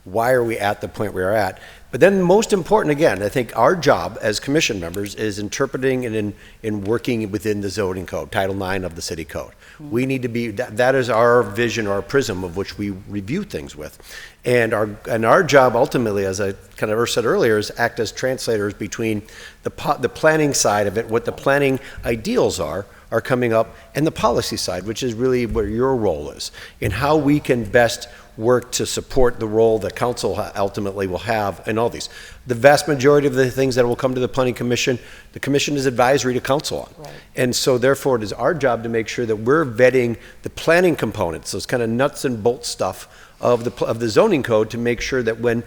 why are we at the point we are at. But then most important, again, I think our job as commission members is interpreting and in working within the zoning code, Title IX of the city code. We need to be, that is our vision, our prism of which we review things with. And our job ultimately, as I kind of said earlier, is act as translators between the planning side of it, what the planning ideals are coming up, and the policy side, which is really where your role is, and how we can best work to support the role that council ultimately will have in all these. The vast majority of the things that will come to the Planning Commission, the Commission is advisory to council on. Right. And so therefore it is our job to make sure that we're vetting the planning components, those kind of nuts and bolts stuff of the zoning code, to make sure that when,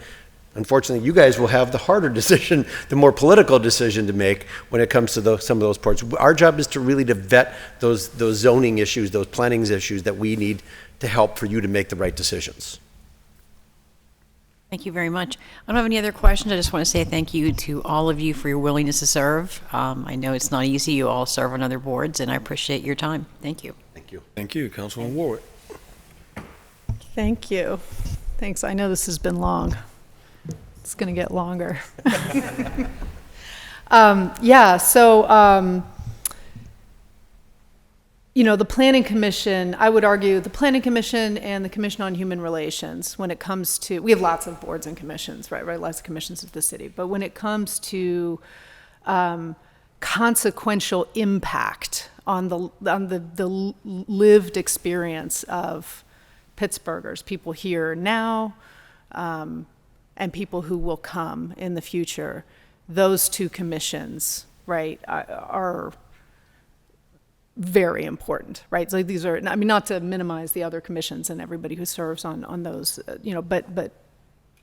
unfortunately, you guys will have the harder decision, the more political decision to make when it comes to some of those parts. Our job is to really vet those zoning issues, those planning issues that we need to help for you to make the right decisions. Thank you very much. I don't have any other questions. I just want to say thank you to all of you for your willingness to serve. I know it's not easy. You all serve on other boards, and I appreciate your time. Thank you. Thank you. Thank you, Councilman Warwick. Thank you. Thanks. I know this has been long. It's going to get longer. The Planning Commission, I would argue the Planning Commission and the Commission on Human Relations, when it comes to, we have lots of boards and commissions, right? Lots of commissions of the city. But when it comes to consequential impact on the lived experience of Pittsburghers, people here now, and people who will come in the future, those two commissions, right, are very important, right? So these are, I mean, not to minimize the other commissions and everybody who serves on those,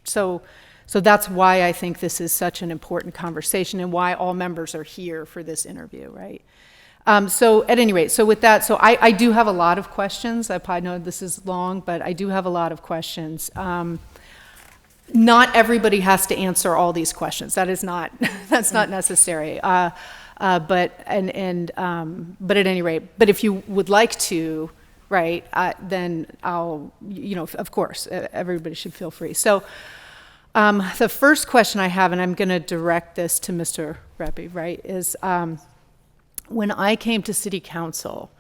so that's why I think this is such an important conversation and why all members are here for this interview, right? So at any rate, so with that, so I do have a lot of questions. I probably know this is long, but I do have a lot of questions. Not everybody has to answer all these questions. That is not, that's not necessary. But at any rate, but if you would like to, right, then I'll, of course, everybody should feel free. So the first question I have, and I'm going to direct this to Mr. Reppy, right, is when I came to City Council,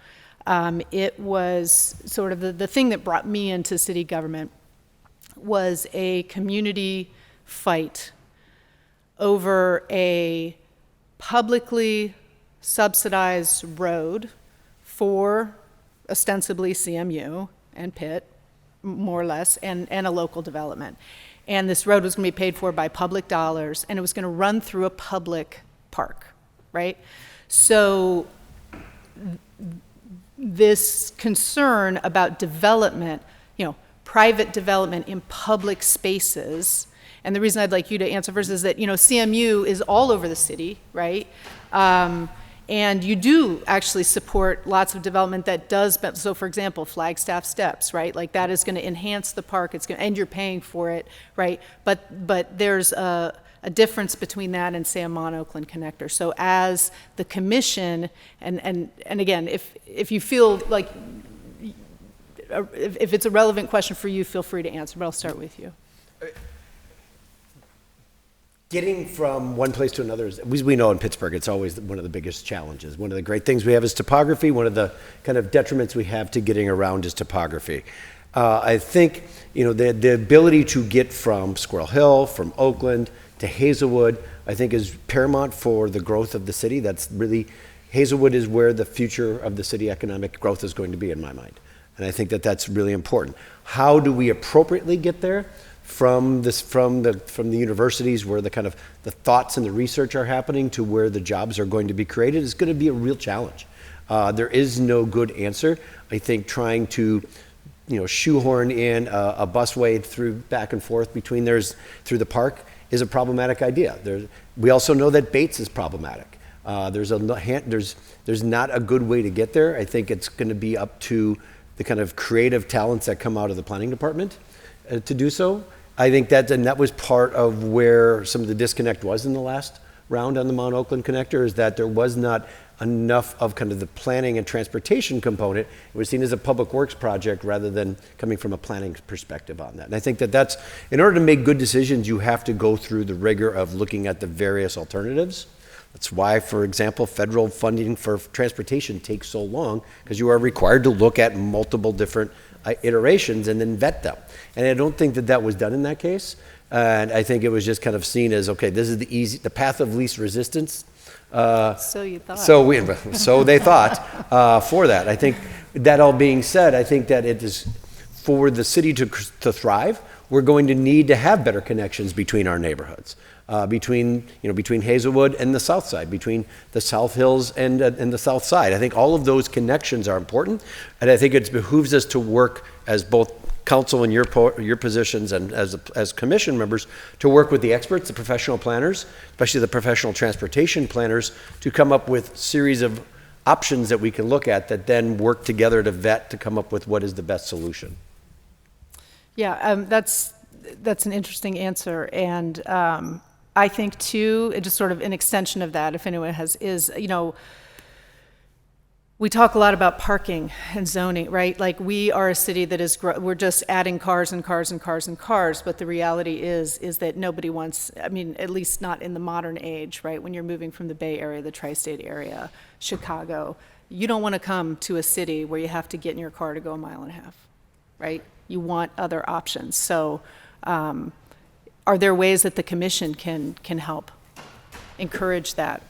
it was sort of the thing that brought me into city government was a community fight over a publicly subsidized road for ostensibly CMU and Pitt, more or less, and a local development. And this road was going to be paid for by public dollars, and it was going to run through a public park, right? So this concern about development, private development in public spaces. And the reason I'd like you to answer first is that, CMU is all over the city, right? And you do actually support lots of development that does, so for example, Flagstaff Steps, right? Like that is going to enhance the park, and you're paying for it, right? But there's a difference between that and, say, a Mon-Oakland connector. So as the commission, and again, if you feel like, if it's a relevant question for you, feel free to answer, but I'll start with you. getting from one place to another, we know in Pittsburgh, it's always one of the biggest challenges. One of the great things we have is topography. One of the kind of detriments we have to getting around is topography. I think, the ability to get from Squirrel Hill, from Oakland to Hazelwood, I think is paramount for the growth of the city. Hazelwood is where the future of the city economic growth is going to be, in my mind. And I think that that's really important. How do we appropriately get there? From the universities where the thoughts and the research are happening to where the jobs are going to be created is going to be a real challenge. There is no good answer. I think trying to shoehorn in a busway through back and forth between through the park is a problematic idea. We also know that Bates is problematic. There's not a good way to get there. I think it's going to be up to the kind of creative talents that come out of the planning department to do so. I think that was part of where some of the disconnect was in the last round on the Mount Oakland connector, is that there was not enough of kind of the planning and transportation component. It was seen as a public works project rather than coming from a planning perspective on that. And I think that's, in order to make good decisions, you have to go through the rigor of looking at the various alternatives. That's why, for example, federal funding for transportation takes so long, because you are required to look at multiple different iterations and then vet them. And I don't think that was done in that case. And I think it was just kind of seen as, okay, this is the path of least resistance. So you thought. So they thought for that. I think that all being said, I think that it is for the city to thrive, we're going to need to have better connections between our neighborhoods. Between Hazelwood and the south side, between the South Hills and the south side. I think all of those connections are important, and I think it behooves us to work as both council and your positions and as commission members to work with the experts, the professional planners, especially the professional transportation planners, to come up with series of options that we can look at that then work together to vet to come up with what is the best solution. Yeah, that's an interesting answer, and I think too, just sort of an extension of that, if anyone we talk a lot about parking and zoning, right? Like, we are a city that we're just adding cars and cars and cars and cars, but the reality is that nobody wants, at least not in the modern age, right? When you're moving from the Bay Area, the tri-state area, Chicago, you don't want to come to a city where you have to get in your car to go 1.5 miles, right? You want other options. So, are there ways that the commission can help encourage that?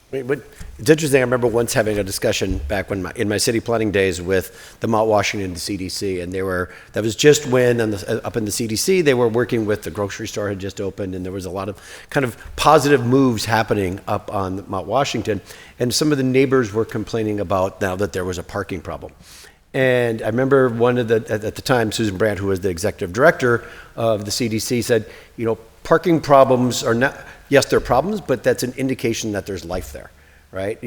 But it's interesting. I remember once having a discussion back in my city planning days with the Mount Washington CDC, and that was just when up in the CDC they were working with the grocery store had just opened, and there was a lot of kind of positive moves happening up on Mount Washington, and some of the neighbors were complaining about now that there was a parking problem. And I remember at the time, Susan Brandt, who was the executive director of the CDC, said, parking problems are not, yes, they're problems, but that's an indication that there's life there, right?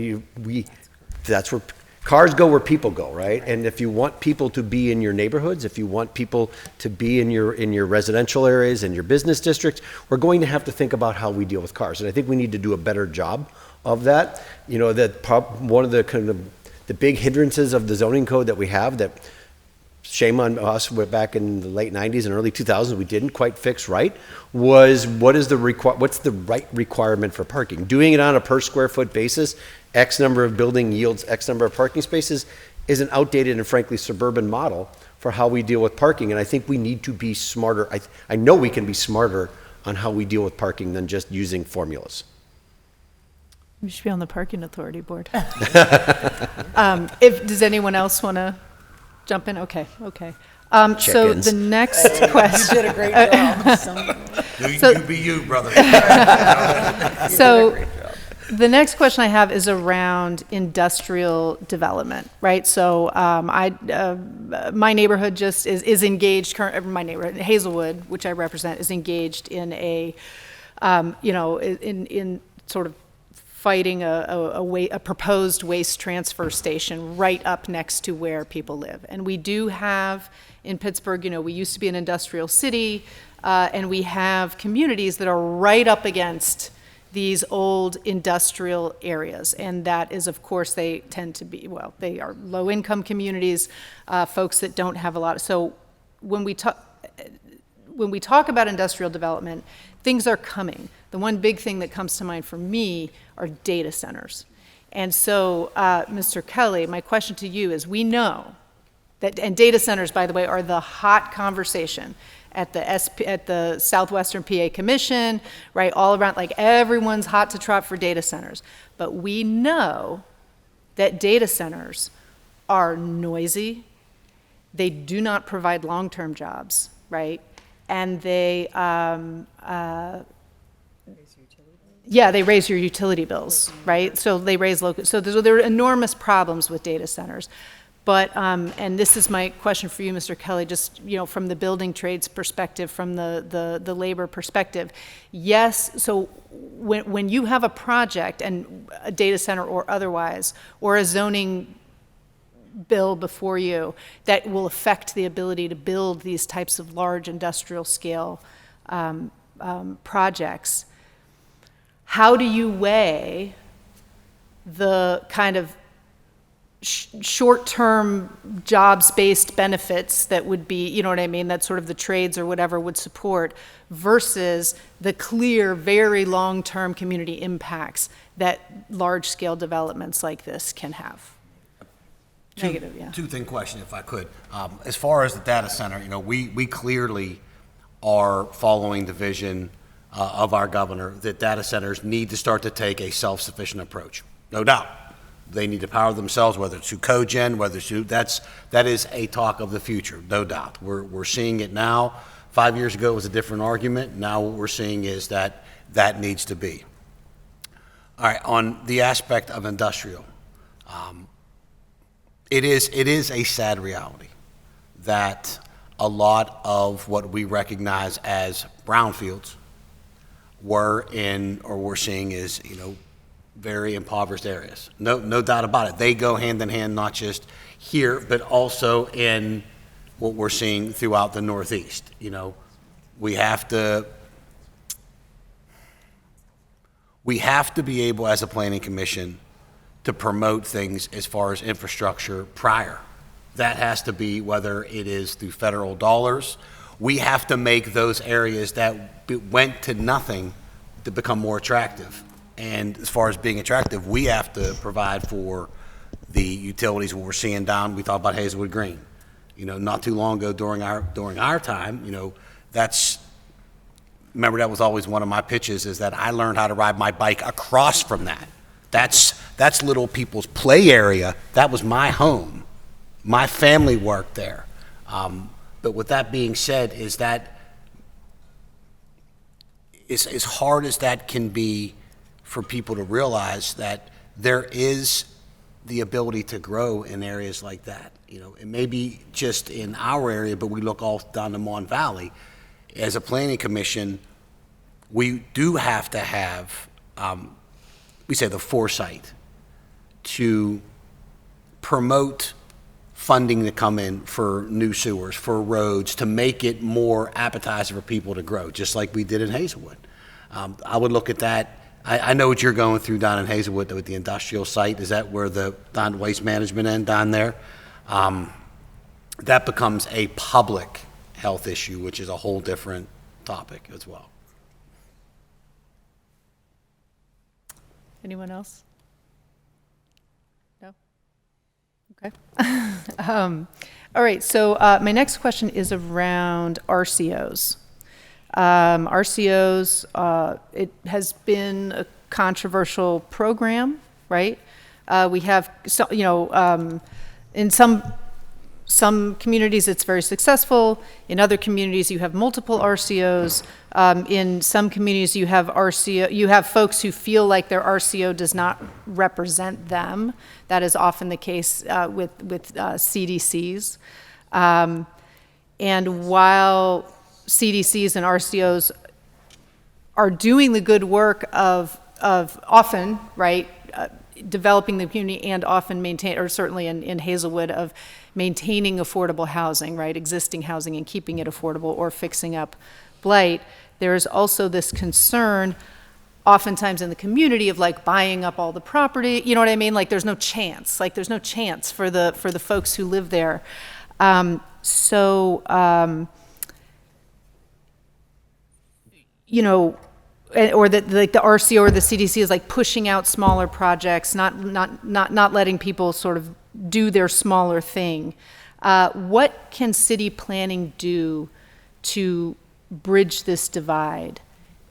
That's where cars go, where people go, right? And if you want people to be in your neighborhoods, if you want people to be in your residential areas, in your business districts, we're going to have to think about how we deal with cars. And I think we need to do a better job of that. One of the kind of the big hindrances of the zoning code that we have, that shame on us, we're back in the late 90s and early 2000s, we didn't quite fix right, was what's the right requirement for parking? Doing it on a per square foot basis, X number of building yields X number of parking spaces, is an outdated and frankly suburban model for how we deal with parking. And I think we need to be smarter. I know we can be smarter on how we deal with parking than just using formulas. You should be on the parking authority board. Does anyone else want to jump in? Okay. So the next question. You did a great job. You be you, brother. So the next question I have is around industrial development, right? So my neighborhood just is engaged. My neighborhood, Hazelwood, which I represent, is engaged in in sort of fighting a proposed waste transfer station right up next to where people live. And we do have in Pittsburgh, we used to be an industrial city, and we have communities that are right up against these old industrial areas. And that is, of course, they tend to be, they are low-income communities, folks that don't have a lot. So when we talk about industrial development, things are coming. The one big thing that comes to mind for me are data centers. And so, Mr. Kelly, my question to you is, we know that, and data centers, by the way, are the hot conversation at the Southwestern PA Commission, right, all around, like everyone's hot to trot for data centers. But we know that data centers are noisy, they do not provide long-term jobs, right? And they, they raise your utility bills, right? So they raise local, so there are enormous problems with data centers. But, and this is my question for you, Mr. Kelly, just, from the building trades perspective, from the labor perspective. Yes, so when you have a project, and a data center or otherwise, or a zoning bill before you that will affect the ability to build these types of large industrial scale projects, how do you weigh the kind of short-term jobs-based benefits that would be, you know what I mean, that sort of the trades or whatever would support, versus the clear, very long-term community impacts that large-scale developments like this can have? Two-thing question, if I could. As far as the data center, we clearly are following the vision of our governor that data centers need to start to take a self-sufficient approach. No doubt. They need to power themselves, whether it's through cogen, whether it's through, that is a talk of the future, no doubt. We're seeing it now. 5 years ago it was a different argument. Now what we're seeing is that needs to be. All right, on the aspect of industrial, it is a sad reality that a lot of what we recognize as brownfields we're seeing is, very impoverished areas. No doubt about it. They go hand in hand, not just here, but also in what we're seeing throughout the Northeast. We have to be able, as a planning commission, to promote things as far as infrastructure prior. That has to be, whether it is through federal dollars, we have to make those areas that went to nothing to become more attractive. And as far as being attractive, we have to provide for the utilities. What we're seeing down, we talked about Hazelwood Green. Not too long ago during our time, remember that was always one of my pitches, is that I learned how to ride my bike across from that. That's little people's play area. That was my home. My family worked there. But with that being said, is that as hard as that can be for people to realize that there is the ability to grow in areas like that. It may be just in our area, but we look all down the Mon Valley. As a planning commission, we do have to have, we say, the foresight to promote funding to come in for new sewers, for roads, to make it more appetizing for people to grow, just like we did in Hazelwood. I would look at that. I know what you're going through down in Hazelwood with the industrial site. Is that where the waste management end down there? That becomes a public health issue, which is a whole different topic as well. Anyone else? No? Okay. All right, so my next question is around RCOs. RCOs, it has been a controversial program, right? We have, in some communities it's very successful. In other communities you have multiple RCOs. In some communities you have folks who feel like their RCO does not represent them. That is often the case with CDCs. And while CDCs and RCOs are doing the good work of often, right, developing the community and often maintain, or certainly in Hazelwood, of maintaining affordable housing, right, existing housing and keeping it affordable or fixing up blight, there is also this concern oftentimes in the community of like buying up all the property, you know what I mean? Like there's no chance for the folks who live there. you know, or that like the RCO or the CDC is like pushing out smaller projects, not letting people sort of do their smaller thing. What can city planning do to bridge this divide?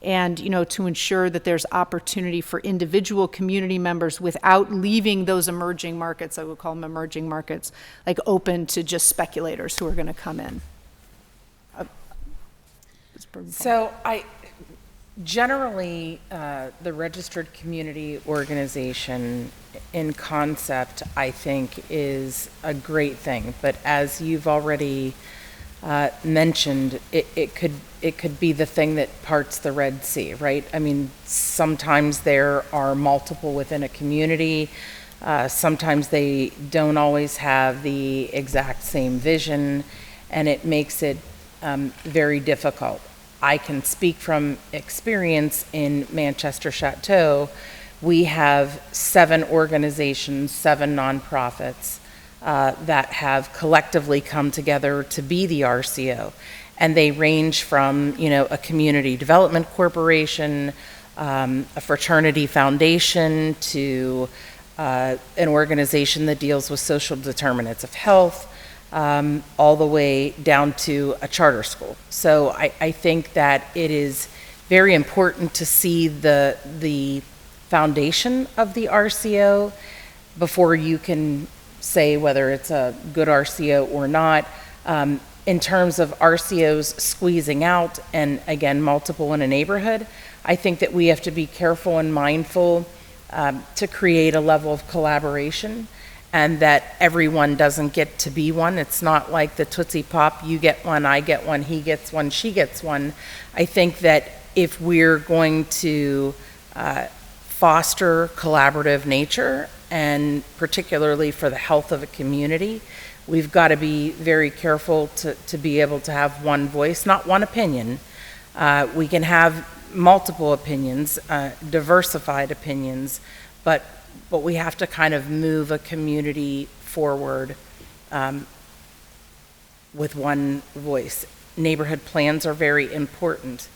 And, you know, to ensure that there's opportunity for individual community members without leaving those emerging markets, I would call them emerging markets, like open to just speculators who are going to come in. So generally, the registered community organization in concept, I think, is a great thing. But as you've already mentioned, it could be the thing that parts the Red Sea, right? I mean, sometimes there are multiple within a community. Sometimes they don't always have the exact same vision, and it makes it very difficult. I can speak from experience in Manchester Chateau. We have 7 organizations, 7 nonprofits that have collectively come together to be the RCO. And they range from, you know, a community development corporation, a fraternity foundation, to an organization that deals with social determinants of health, all the way down to a charter school. So I think that it is very important to see the foundation of the RCO before you can say whether it's a good RCO or not. In terms of RCOs squeezing out, and again, multiple in a neighborhood, I think that we have to be careful and mindful to create a level of collaboration, and that everyone doesn't get to be one. It's not like the Tootsie Pop, you get one, I get one, he gets one, she gets one. I think that if we're going to foster collaborative nature, and particularly for the health of a community, we've got to be very careful to be able to have one voice, not one opinion. We can have multiple opinions, diversified opinions, but we have to kind of move a community forward with one voice. Neighborhood plans are very important.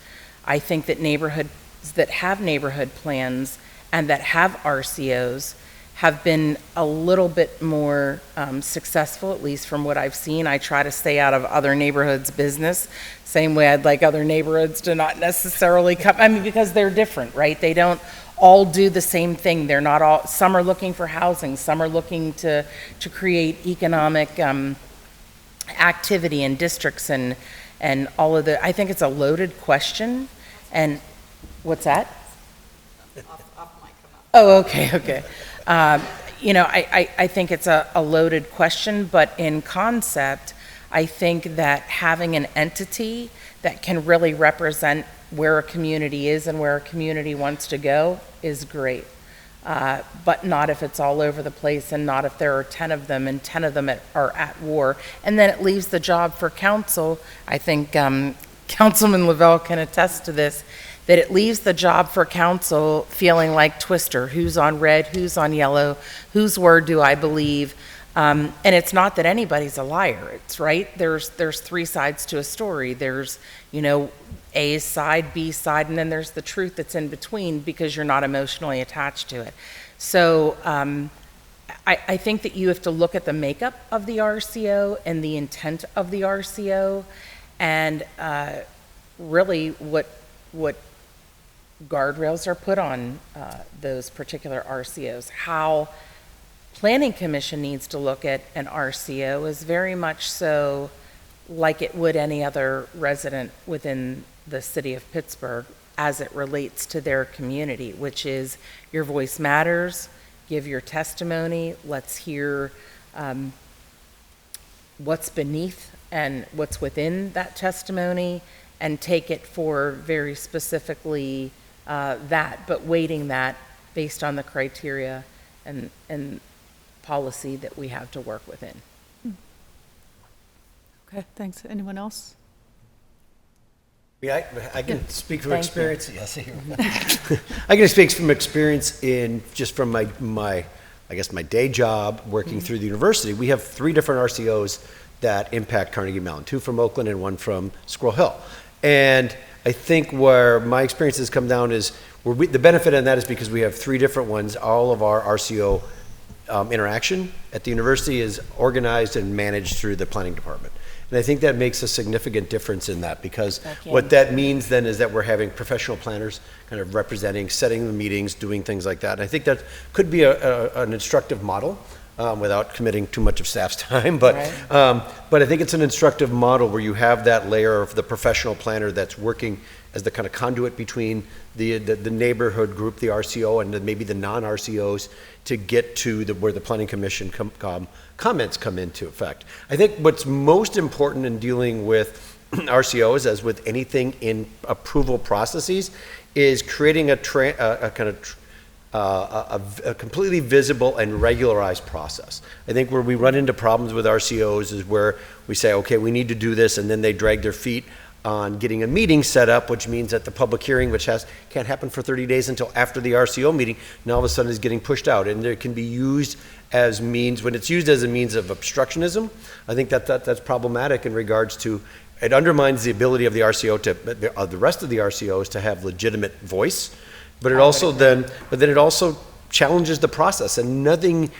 I think that neighborhoods that have neighborhood plans and that have RCOs have been a little bit more successful, at least from what I've seen. I try to stay out of other neighborhoods' business, same way I'd like other neighborhoods to not necessarily come, I mean, because they're different, right? They don't all do the same thing. They're not all, some are looking for housing, some are looking to create economic activity in districts and all of the, I think it's a loaded question. And what's that? Oh, okay. You know, I think it's a loaded question, but in concept, I think that having an entity that can really represent where a community is and where a community wants to go is great. But not if it's all over the place, and not if there are 10 of them and 10 of them are at war. And then it leaves the job for council. I think Councilman Lavelle can attest to this, that it leaves the job for council feeling like Twister. Who's on red, who's on yellow, whose word do I believe? And it's not that anybody's a liar, it's right. There's 3 sides to a story. There's, you know, A's side, B's side, and then there's the truth that's in between because you're not emotionally attached to it. So I think that you have to look at the makeup of the RCO and the intent of the RCO, and really what guardrails are put on those particular RCOs. How Planning Commission needs to look at an RCO is very much so like it would any other resident within the city of Pittsburgh as it relates to their community, which is your voice matters, give your testimony, let's hear what's beneath and what's within that testimony, and take it for very specifically that, but weighting that based on the criteria and policy that we have to work within. Okay, thanks. Anyone else? Yeah, I can speak from Thank experience. Yes, I can speak from experience in just from my I guess my day job working through the university. We have 3 different RCOs that impact Carnegie Mellon, 2 from Oakland and 1 from Squirrel Hill. And I think where my experience has come down is the benefit in that is because we have 3 different ones. All of our RCO interaction at the university is organized and managed through the planning department. And I think that makes a significant difference in that, because what that means then is that we're having professional planners kind of representing, setting the meetings, doing things like that. And I think that could be an instructive model without committing too much of staff's time. But I think it's an instructive model where you have that layer of the professional planner that's working as the kind of conduit between the neighborhood group, the RCO, and maybe the non-RCOs to get to where the planning commission comments come into effect. I think what's most important in dealing with RCOs, as with anything in approval processes, is creating a completely visible and regularized process. I think where we run into problems with RCOs is where we say, okay, we need to do this, and then they drag their feet on getting a meeting set up, which means that the public hearing, which can't happen for 30 days until after the RCO meeting, now all of a sudden is getting pushed out. And it can be used as means, when it's used as a means of obstructionism, I think that's problematic in regards to, it undermines the ability of the RCO the rest of the RCOs to have legitimate voice, but it also then it also challenges the process, and nothing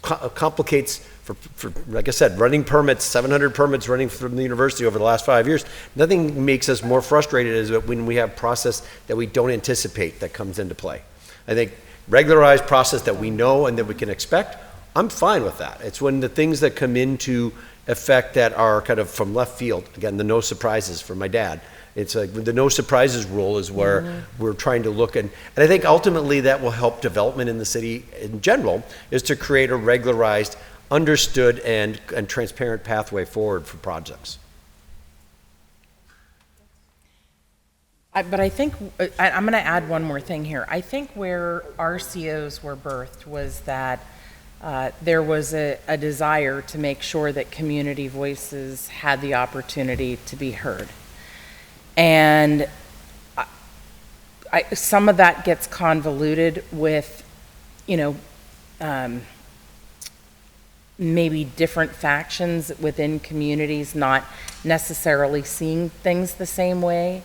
complicates for, like I said, running permits, 700 permits running from the university over the last 5 years. Nothing makes us more frustrated as when we have process that we don't anticipate that comes into play. I think regularized process that we know and that we can expect, I'm fine with that. It's when the things that come into effect that are kind of from left field, again, the no surprises for my dad. It's like the no surprises rule is where we're trying to look, and I think ultimately that will help development in the city in general, is to create a regularized, understood and transparent pathway forward for projects. But I think, I'm going to add one more thing here. I think where RCOs were birthed was that there was a desire to make sure that community voices had the opportunity to be heard. And some of that gets convoluted with, maybe different factions within communities not necessarily seeing things the same way.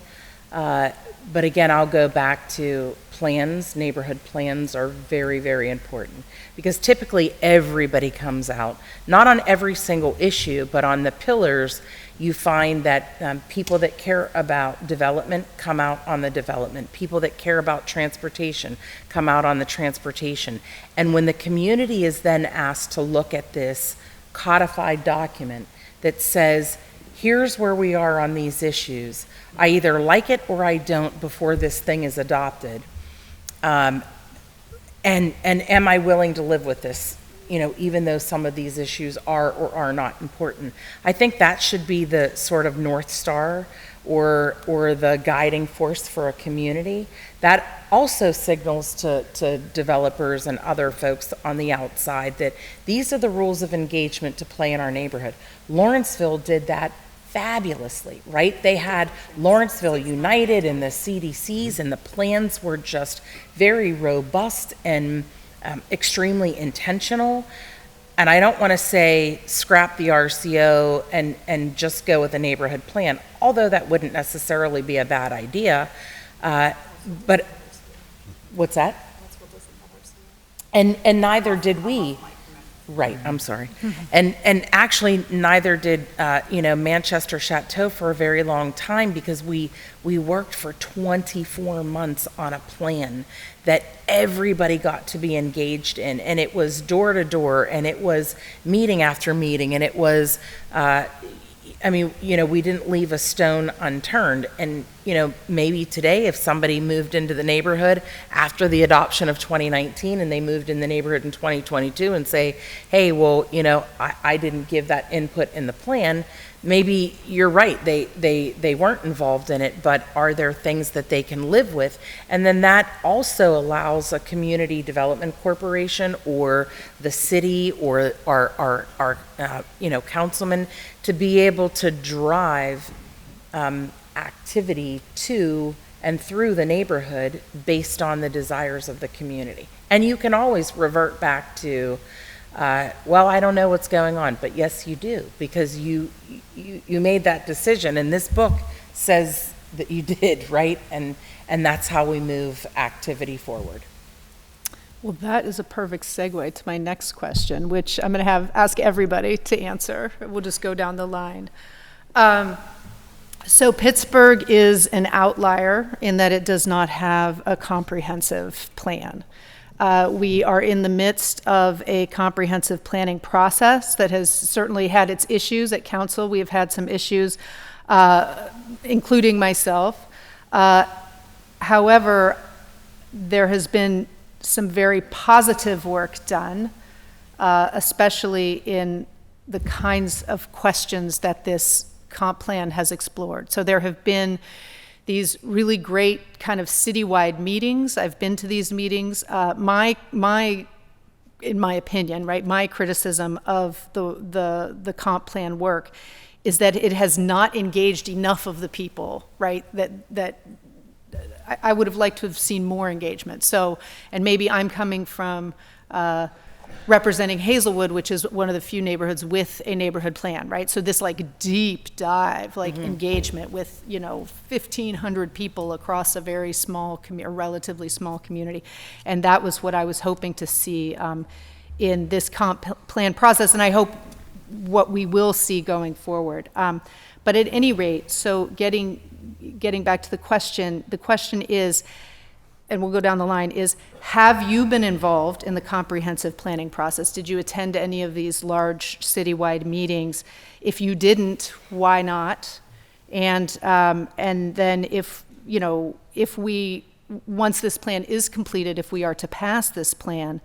But again, I'll go back to plans. Neighborhood plans are very, very important, because typically everybody comes out, not on every single issue, but on the pillars. You find that people that care about development come out on the development. People that care about transportation come out on the transportation. And when the community is then asked to look at this codified document that says, here's where we are on these issues, I either like it or I don't before this thing is adopted. And am I willing to live with this? Even though some of these issues are or are not important. I think that should be the sort of North Star or the guiding force for a community. That also signals to developers and other folks on the outside that these are the rules of engagement to play in our neighborhood. Lawrenceville did that fabulously, right? They had Lawrenceville United and the CDCs, and the plans were just very robust and extremely intentional. And I don't want to say scrap the RCO and just go with a neighborhood plan, although that wouldn't necessarily be a bad idea. But what's that? And neither did we. Right, I'm sorry. And actually neither did Manchester Chateau for a very long time, because we worked for 24 months on a plan that everybody got to be engaged in, and it was door to door, and it was meeting after meeting, and it was we didn't leave a stone unturned. And maybe today, if somebody moved into the neighborhood after the adoption of 2019 and they moved in the neighborhood in 2022 and say, hey, well, I didn't give that input in the plan, maybe you're right, they weren't involved in it, but are there things that they can live with? And then that also allows a community development corporation or the city or our councilman to be able to drive activity to and through the neighborhood based on the desires of the community. And you can always revert back to, well, I don't know what's going on, but yes, you do, because you made that decision, and this book says that you did, right? And that's how we move activity forward. Well, that is a perfect segue to my next question, which I'm going to ask everybody to answer. We'll just go down the line. So Pittsburgh is an outlier in that it does not have a comprehensive plan. We are in the midst of a comprehensive planning process that has certainly had its issues at council. We have had some issues, including myself. However, there has been some very positive work done, especially in the kinds of questions that this comp plan has explored. So there have been these really great kind of citywide meetings. I've been to these meetings. In my opinion, right, my criticism of the comp plan work is that it has not engaged enough of the people, right, that I would have liked to have seen more engagement. So, and maybe I'm coming from representing Hazelwood, which is one of the few neighborhoods with a neighborhood plan, right? So this like deep dive, like engagement with, 1,500 people across a very small, a relatively small community. And that was what I was hoping to see in this comp plan process, and I hope what we will see going forward. But at any rate, so getting back to the question is, and we'll go down the line, is have you been involved in the comprehensive planning process? Did you attend any of these large citywide meetings? If you didn't, why not? And then if we, once this plan is completed, if we are to pass this plan,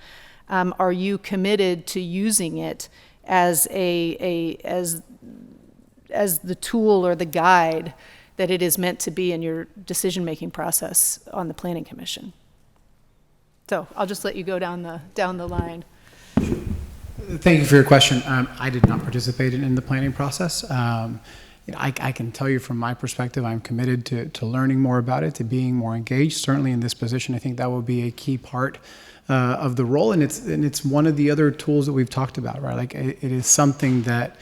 are you committed to using it as as the tool or the guide that it is meant to be in your decision-making process on the Planning Commission? So I'll just let you go down the line. Thank you for your question. I did not participate in the planning process. I can tell you from my perspective, I'm committed to learning more about it, to being more engaged. Certainly in this position, I think that will be a key part of the role, and it's one of the other tools that we've talked about, right? Like it is something that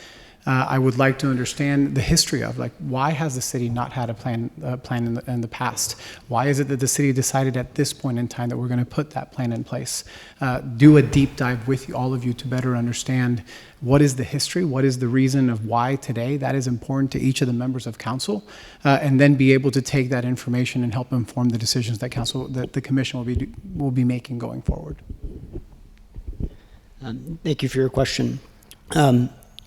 I would like to understand the history of, like, why has the city not had a plan in the past? Why is it that the city decided at this point in time that we're going to put that plan in place? Do a deep dive with all of you to better understand what is the history, what is the reason of why today that is important to each of the members of council, and then be able to take that information and help inform the decisions that the commission will be making going forward. Thank you for your question.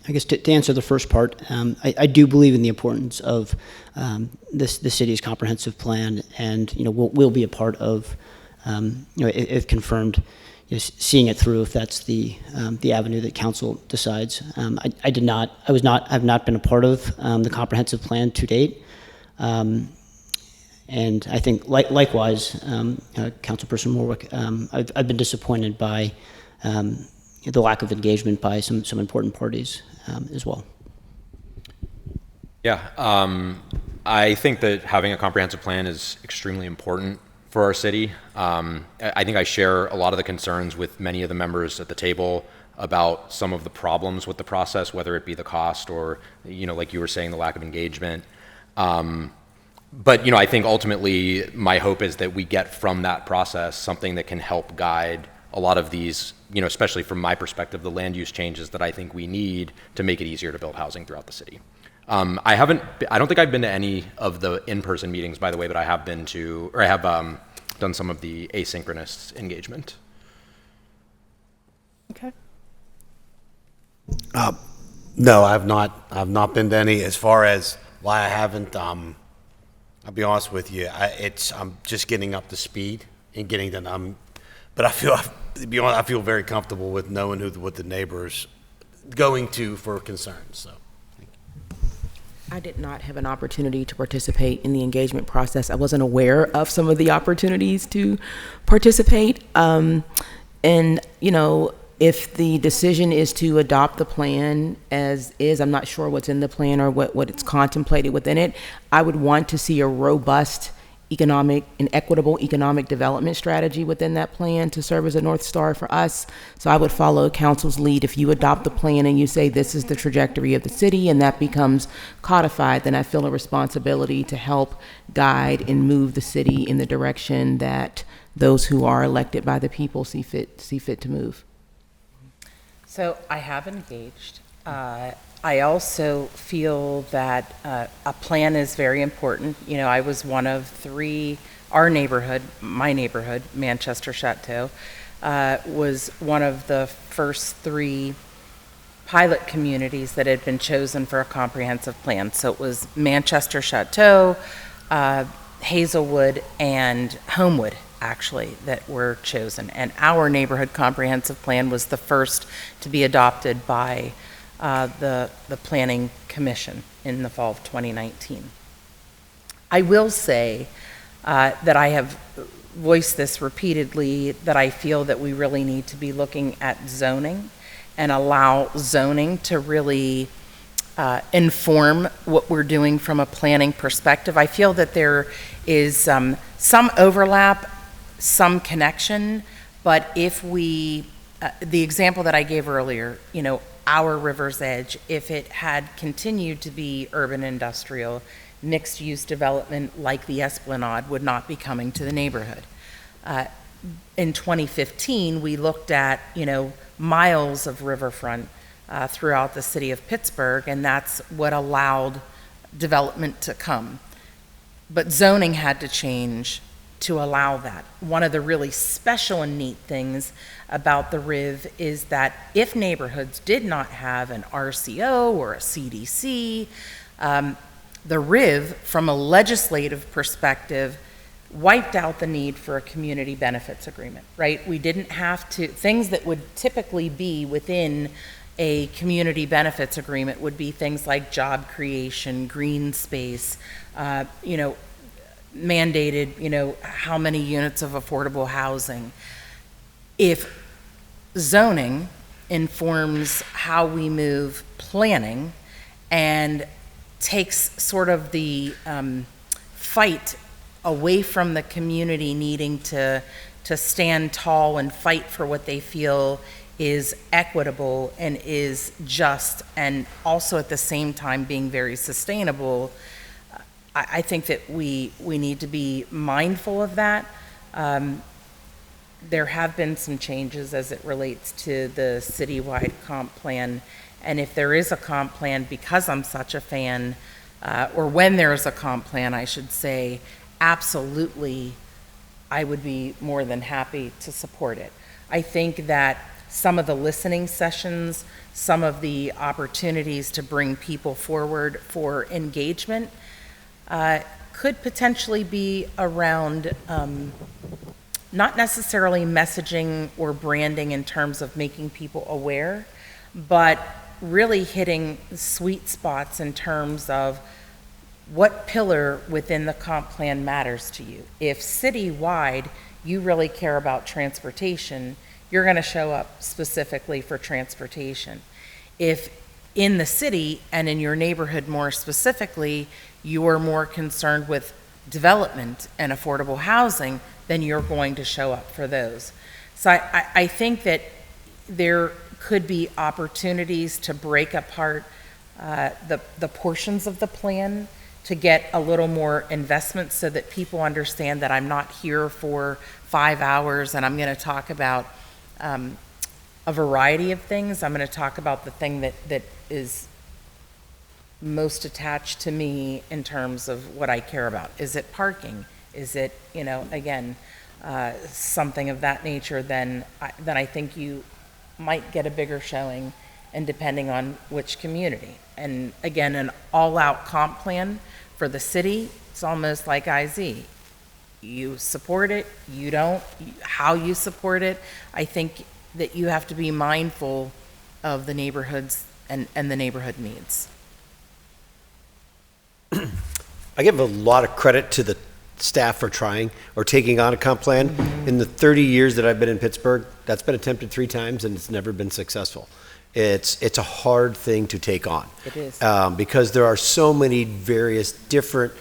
I guess to answer the first part, I do believe in the importance of the city's comprehensive plan, and we'll be a part of, if confirmed, seeing it through if that's the avenue that council decides. I have not been a part of the comprehensive plan to date, and I think likewise, Councilperson Warwick, I've been disappointed by the lack of engagement by some important parties as well. Yeah, I think that having a comprehensive plan is extremely important for our city. I think I share a lot of the concerns with many of the members at the table about some of the problems with the process, whether it be the cost or, like you were saying, the lack of engagement. But, I think ultimately my hope is that we get from that process something that can help guide a lot of these, especially from my perspective, the land use changes that I think we need to make it easier to build housing throughout the city. I don't think I've been to any of the in-person meetings, by the way, but I have done some of the asynchronous engagement. Okay. No, I've not been to any. As far as why I haven't, I'll be honest with you, I'm just getting up to speed and getting to. But I feel very comfortable with knowing what the neighbors going to for concerns. So. I did not have an opportunity to participate in the engagement process. I wasn't aware of some of the opportunities to participate. And, if the decision is to adopt the plan as is, I'm not sure what's in the plan or what it's contemplated within it. I would want to see a robust an equitable economic development strategy within that plan to serve as a North Star for us. So I would follow council's lead. If you adopt the plan and you say this is the trajectory of the city and that becomes codified, then I feel a responsibility to help guide and move the city in the direction that those who are elected by the people see fit to move. So I have engaged. I also feel that a plan is very important. You know, I was one of three, my neighborhood, Manchester Chateau, was one of the first three pilot communities that had been chosen for a comprehensive plan. So it was Manchester Chateau, Hazelwood, and Homewood, actually, that were chosen. And our neighborhood comprehensive plan was the first to be adopted by the Planning Commission in the fall of 2019. I will say that I have voiced this repeatedly, that I feel that we really need to be looking at zoning and allow zoning to really inform what we're doing from a planning perspective. I feel that there is some overlap, some connection, but if we, the example that I gave earlier, you know, our River's Edge, if it had continued to be urban industrial, mixed-use development like the Esplanade would not be coming to the neighborhood. In 2015, we looked at, you know, miles of riverfront throughout the city of Pittsburgh, and that's what allowed development to come. But zoning had to change to allow that. One of the really special and neat things about the RIV is that if neighborhoods did not have an RCO or a CDC, the RIV, from a legislative perspective, wiped out the need for a community benefits agreement, right? We didn't have to, things that would typically be within a community benefits agreement would be things like job creation, green space, you know, mandated, you know, how many units of affordable housing. If zoning informs how we move planning and takes sort of the fight away from the community needing to stand tall and fight for what they feel is equitable and is just, and also at the same time being very sustainable, I think that we need to be mindful of that. There have been some changes as it relates to the citywide comp plan, and if there is a comp plan, because I'm such a fan, or when there is a comp plan, I should say, absolutely, I would be more than happy to support it. I think that some of the listening sessions, some of the opportunities to bring people forward for engagement could potentially be around not necessarily messaging or branding in terms of making people aware, but really hitting sweet spots in terms of what pillar within the comp plan matters to you. If citywide you really care about transportation, you're going to show up specifically for transportation. If in the city and in your neighborhood more specifically, you are more concerned with development and affordable housing, then you're going to show up for those. So I think that there could be opportunities to break apart the portions of the plan to get a little more investment so that people understand that I'm not here for 5 hours and I'm going to talk about a variety of things. I'm going to talk about the thing that is most attached to me in terms of what I care about. Is it parking? Is it, you know, again, something of that nature? Then I think you might get a bigger showing, and depending on which community. And again, an all-out comp plan for the city, it's almost like IZ. You support it, you don't, how you support it. I think that you have to be mindful of the neighborhoods and the neighborhood needs. I give a lot of credit to the staff for trying or taking on a comp plan. Mm-hmm. In the 30 years that I've been in Pittsburgh, that's been attempted 3 times and it's never been successful. It's a hard thing to take on. It is. Because there are so many various different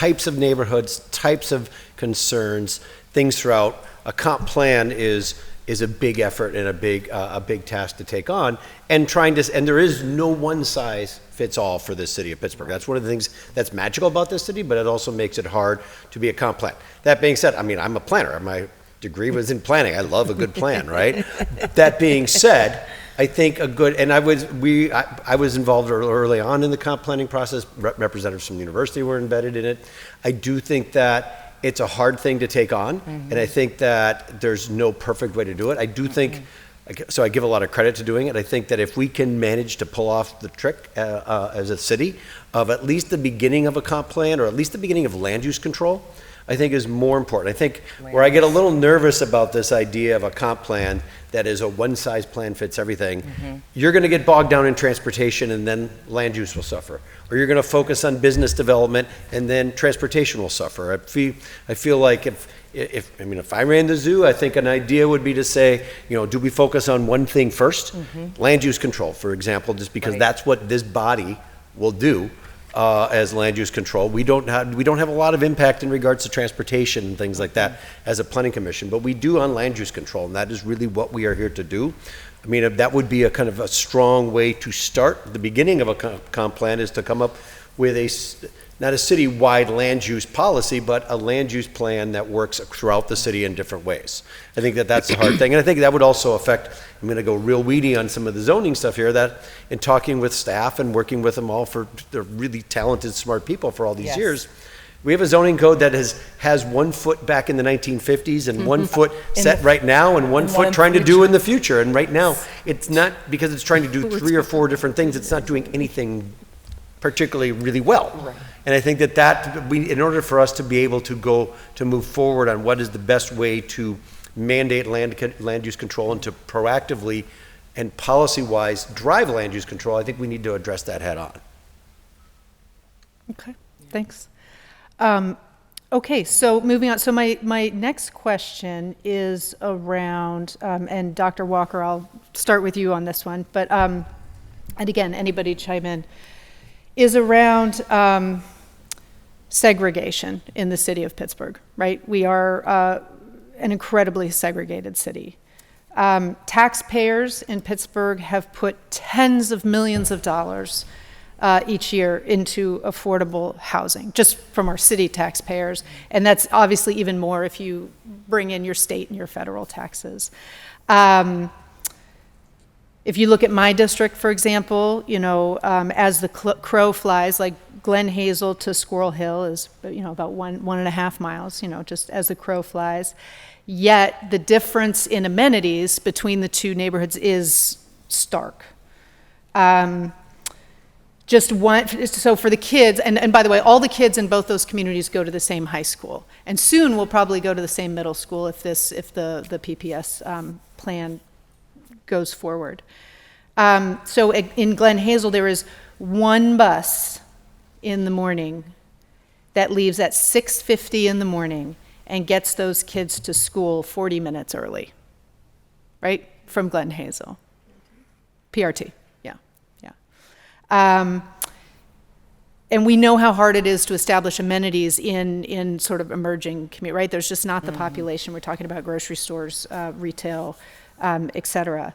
types of neighborhoods, types of concerns, things throughout. A comp plan is a big effort and a big task to take on, and there is no one size fits all for the city of Pittsburgh. That's one of the things that's magical about this city, but it also makes it hard to be a comp plan. That being said, I mean, I'm a planner. My degree was in planning. I love a good plan, right? That being said, I think I was involved early on in the comp planning process. Representatives from the university were embedded in it. I do think that it's a hard thing to take on, and I think that there's no perfect way to do it. I do think, so I give a lot of credit to doing it. I think that if we can manage to pull off the trick as a city of at least the beginning of a comp plan, or at least the beginning of land use control, I think is more important. I think where I get a little nervous about this idea of a comp plan that is a one-size plan fits everything, you're going to get bogged down in transportation, and then land use will suffer. Or you're going to focus on business development, and then transportation will suffer. I feel like if I ran the zoo, I think an idea would be to say, do we focus on one thing first? Land use control, for example, just because that's what this body will do. As land use control, we don't have a lot of impact in regards to transportation and things like that as a planning commission, but we do on land use control, and that is really what we are here to do. I mean, that would be a kind of a strong way to start. The beginning of a comp plan is to come up with not a city-wide land use policy, but a land use plan that works throughout the city in different ways. I think that's a hard thing, and I think that would also affect, I'm going to go real weedy on some of the zoning stuff here, that in talking with staff and working with them all, they're really talented, smart people for all these years, we have a zoning code that has 1 foot back in the 1950s and 1 foot set right now, and 1 foot trying to do in the future. And right now, it's not, because it's trying to do 3 or 4 different things, it's not doing anything particularly really well. Right. And I think in order for us to be able to move forward on what is the best way to mandate land use control and to proactively and policy-wise drive land use control, I think we need to address that head on. Okay, thanks. Okay, so moving on. So my next question is around, and Dr. Walker, I'll start with you on this one, but, and again, anybody chime in, is around segregation in the city of Pittsburgh, right? We are an incredibly segregated city. Taxpayers in Pittsburgh have put tens of millions of dollars each year into affordable housing, just from our city taxpayers, and that's obviously even more if you bring in your state and your federal taxes. If you look at my district, for example, as the crow flies, like Glen Hazel to Squirrel Hill is, about 1.5 miles, just as the crow flies. Yet the difference in amenities between the two neighborhoods is stark. So for the kids, and by the way, all the kids in both those communities go to the same high school, and soon we'll probably go to the same middle school if the PPS plan goes forward. So in Glen Hazel, there is one bus in the morning that leaves at 6:50 in the morning and gets those kids to school 40 minutes early, right? From Glen Hazel. PRT, yeah. And we know how hard it is to establish amenities in sort of emerging community, right? There's just not the population. We're talking about grocery stores, retail, et cetera.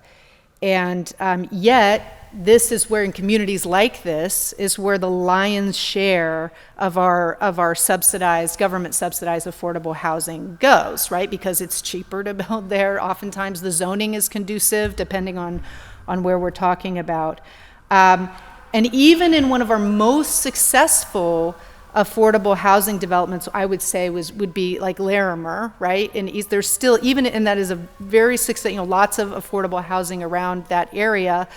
And yet, this is where, in communities like this, is where the lion's share of our subsidized, government-subsidized affordable housing goes, right? Because it's cheaper to build there. Oftentimes, the zoning is conducive, depending on where we're talking about. And even in one of our most successful affordable housing developments, I would say would be like Larimer, right? And there's still, and that is a very successful, lots of affordable housing around that area,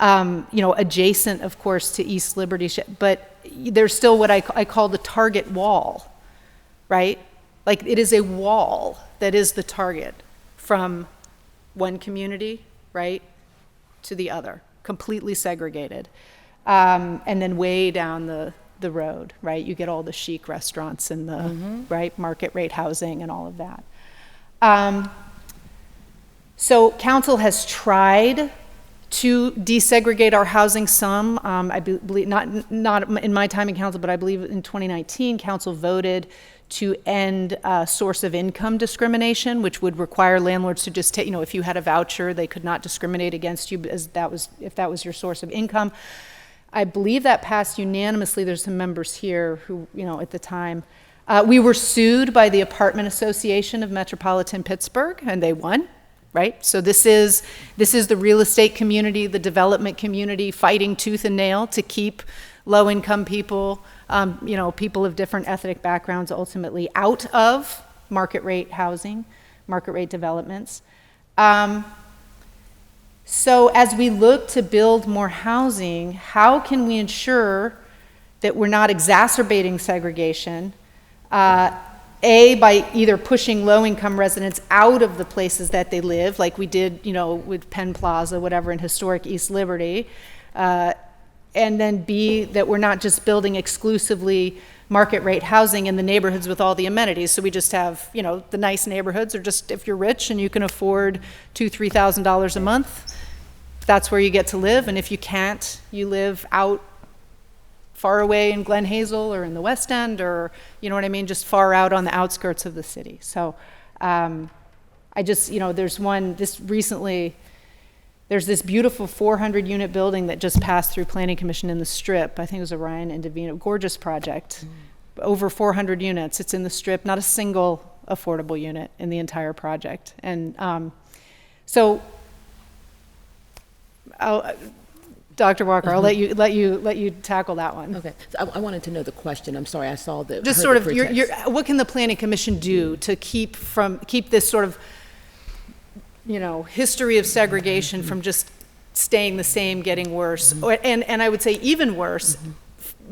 adjacent, of course, to East Liberty, but there's still what I call the target wall, right? Like it is a wall that is the target from one community, right, to the other, completely segregated. And then way down the road, right? You get all the chic restaurants and the right market rate housing and all of that. So council has tried to desegregate our housing some. I believe, not in my time in council, but I believe in 2019, council voted to end source of income discrimination, which would require landlords to just take, if you had a voucher, they could not discriminate against you if that was your source of income. I believe that passed unanimously. There's some members here who, at the time. We were sued by the Apartment Association of Metropolitan Pittsburgh, and they won. Right? So this is the real estate community, the development community fighting tooth and nail to keep low-income people, people of different ethnic backgrounds ultimately out of market rate housing, market rate developments. So as we look to build more housing, how can we ensure that we're not exacerbating segregation? By either pushing low-income residents out of the places that they live, like we did, with Penn Plaza, whatever, in historic East Liberty, and then B, that we're not just building exclusively market rate housing in the neighborhoods with all the amenities. So we just have, the nice neighborhoods, or just if you're rich and you can afford $2,000, $3,000 a month, that's where you get to live. And if you can't, you live out far away in Glen Hazel or in the West End, or, just far out on the outskirts of the city. So I just, there's this beautiful 400-unit building that just passed through Planning Commission in the Strip. I think it was a Ryan and Davina, gorgeous project. Over 400 units. It's in the Strip, not a single affordable unit in the entire project. And Dr. Walker, I'll let you tackle that one. Okay, so I wanted to know the question. I'm sorry, I saw the just sort of what can the Planning Commission do to keep this sort of history of segregation from just staying the same, getting worse, and I would say even worse,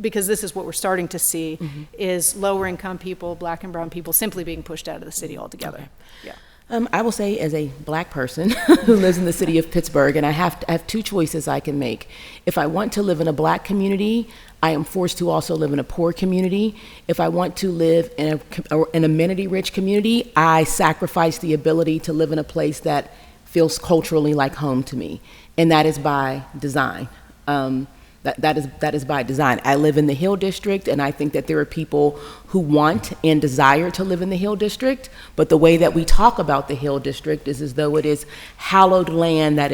because this is what we're starting to see, is lower income people, black and brown people, simply being pushed out of the city altogether. Okay. Yeah. I will say, as a black person who lives in the city of Pittsburgh, and I have two choices I can make. If I want to live in a black community, I am forced to also live in a poor community. If I want to live in an amenity-rich community, I sacrifice the ability to live in a place that feels culturally like home to me, and that is by design. That is by design. I live in the Hill District, and I think that there are people who want and desire to live in the Hill District, but the way that we talk about the Hill District is as though it is hallowed land that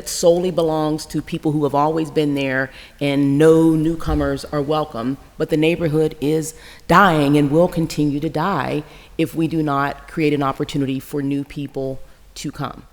solely belongs to people who have always been there, and no newcomers are welcome. But the neighborhood is dying and will continue to die if we do not create an opportunity for new people to come.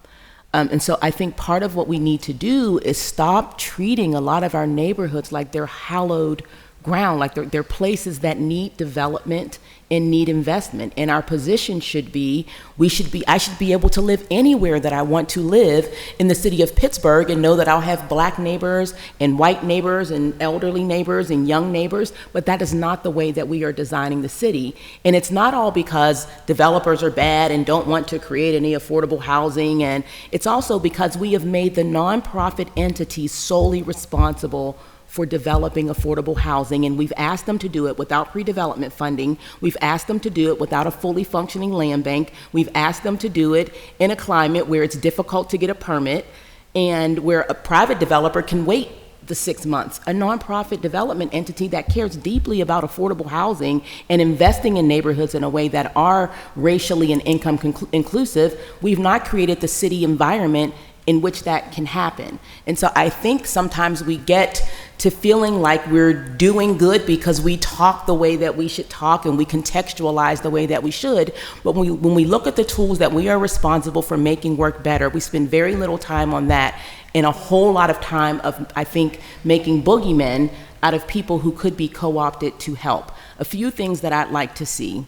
And so I think part of what we need to do is stop treating a lot of our neighborhoods like they're hallowed ground, like they're places that need development and need investment. And our position should be, I should be able to live anywhere that I want to live in the city of Pittsburgh and know that I'll have black neighbors and white neighbors and elderly neighbors and young neighbors, but that is not the way that we are designing the city. And it's not all because developers are bad and don't want to create any affordable housing, and it's also because we have made the nonprofit entities solely responsible for developing affordable housing, and we've asked them to do it without pre-development funding. We've asked them to do it without a fully functioning land bank. We've asked them to do it in a climate where it's difficult to get a permit and where a private developer can wait the 6 months. A nonprofit development entity that cares deeply about affordable housing and investing in neighborhoods in a way that are racially and income inclusive, we've not created the city environment in which that can happen. And so I think sometimes we get to feeling like we're doing good because we talk the way that we should talk and we contextualize the way that we should. But when we look at the tools that we are responsible for making work better, we spend very little time on that and a whole lot of time of, I think, making boogeymen out of people who could be co-opted to help. A few things that I'd like to see.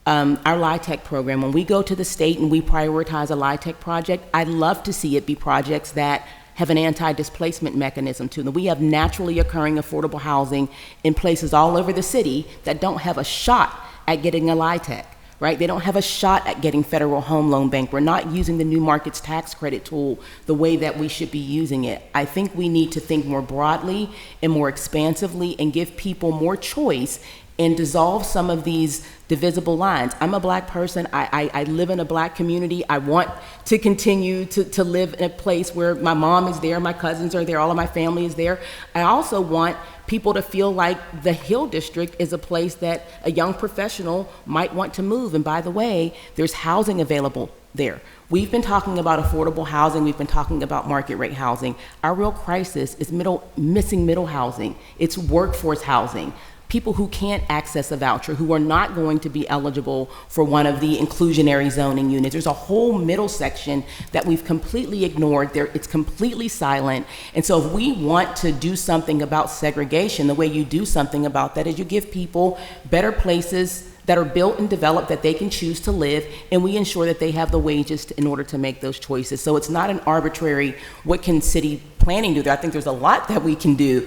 Our LIHTC program, when we go to the state and we prioritize a LIHTC project, I'd love to see it be projects that have an anti-displacement mechanism to them. We have naturally occurring affordable housing in places all over the city that don't have a shot at getting a LIHTC, right? They don't have a shot at getting federal home loan bank. We're not using the new markets tax credit tool the way that we should be using it. I think we need to think more broadly and more expansively and give people more choice and dissolve some of these divisible lines. I'm a black person. I live in a black community. I want to continue to live in a place where my mom is there, my cousins are there, all of my family is there. I also want people to feel like the Hill District is a place that a young professional might want to move. And by the way, there's housing available there. We've been talking about affordable housing. We've been talking about market rate housing. Our real crisis is missing middle housing. It's workforce housing. People who can't access a voucher, who are not going to be eligible for one of the inclusionary zoning units. There's a whole middle section that we've completely ignored. It's completely silent. And so if we want to do something about segregation, the way you do something about that is you give people better places that are built and developed that they can choose to live, and we ensure that they have the wages in order to make those choices. So it's not an arbitrary, what can city planning do there? I think there's a lot that we can do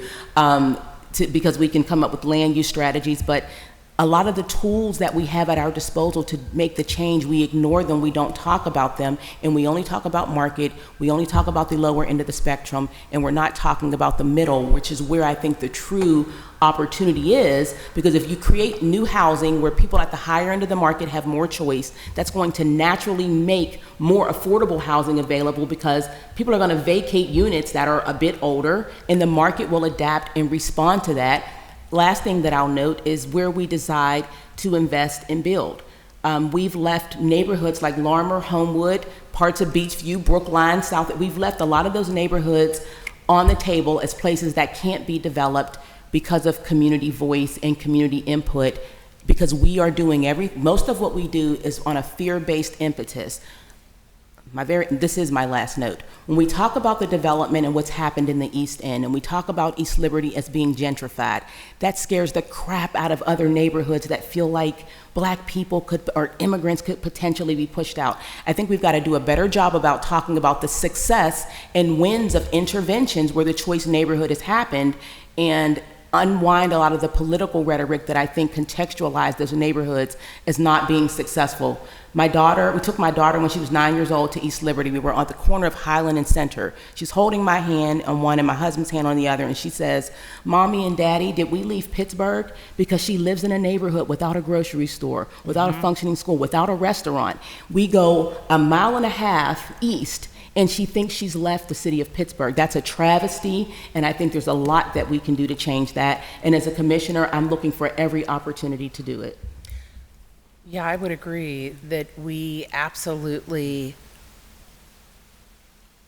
because we can come up with land use strategies, but a lot of the tools that we have at our disposal to make the change, we ignore them, we don't talk about them, and we only talk about market, we only talk about the lower end of the spectrum, and we're not talking about the middle, which is where I think the true opportunity is, because if you create new housing where people at the higher end of the market have more choice, that's going to naturally make more affordable housing available, because people are going to vacate units that are a bit older, and the market will adapt and respond to that. Last thing that I'll note is where we decide to invest and build. We've left neighborhoods like Larimer, Homewood, parts of Beachview, Brookline, South. We've left a lot of those neighborhoods on the table as places that can't be developed because of community voice and community input, because we are doing most of what we do is on a fear-based impetus. This is my last note. When we talk about the development and what's happened in the East End, and we talk about East Liberty as being gentrified, that scares the crap out of other neighborhoods that feel like black people or immigrants could potentially be pushed out. I think we've got to do a better job about talking about the success and wins of interventions where the choice neighborhood has happened, and unwind a lot of the political rhetoric that I think contextualized those neighborhoods as not being successful. We took my daughter when she was 9 years old to East Liberty. We were at the corner of Highland and Center. She's holding my hand on one and my husband's hand on the other, and she says, "Mommy and Daddy, did we leave Pittsburgh?" Because she lives in a neighborhood without a grocery store, without a functioning school, without a restaurant. We go a mile and a half east, and she thinks she's left the city of Pittsburgh. That's a travesty, and I think there's a lot that we can do to change that. And as a commissioner, I'm looking for every opportunity to do it. Yeah, I would agree that we absolutely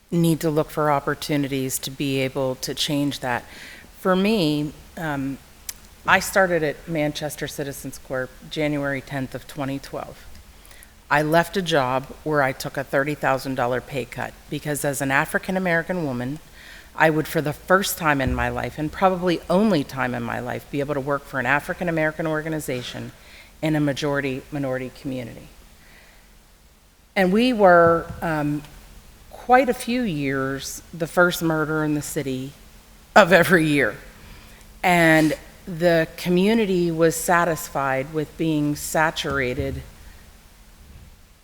need to look for opportunities to be able to change that. For me, I started at Manchester Citizens Corp. January 10th of 2012. I left a job where I took a $30,000 pay cut because as an African American woman, I would, for the first time in my life, and probably only time in my life, be able to work for an African American organization in a majority minority community. And we were quite a few years the first murder in the city of every year. And the community was satisfied with being saturated,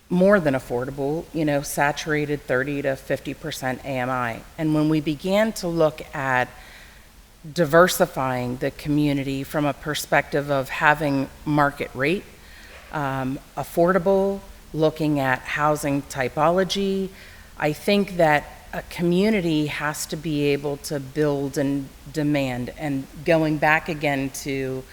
more than affordable, saturated 30 to 50% AMI. And when we began to look at diversifying the community from a perspective of having market rate, affordable, looking at housing typology, I think that a community has to be able to build and demand. And going back again to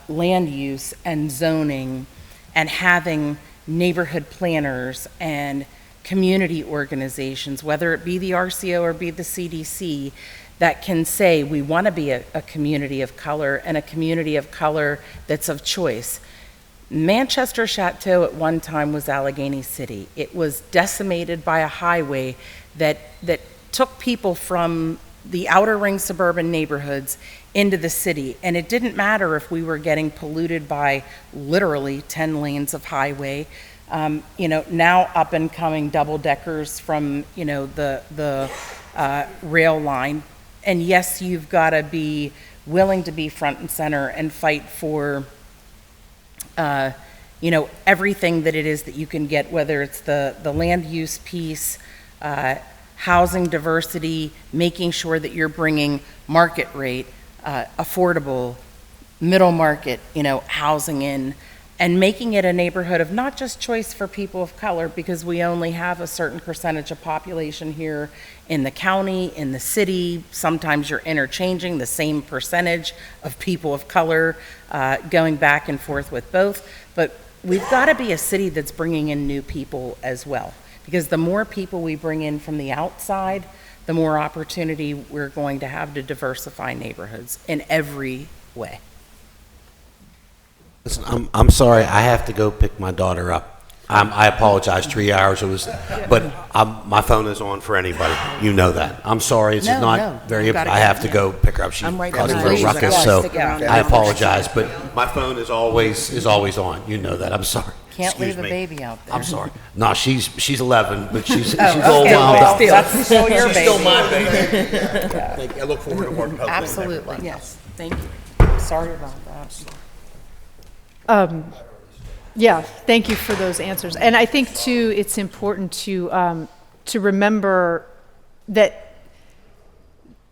land use and zoning and having neighborhood planners and community organizations, whether it be the RCO or be the CDC, that can say we want to be a community of color and a community of color that's of choice. Manchester Chateau at one time was Allegheny City. It was decimated by a highway that took people from the outer ring suburban neighborhoods into the city. And it didn't matter if we were getting polluted by literally 10 lanes of highway. Now up and coming double deckers from, the rail line. And yes, you've got to be willing to be front and center and fight for, everything that it is that you can get, whether it's the land use piece, housing diversity, making sure that you're bringing market rate, affordable, middle market, housing in, and making it a neighborhood of not just choice for people of color, because we only have a certain percentage of population here in the county, in the city. Sometimes you're interchanging the same percentage of people of color, going back and forth with both. But we've got to be a city that's bringing in new people as well, because the more people we bring in from the outside, the more opportunity we're going to have to diversify neighborhoods in every way. Listen, I'm sorry, I have to go pick my daughter up. I apologize, 3 hours but my phone is on for anybody. You know that. I'm sorry, it's not very, I have to go pick her up. She's causing a ruckus, so I apologize, but my phone is always on. You know that. I'm sorry. Can't Excuse leave a me. baby out there. I'm sorry. No, she's 11, but she's Oh, all okay, wound but up. still, that's still your She's still baby. my baby. Thank you. I look forward to working with Absolutely, everybody. yes. Thank you. Sorry about that. Yeah, thank you for those answers. And I think too, it's important to remember that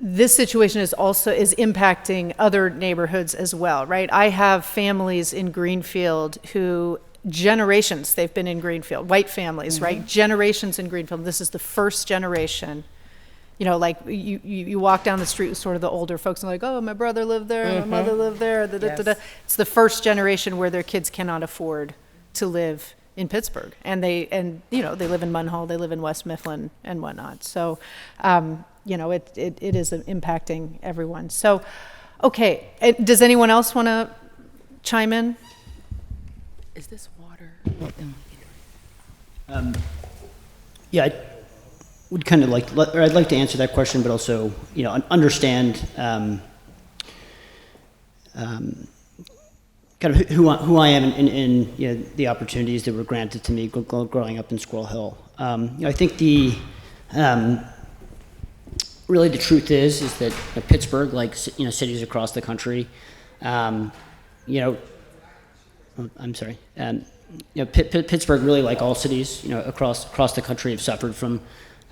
this situation is impacting other neighborhoods as well, right? I have families in Greenfield who generations they've been in Greenfield, white families, right? Generations in Greenfield. This is the first generation. Like you walk down the street with sort of the older folks and like, oh, my brother lived there, my mother lived there. Yes. It's the first generation where their kids cannot afford to live in Pittsburgh, and they live in Munhall, they live in West Mifflin and whatnot. So, it is impacting everyone. So, okay, does anyone else want to chime in? Is this water? Yeah, I would kind of I'd like to answer that question, but also, understand kind of who I am in the opportunities that were granted to me growing up in Squirrel Hill. I think really the truth is that Pittsburgh, like cities across the country, I'm sorry. Pittsburgh, really like all cities, across the country, have suffered from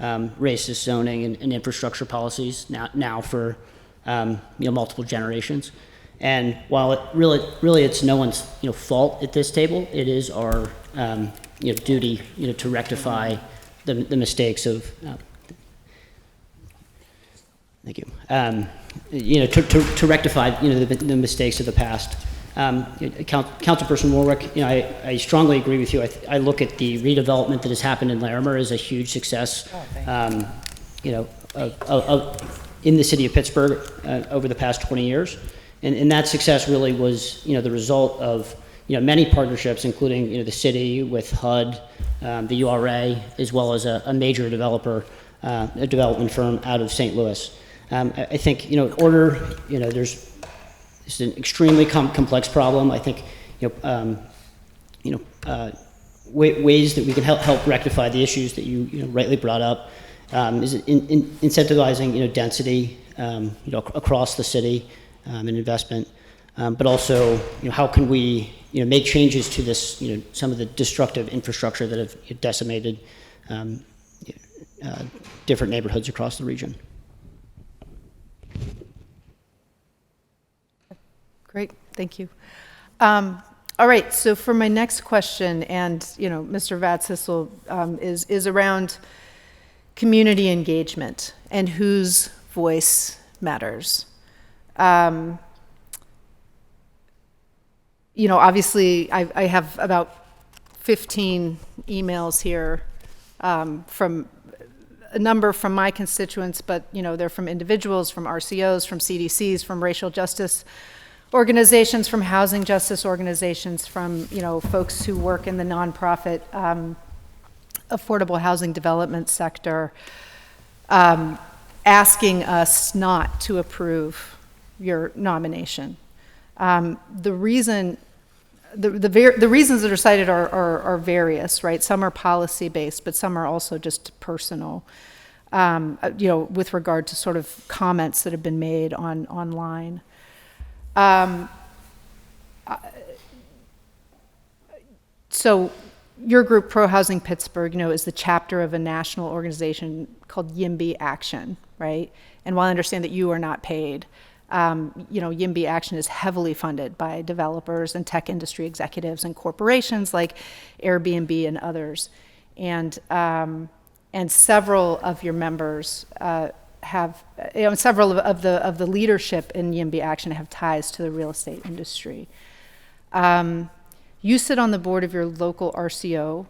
racist zoning and infrastructure policies now for multiple generations. And while it really it's no one's fault at this table, it is our duty to rectify the mistakes of. Thank you. To rectify the mistakes of the past. Councilperson Warwick, I strongly agree with you. I look at the redevelopment that has happened in Larimer as a huge success, in the city of Pittsburgh over the past 20 years, and that success really was the result of many partnerships, including the city with HUD, the URA, as well as a major developer, a development firm out of St. Louis. I think it's an extremely complex problem. I think ways that we can help rectify the issues that you rightly brought up is incentivizing density across the city and investment, but also how can we make changes to this some of the destructive infrastructure that have decimated different neighborhoods across the region. Great, thank you. All right, so for my next question, and Mr. Vatsisel, is around community engagement and whose voice matters. Obviously, I have about 15 emails here from a number from my constituents, but they're from individuals, from RCOs, from CDCs, from racial justice organizations, from housing justice organizations, from folks who work in the nonprofit affordable housing development sector, asking us not to approve your nomination. The reasons that are cited are various, right? Some are policy based, but some are also just personal. With regard to sort of comments that have been made online. So your group, ProHousing Pittsburgh, is the chapter of a national organization called YIMBY Action, right? And while I understand that you are not paid, YIMBY Action is heavily funded by developers and tech industry executives and corporations like Airbnb and others. And several of your members have, several of the leadership in YIMBY Action have ties to the real estate industry. You sit on the board of your local RCO,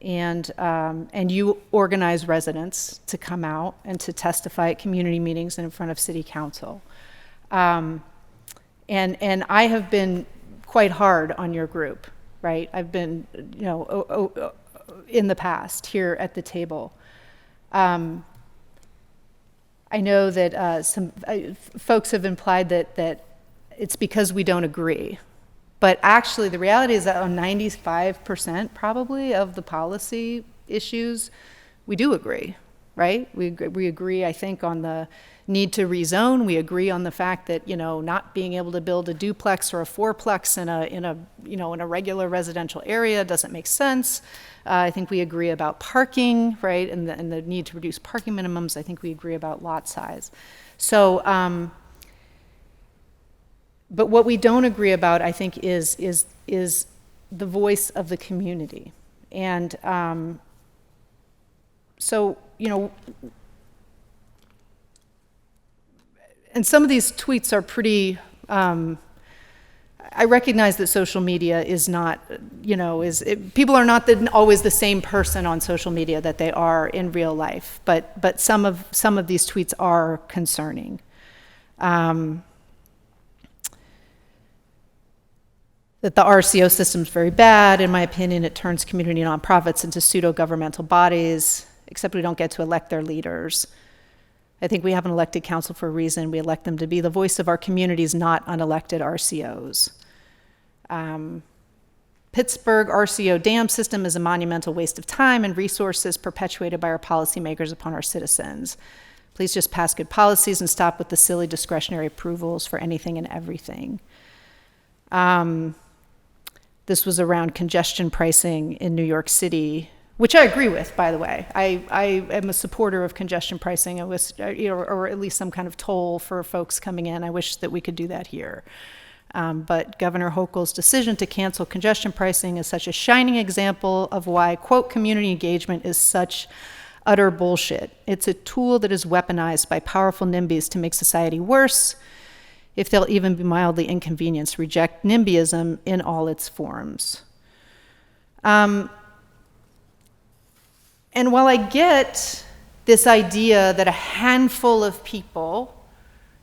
and you organize residents to come out and to testify at community meetings and in front of city council. And I have been quite hard on your group, right? I've been, in the past here at the table. I know that some folks have implied that it's because we don't agree. But actually, the reality is that on 95% probably of the policy issues, we do agree, right? We agree, I think, on the need to rezone. We agree on the fact that, not being able to build a duplex or a fourplex in a regular residential area doesn't make sense. I think we agree about parking, right, and the need to reduce parking minimums. I think we agree about lot size. So, but what we don't agree about, I think, is the voice of the community. And so, and some of these tweets are pretty, I recognize that social media is not, people are not always the same person on social media that they are in real life, but some of these tweets are concerning. That the RCO system is very bad. In my opinion, it turns community nonprofits into pseudo-governmental bodies, except we don't get to elect their leaders. I think we have an elected council for a reason. We elect them to be the voice of our communities, not unelected RCOs. Pittsburgh RCO dam system is a monumental waste of time and resources perpetuated by our policymakers upon our citizens. Please just pass good policies and stop with the silly discretionary approvals for anything and everything. This was around congestion pricing in New York City, which I agree with, by the way. I am a supporter of congestion pricing, or at least some kind of toll for folks coming in. I wish that we could do that here. But Governor Hochul's decision to cancel congestion pricing is such a shining example of why, quote, community engagement is such utter bullshit. It's a tool that is weaponized by powerful NIMBYs to make society worse, if they'll even be mildly inconvenienced. Reject NIMBYism in all its forms. And while I get this idea that a handful of people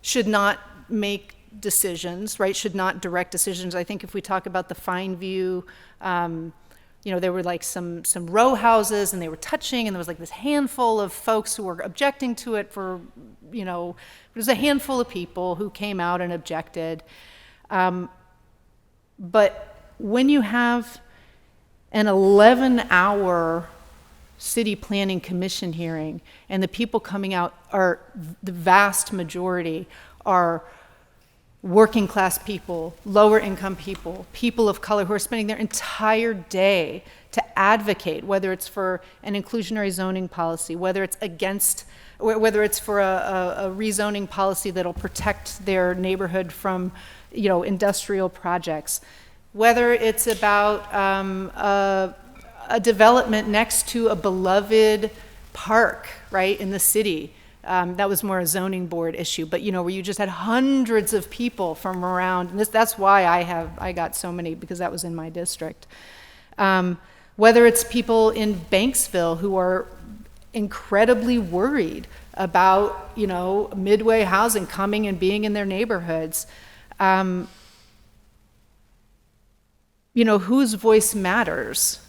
should not make decisions, right, should not direct decisions, I think if we talk about the Fine View, there were like some row houses and they were touching, and there was like this handful of folks who were objecting to it for, it was a handful of people who came out and objected. But when you have an 11-hour city planning commission hearing and the people coming out are, the vast majority are working class people, lower income people, people of color who are spending their entire day to advocate, whether it's for an inclusionary zoning policy, whether it's for a rezoning policy that'll protect their neighborhood from, industrial projects, whether it's about a development next to a beloved park, right, in the city. That was more a zoning board issue, but where you just had hundreds of people from around, and that's why I got so many, because that was in my district. Whether it's people in Banksville who are incredibly worried about, midway housing coming and being in their neighborhoods, whose voice matters.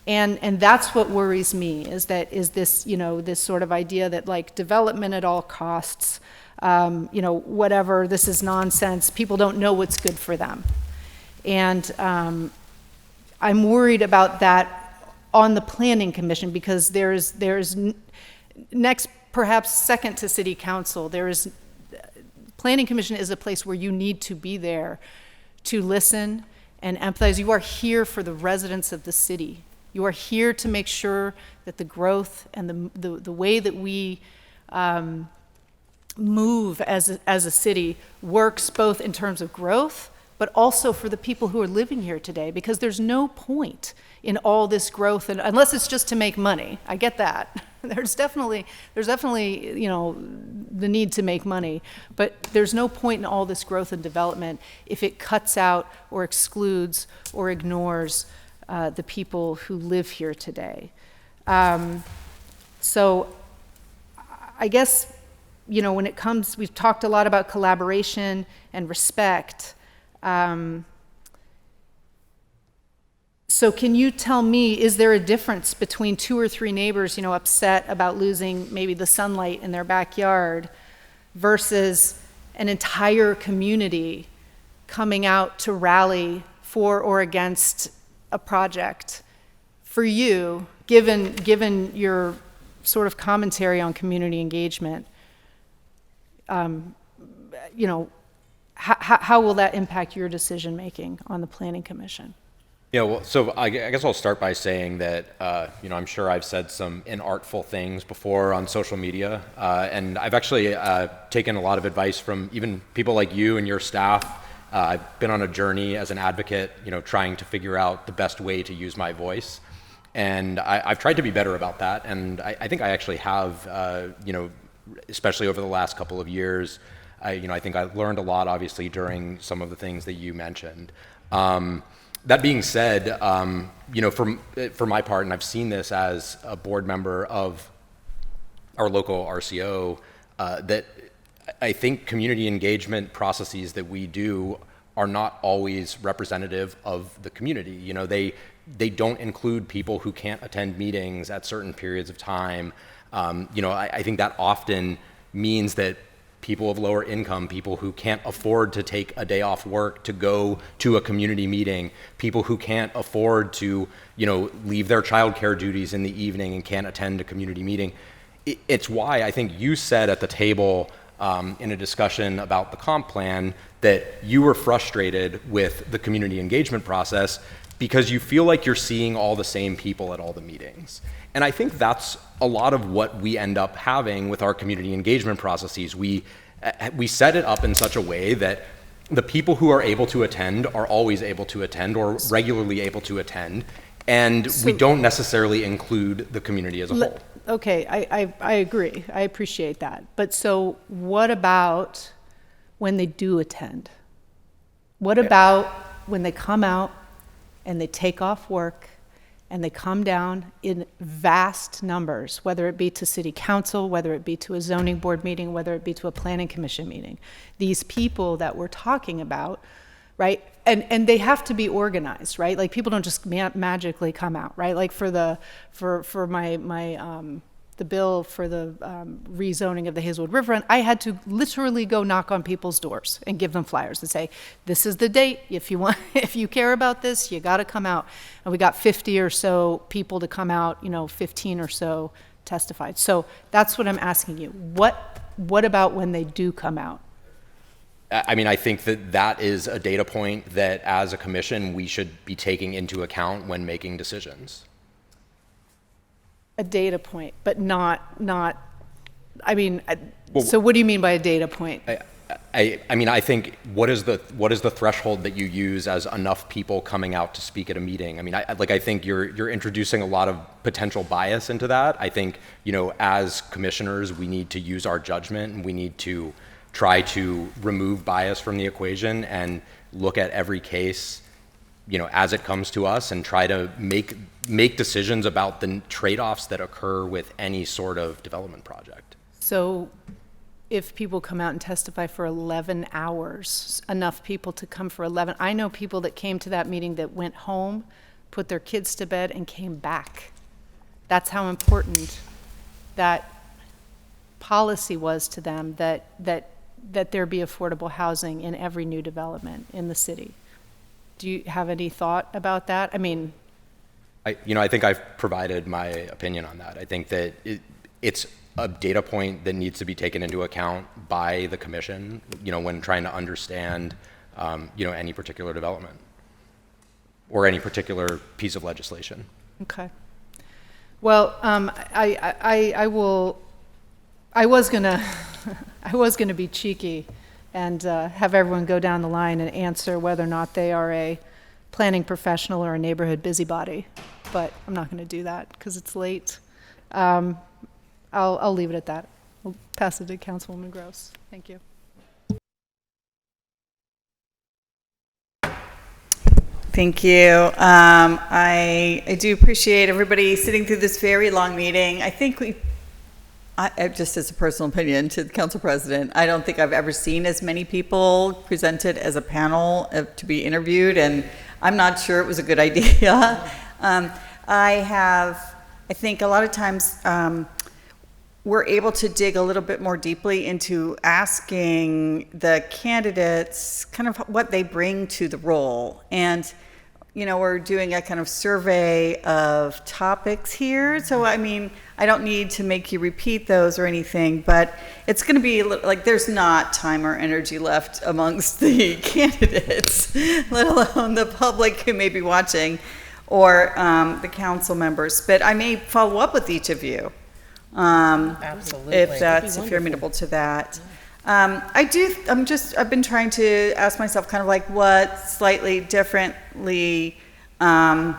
And that's what worries me, is this, this sort of idea that like development at all costs, whatever, this is nonsense. People don't know what's good for them. And I'm worried about that on the Planning Commission, because there's next, perhaps second to City Council, Planning Commission is a place where you need to be there to listen and empathize. You are here for the residents of the city. You are here to make sure that the growth and the way that we move as a city works both in terms of growth, but also for the people who are living here today, because there's no point in all this growth, and unless it's just to make money. I get that. There's definitely, you know, the need to make money, but there's no point in all this growth and development if it cuts out or excludes or ignores the people who live here today. So I guess, you know, when it comes, we've talked a lot about collaboration and respect. So can you tell me, is there a difference between 2 or 3 neighbors, you know, upset about losing maybe the sunlight in their backyard versus an entire community coming out to rally for or against a project? For you, given your sort of commentary on community engagement, you know, how will that impact your decision making on the Planning Commission? Yeah, well, so I guess I'll start by saying that, you know, I'm sure I've said some inartful things before on social media, and I've actually taken a lot of advice from even people like you and your staff. I've been on a journey as an advocate, you know, trying to figure out the best way to use my voice, and I've tried to be better about that, and I think I actually have, you know, especially over the last couple of years. You know, I think I learned a lot, obviously, during some of the things that you mentioned. That being said, you know, for my part, and I've seen this as a board member of our local RCO, that I think community engagement processes that we do are not always representative of the community. You know, they don't include people who can't attend meetings at certain periods of time. You know, I think that often means that people of lower income, people who can't afford to take a day off work to go to a community meeting, people who can't afford to, you know, leave their childcare duties in the evening and can't attend a community meeting. It's why I think you said at the table in a discussion about the comp plan that you were frustrated with the community engagement process because you feel like you're seeing all the same people at all the meetings. And I think that's a lot of what we end up having with our community engagement processes. We set it up in such a way that the people who are able to attend are always able to attend or regularly able to attend, and we don't necessarily include the community as a whole. Okay, I agree. I appreciate that. But so what about when they do attend? What about when they come out and they take off work and they come down in vast numbers, whether it be to city council, whether it be to a zoning board meeting, whether it be to a planning commission meeting? These people that we're talking about, right? And they have to be organized, right? Like people don't just magically come out, right? Like for the bill for the rezoning of the Hazelwood Riverfront, I had to literally go knock on people's doors and give them flyers and say, this is the date. If you care about this, you got to come out. And we got 50 or so people to come out, you know, 15 or so testified. So that's what I'm asking you. What about when they do come out? I mean, I think that is a data point that as a commission, we should be taking into account when making decisions. A data point, but not. I mean, so what do you mean by a data point? I mean, I think what is the threshold that you use as enough people coming out to speak at a meeting? I mean, I think you're introducing a lot of potential bias into that. I think, you know, as commissioners, we need to use our judgment and we need to try to remove bias from the equation and look at every case, you know, as it comes to us and try to make decisions about the trade-offs that occur with any sort of development project. So if people come out and testify for 11 hours, enough people to come for 11, I know people that came to that meeting that went home, put their kids to bed and came back. That's how important that policy was to them, that there be affordable housing in every new development in the city. Do you have any thought about that? I mean, I think I've provided my opinion on that. I think that it's a data point that needs to be taken into account by the commission, you know, when trying to understand, you know, any particular development or any particular piece of legislation. Okay. Well, I I was gonna, I was gonna be cheeky and have everyone go down the line and answer whether or not they are a planning professional or a neighborhood busybody, but I'm not gonna do that because it's late. I'll leave it at that. I'll pass it to Councilwoman Gross. Thank you. Thank you. I do appreciate everybody sitting through this very long meeting. I think just as a personal opinion to the council president, I don't think I've ever seen as many people presented as a panel to be interviewed, and I'm not sure it was a good idea. I think a lot of times we're able to dig a little bit more deeply into asking the candidates kind of what they bring to the role. And, you know, we're doing a kind of survey of topics here. So, I mean, I don't need to make you repeat those or anything, but it's going to be like there's not time or energy left amongst the candidates, let alone the public who may be watching or the council members. But I may follow up with each of you. Absolutely. If you're amenable to that. I've been trying to ask myself kind of like what slightly differently, you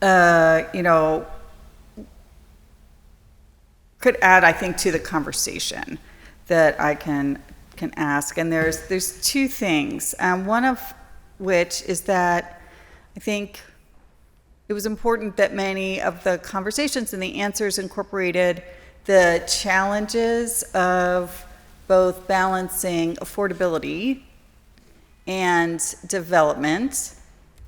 know, could add, I think, to the conversation that I can ask. And there's two things. One of which is that I think it was important that many of the conversations and the answers incorporated the challenges of both balancing affordability and development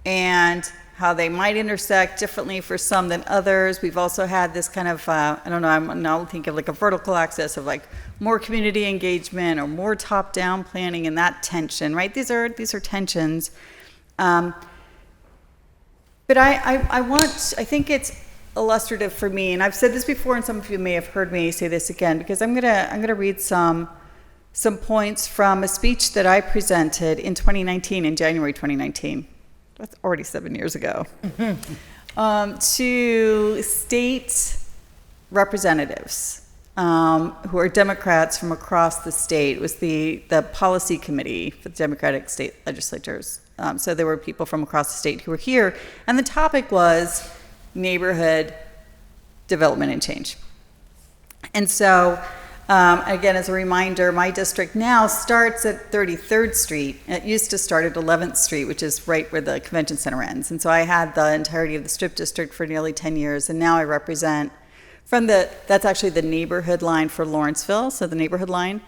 and how they might intersect differently for some than others. We've also had this kind of, I don't know, I'm now thinking of like a vertical axis of like more community engagement or more top-down planning and that tension, right? These are tensions. But I think it's illustrative for me, and I've said this before, and some of you may have heard me say this again, because I'm gonna read some points from a speech that I presented in 2019, in January 2019. That's already 7 years ago. To state representatives who are Democrats from across the state. It was the policy committee for the Democratic state legislatures. So there were people from across the state who were here, and the topic was neighborhood development and change. And so, again, as a reminder, my district now starts at 33rd Street. It used to start at 11th Street, which is right where the convention center ends. And so I had the entirety of the Strip District for nearly 10 years, and now I represent that's actually the neighborhood line for Lawrenceville, so the neighborhood line,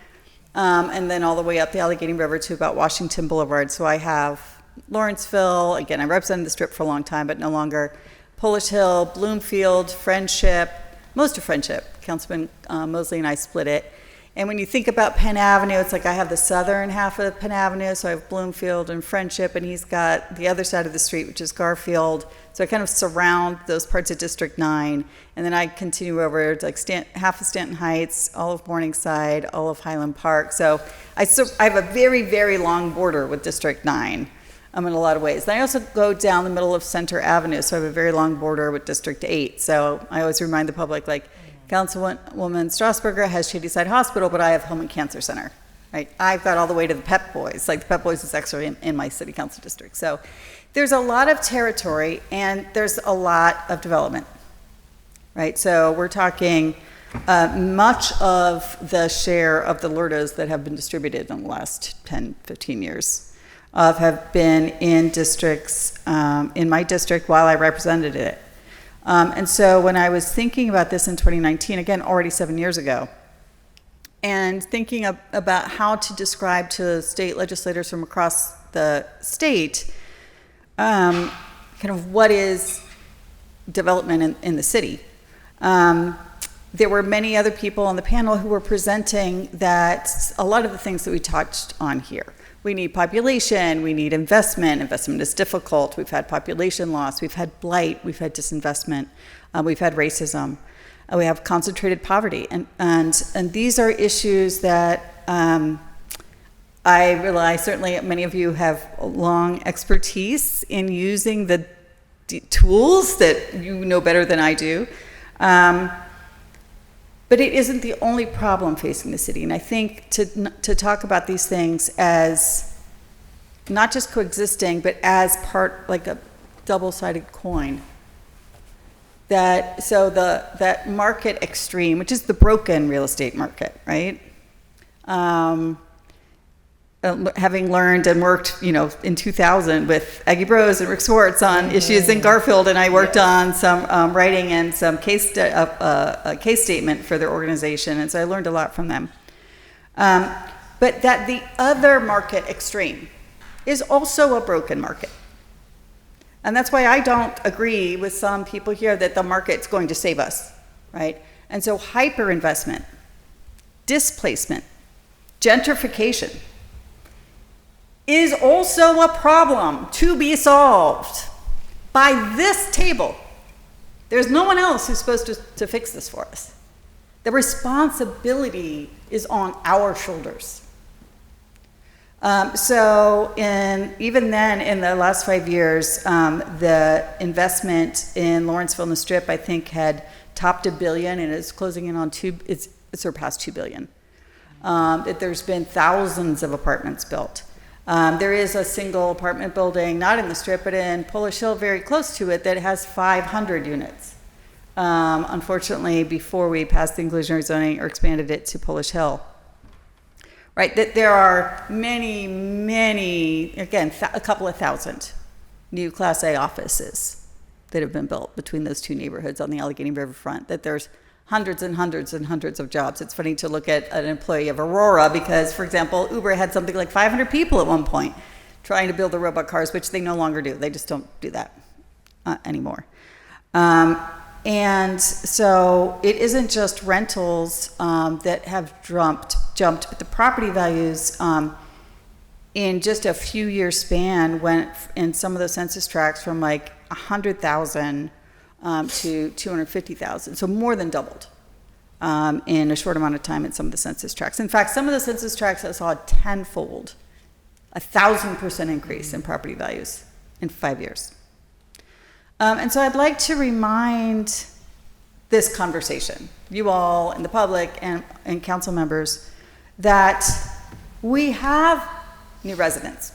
and then all the way up the Allegheny River to about Washington Boulevard. So I have Lawrenceville, again, I represented the Strip for a long time, but no longer. Polish Hill, Bloomfield, Friendship, most of Friendship. Councilman Mosley and I split it. And when you think about Penn Avenue, it's like I have the southern half of Penn Avenue, so I have Bloomfield and Friendship, and he's got the other side of the street, which is Garfield. So I kind of surround those parts of District 9, and then I continue over to like half of Stanton Heights, all of Morningside, all of Highland Park. So I have a very, very long border with District 9. In a lot of ways. And I also go down the middle of Center Avenue, so I have a very long border with District 8. So I always remind the public, like, Councilwoman Strasburger has Shadyside Hospital, but I have Hillman Cancer Center, right? I've got all the way to the Pep Boys. Like, the Pep Boys is actually in my city council district. So there's a lot of territory, and there's a lot of development, right? So we're talking much of the share of the LRTAs that have been distributed in the last 10, 15 years have been in districts, in my district while I represented it. And so when I was thinking about this in 2019, again, already 7 years ago, and thinking about how to describe to state legislators from across the state, kind of what is development in the city. There were many other people on the panel who were presenting that a lot of the things that we touched on here. We need population, we need investment. Investment is difficult. We've had population loss, we've had blight, we've had disinvestment, we've had racism, we have concentrated poverty. And these are issues that I realize certainly many of you have long expertise in using the tools that you know better than I do. But it isn't the only problem facing the city. And I think to talk about these things as not just coexisting, but as part, like a double-sided coin. That market extreme, which is the broken real estate market, right? Having learned and worked, in 2000 with Aggie Bros and Rick Swartz on issues in Garfield, and I worked on some writing and some a case statement for their organization, and so I learned a lot from them. But that the other market extreme is also a broken market. And that's why I don't agree with some people here that the market's going to save us, right? And so hyperinvestment, displacement, gentrification is also a problem to be solved by this table. There's no one else who's supposed to fix this for us. The responsibility is on our shoulders. Even then, in the last 5 years, the investment in Lawrenceville and the Strip, I think, had topped $1 billion, and it's closing in on it's surpassed $2 billion. There's been thousands of apartments built. There is a single apartment building, not in the Strip, but in Polish Hill, very close to it, that has 500 units. Unfortunately, before we passed the inclusionary zoning or expanded it to Polish Hill. Right, that there are many, again, a couple of thousand new Class A offices that have been built between those two neighborhoods on the Allegheny Riverfront, that there's hundreds and hundreds and hundreds of jobs. It's funny to look at an employee of Aurora because, for example, Uber had something like 500 people at one point trying to build the robot cars, which they no longer do. They just don't do that anymore. And so it isn't just rentals that have jumped, but the property values in just a few years span went in some of the census tracts from like 100,000 to 250,000, so more than doubled in a short amount of time in some of the census tracts. In fact, some of the census tracts I saw a 1,000% increase in property values in 5 years. And so I'd like to remind this conversation, you all and the public and council members, that we have new residents.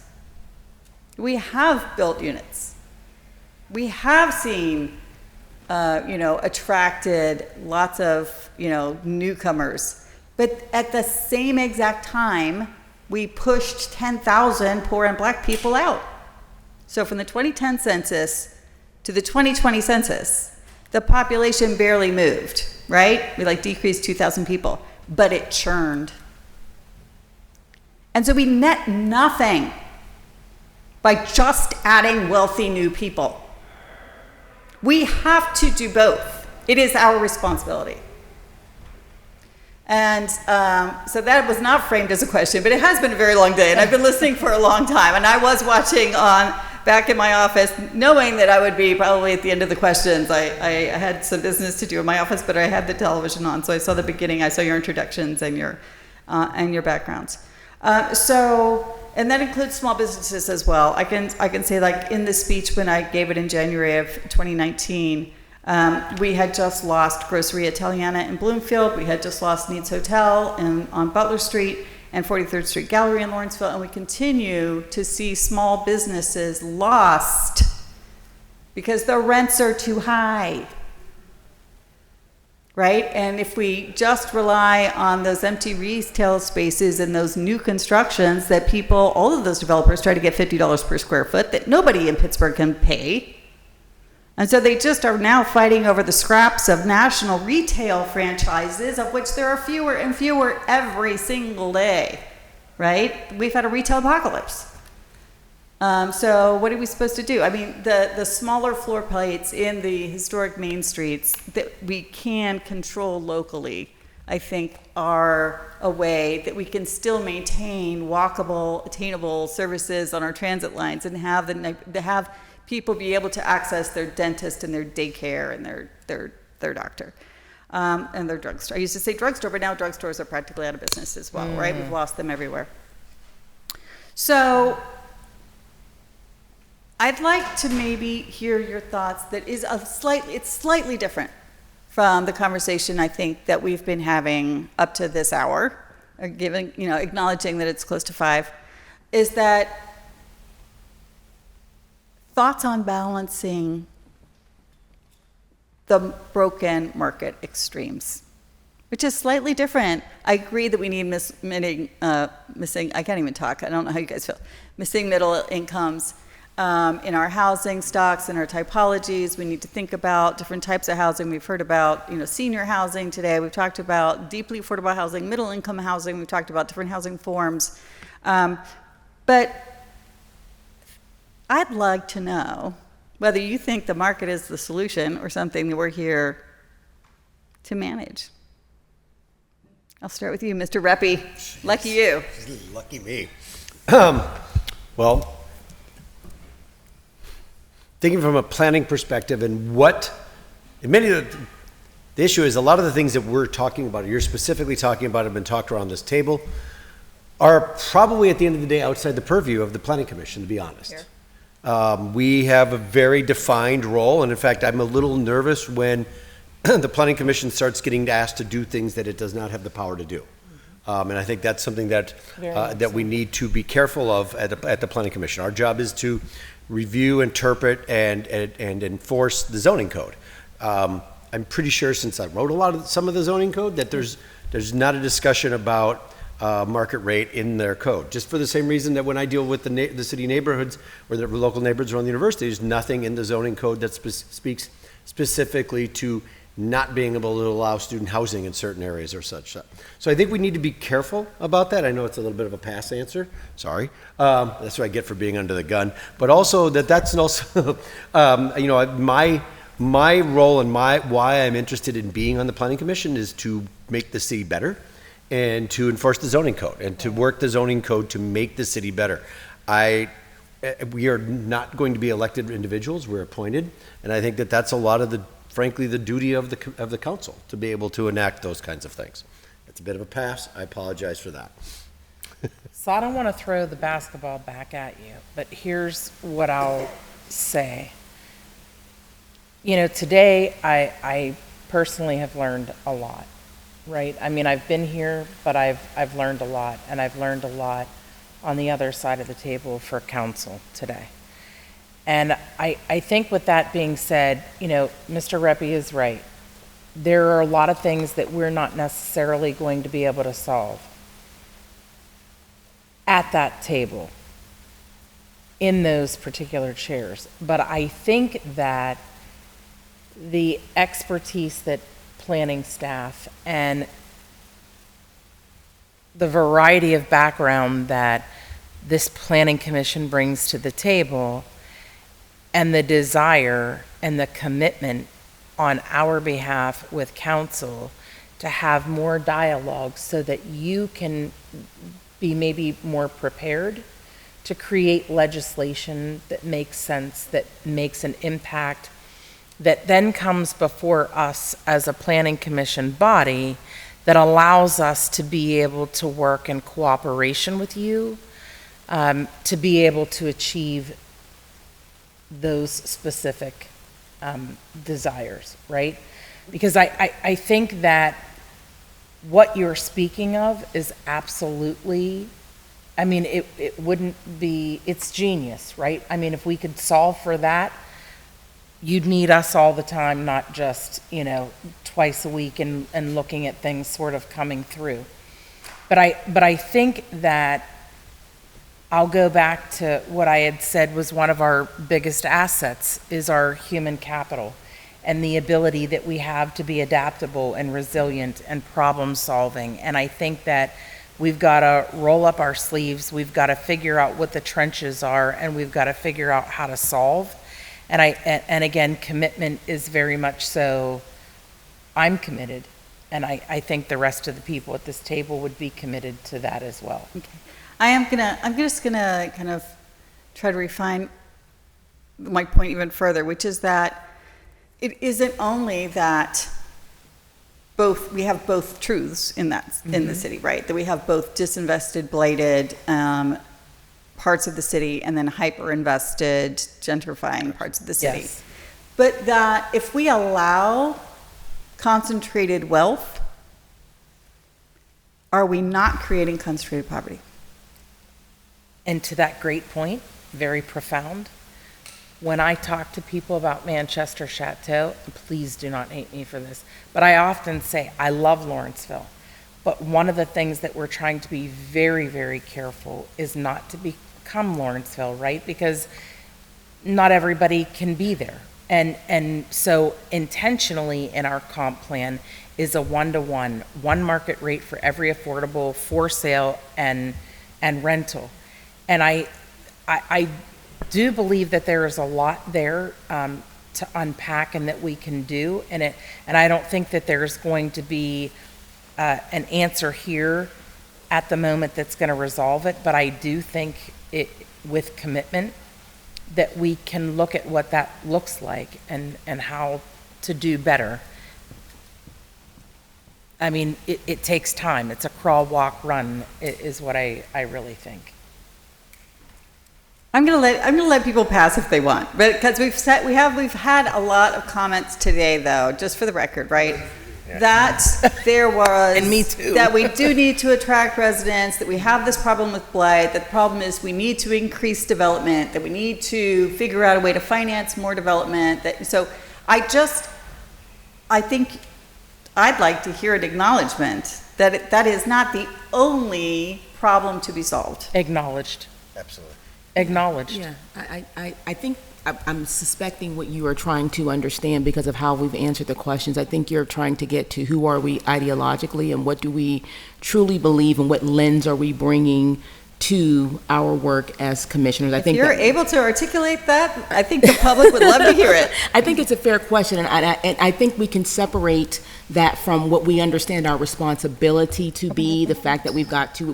We have built units. We have seen, attracted lots of, newcomers. But at the same exact time, we pushed 10,000 poor and black people out. So from the 2010 census to the 2020 census, the population barely moved, right? We decreased 2,000 people, but it churned. And so we net nothing by just adding wealthy new people. We have to do both. It is our responsibility. And so that was not framed as a question, but it has been a very long day, and I've been listening for a long time, and I was watching back in my office, knowing that I would be probably at the end of the questions. I had some business to do in my office, but I had the television on, so I saw the beginning, I saw your introductions and your backgrounds. And that includes small businesses as well. I can say, in the speech when I gave it in January of 2019, we had just lost Grocery Italiana in Bloomfield. We had just lost Needs Hotel on Butler Street and 43rd Street Gallery in Lawrenceville, and we continue to see small businesses lost because the rents are too high, right? And if we just rely on those empty retail spaces and those new constructions that all of those developers try to get $50 per square foot that nobody in Pittsburgh can pay. And so they just are now fighting over the scraps of national retail franchises, of which there are fewer and fewer every single day, right? We've had a retail apocalypse. So what are we supposed to do? I mean, the smaller floor plates in the historic main streets that we can control locally, I think, are a way that we can still maintain walkable, attainable services on our transit lines and have people be able to access their dentist and their daycare and their doctor and their drugstore. I used to say drugstore, but now drugstores are practically out of business as well, right? We've lost them everywhere. So I'd like to maybe hear your thoughts. It's slightly different from the conversation I think that we've been having up to this hour, or giving, acknowledging that it's close to 5, is that thoughts on balancing the broken market extremes, which is slightly different. I agree that we need missing, I can't even talk, I don't know how you guys feel, missing middle incomes in our housing stocks and our typologies. We need to think about different types of housing. We've heard about, senior housing today. We've talked about deeply affordable housing, middle income housing. We've talked about different housing forms. But I'd like to know whether you think the market is the solution or something that we're here to manage. I'll start with you, Mr. Reppy. Lucky you. Lucky me. Well, thinking from a planning perspective and many of the issue is a lot of the things that we're talking about, you're specifically talking about, have been talked around this table, are probably at the end of the day outside the purview of the Planning Commission, to be honest. We have a very defined role, and in fact, I'm a little nervous when the Planning Commission starts getting asked to do things that it does not have the power to do. And I think that's something that we need to be careful of at the Planning Commission. Our job is to review, interpret, and enforce the zoning code. I'm pretty sure, since I wrote some of the zoning code, that there's not a discussion about market rate in their code. Just for the same reason that when I deal with the city neighborhoods or the local neighborhoods around the university, there's nothing in the zoning code that speaks specifically to not being able to allow student housing in certain areas or such. So I think we need to be careful about that. I know it's a little bit of a pass answer. Sorry. That's what I get for being under the gun. But also that's also, my role and why I'm interested in being on the Planning Commission is to make the city better and to enforce the zoning code and to work the zoning code to make the city better. We are not going to be elected individuals. We're appointed. And I think that that's a lot of frankly, the duty of the council to be able to enact those kinds of things. It's a bit of a pass. I apologize for that. So I don't want to throw the basketball back at you, but here's what I'll say. Today I personally have learned a lot, right? I mean, I've been here, but I've learned a lot, and I've learned a lot on the other side of the table for council today. And I think with that being said, Mr. Reppy is right. There are a lot of things that we're not necessarily going to be able to solve at that table in those particular chairs. But I think that the expertise that planning staff and the variety of background that this planning commission brings to the table and the desire and the commitment on our behalf with council to have more dialogue so that you can be maybe more prepared to create legislation that makes sense, that makes an impact, that then comes before us as a planning commission body that allows us to be able to work in cooperation with you, to be able to achieve those specific desires, right? Because I think that what you're speaking of is absolutely, I mean, it wouldn't be, it's genius, right? I mean, if we could solve for that, you'd need us all the time, not just, twice a week and looking at things sort of coming through. But I think that I'll go back to what I had said was one of our biggest assets is our human capital and the ability that we have to be adaptable and resilient and problem solving. And I think that we've got to roll up our sleeves, we've got to figure out what the trenches are, and we've got to figure out how to solve. And again, commitment is very much so, I'm committed, and I think the rest of the people at this table would be committed to that as well. Okay. I'm just gonna kind of try to refine my point even further, which is that it isn't only that we have both truths in the city, right? That we have both disinvested, blighted parts of the city and then hyper-invested, gentrifying parts of the city. Yes. But that if we allow concentrated wealth, are we not creating concentrated poverty? And to that great point, very profound, when I talk to people about Manchester Chateau, please do not hate me for this, but I often say, I love Lawrenceville. But one of the things that we're trying to be very, very careful is not to become Lawrenceville, right? Because not everybody can be there. And so intentionally in our comp plan is a 1-to-1, one market rate for every affordable for sale and rental. And I do believe that there is a lot there to unpack and that we can do. And I don't think that there's going to be an answer here at the moment that's going to resolve it. But I do think with commitment that we can look at what that looks like and how to do better. I mean, it takes time. It's a crawl, walk, run is what I really think. I'm gonna let people pass if they want, but because we've had a lot of comments today, though, just for the record, right? Yeah. That there was and me too. That we do need to attract residents, that we have this problem with blight, that the problem is we need to increase development, that we need to figure out a way to finance more development. So I think I'd like to hear an acknowledgement that that is not the only problem to be solved. Acknowledged. Absolutely. Acknowledged. Yeah, I think I'm suspecting what you are trying to understand because of how we've answered the questions. I think you're trying to get to who are we ideologically and what do we truly believe and what lens are we bringing to our work as commissioners. If you're able to articulate that, I think the public would love to hear it. I think it's a fair question, and I think we can separate that from what we understand our responsibility to be, the fact that we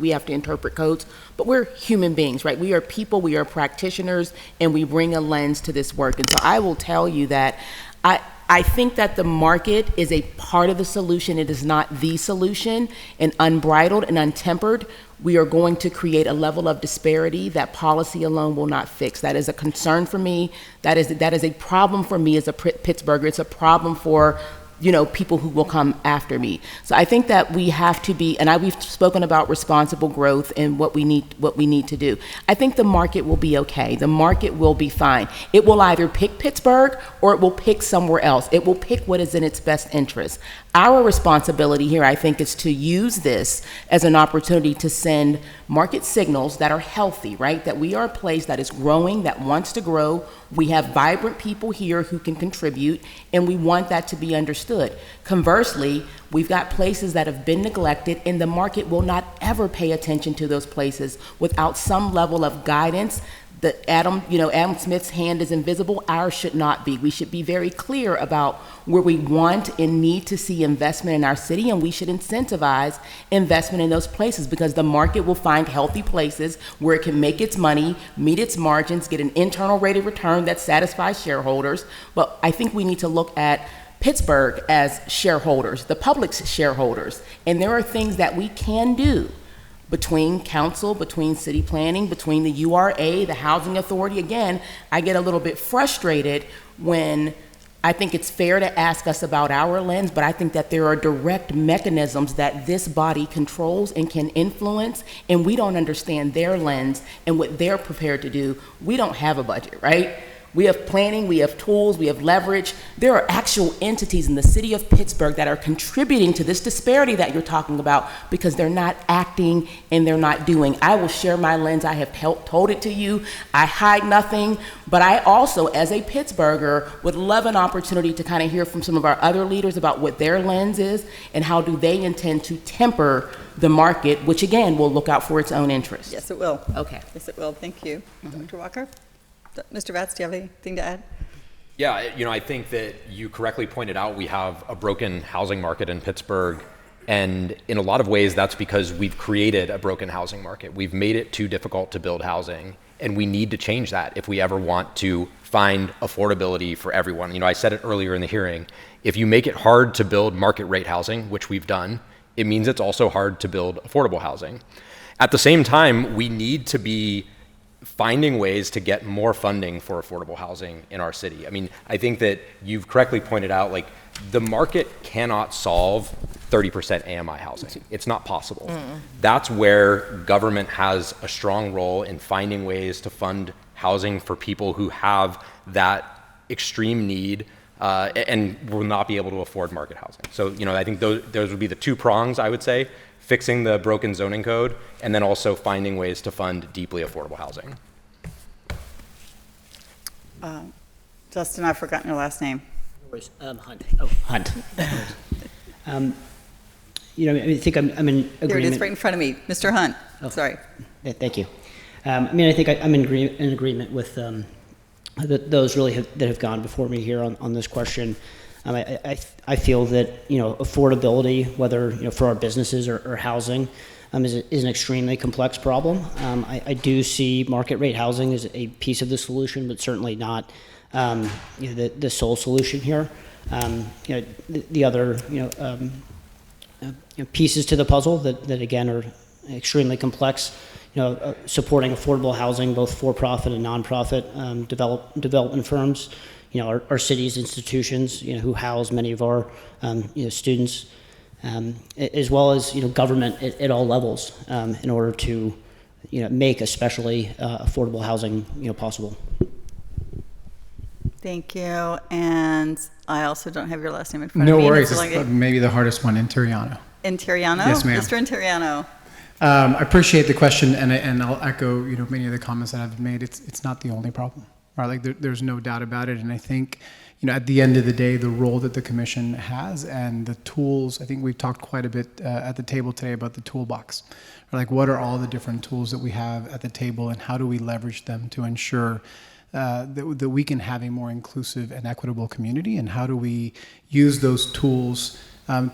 have to interpret codes, but we're human beings, right? We are people, we are practitioners, and we bring a lens to this work. And so I will tell you that I think that the market is a part of the solution. It is not the solution, and unbridled and untempered, we are going to create a level of disparity that policy alone will not fix. That is a concern for me. That is a problem for me as a Pittsburgher. It's a problem for people who will come after me. So I think that we have to be, and we've spoken about responsible growth and what we need to do. I think the market will be okay. The market will be fine. It will either pick Pittsburgh or it will pick somewhere else. It will pick what is in its best interest. Our responsibility here, I think, is to use this as an opportunity to send market signals that are healthy, right? That we are a place that is growing, that wants to grow. We have vibrant people here who can contribute, and we want that to be understood. Conversely, we've got places that have been neglected, and the market will not ever pay attention to those places without some level of guidance. Adam Smith's hand is invisible, ours should not be. We should be very clear about where we want and need to see investment in our city, and we should incentivize investment in those places because the market will find healthy places where it can make its money, meet its margins, get an internal rate of return that satisfies shareholders. But I think we need to look at Pittsburgh as shareholders, the public's shareholders, and there are things that we can do between council, between city planning, between the URA, the housing authority. Again, I get a little bit frustrated when I think it's fair to ask us about our lens, but I think that there are direct mechanisms that this body controls and can influence, and we don't understand their lens and what they're prepared to do. We don't have a budget, right? We have planning, we have tools, we have leverage. There are actual entities in the city of Pittsburgh that are contributing to this disparity that you're talking about because they're not acting and they're not doing. I will share my lens. I have told it to you. I hide nothing, but I also, as a Pittsburgher, would love an opportunity to kind of hear from some of our other leaders about what their lens is and how do they intend to temper the market, which again, will look out for its own interests. Yes, it will. Okay. Yes, it will. Thank you. Dr. Walker? Mr. Batts, do you have anything to add? Yeah, I think that you correctly pointed out we have a broken housing market in Pittsburgh. And in a lot of ways, that's because we've created a broken housing market. We've made it too difficult to build housing. And we need to change that if we ever want to find affordability for everyone. I said it earlier in the hearing. If you make it hard to build market rate housing, which we've done, it means it's also hard to build affordable housing. At the same time, we need to be finding ways to get more funding for affordable housing in our city. I mean, I think that you've correctly pointed out, like, the market cannot solve 30% AMI housing. It's not possible. That's where government has a strong role in finding ways to fund housing for people who have that extreme need and will not be able to afford market housing. So, you know, I think those would be the two prongs, I would say: fixing the broken zoning code, and then also finding ways to fund deeply affordable housing. Justin, I've forgotten your last name. Hunt. Oh, Hunt. You know, I think I'm in agreement. Here it is, right in front of me, Mr. Hunt. Oh, sorry. Thank you. I mean, I think I'm in agreement with those really that have gone before me here on this question. I feel that, you know, affordability, whether, you know, for our businesses or housing, is an extremely complex problem. I do see market rate housing as a piece of the solution, but certainly not, you know, the sole solution here. You know, the other, you know, pieces to the puzzle that again are extremely complex. You know, supporting affordable housing, both for-profit and non-profit development firms. You know, our cities, institutions, you know, who house many of our, you know, students, as well as, you know, government at all levels, in order to, you know, make especially affordable housing, you know, possible. Thank you. And I also don't have your last name in front of No me. worries. It's maybe the hardest one, Interiano. Interiano? Yes, ma'am. Mr. Interiano. I appreciate the question, and I'll echo, you know, many of the comments that I've made. It's not the only problem, right? Like there's no doubt about it. And I think, you know, at the end of the day, the role that the commission has and the tools. I think we've talked quite a bit at the table today about the toolbox. Like, what are all the different tools that we have at the table, and how do we leverage them to ensure that we can have a more inclusive and equitable community, and how do we use those tools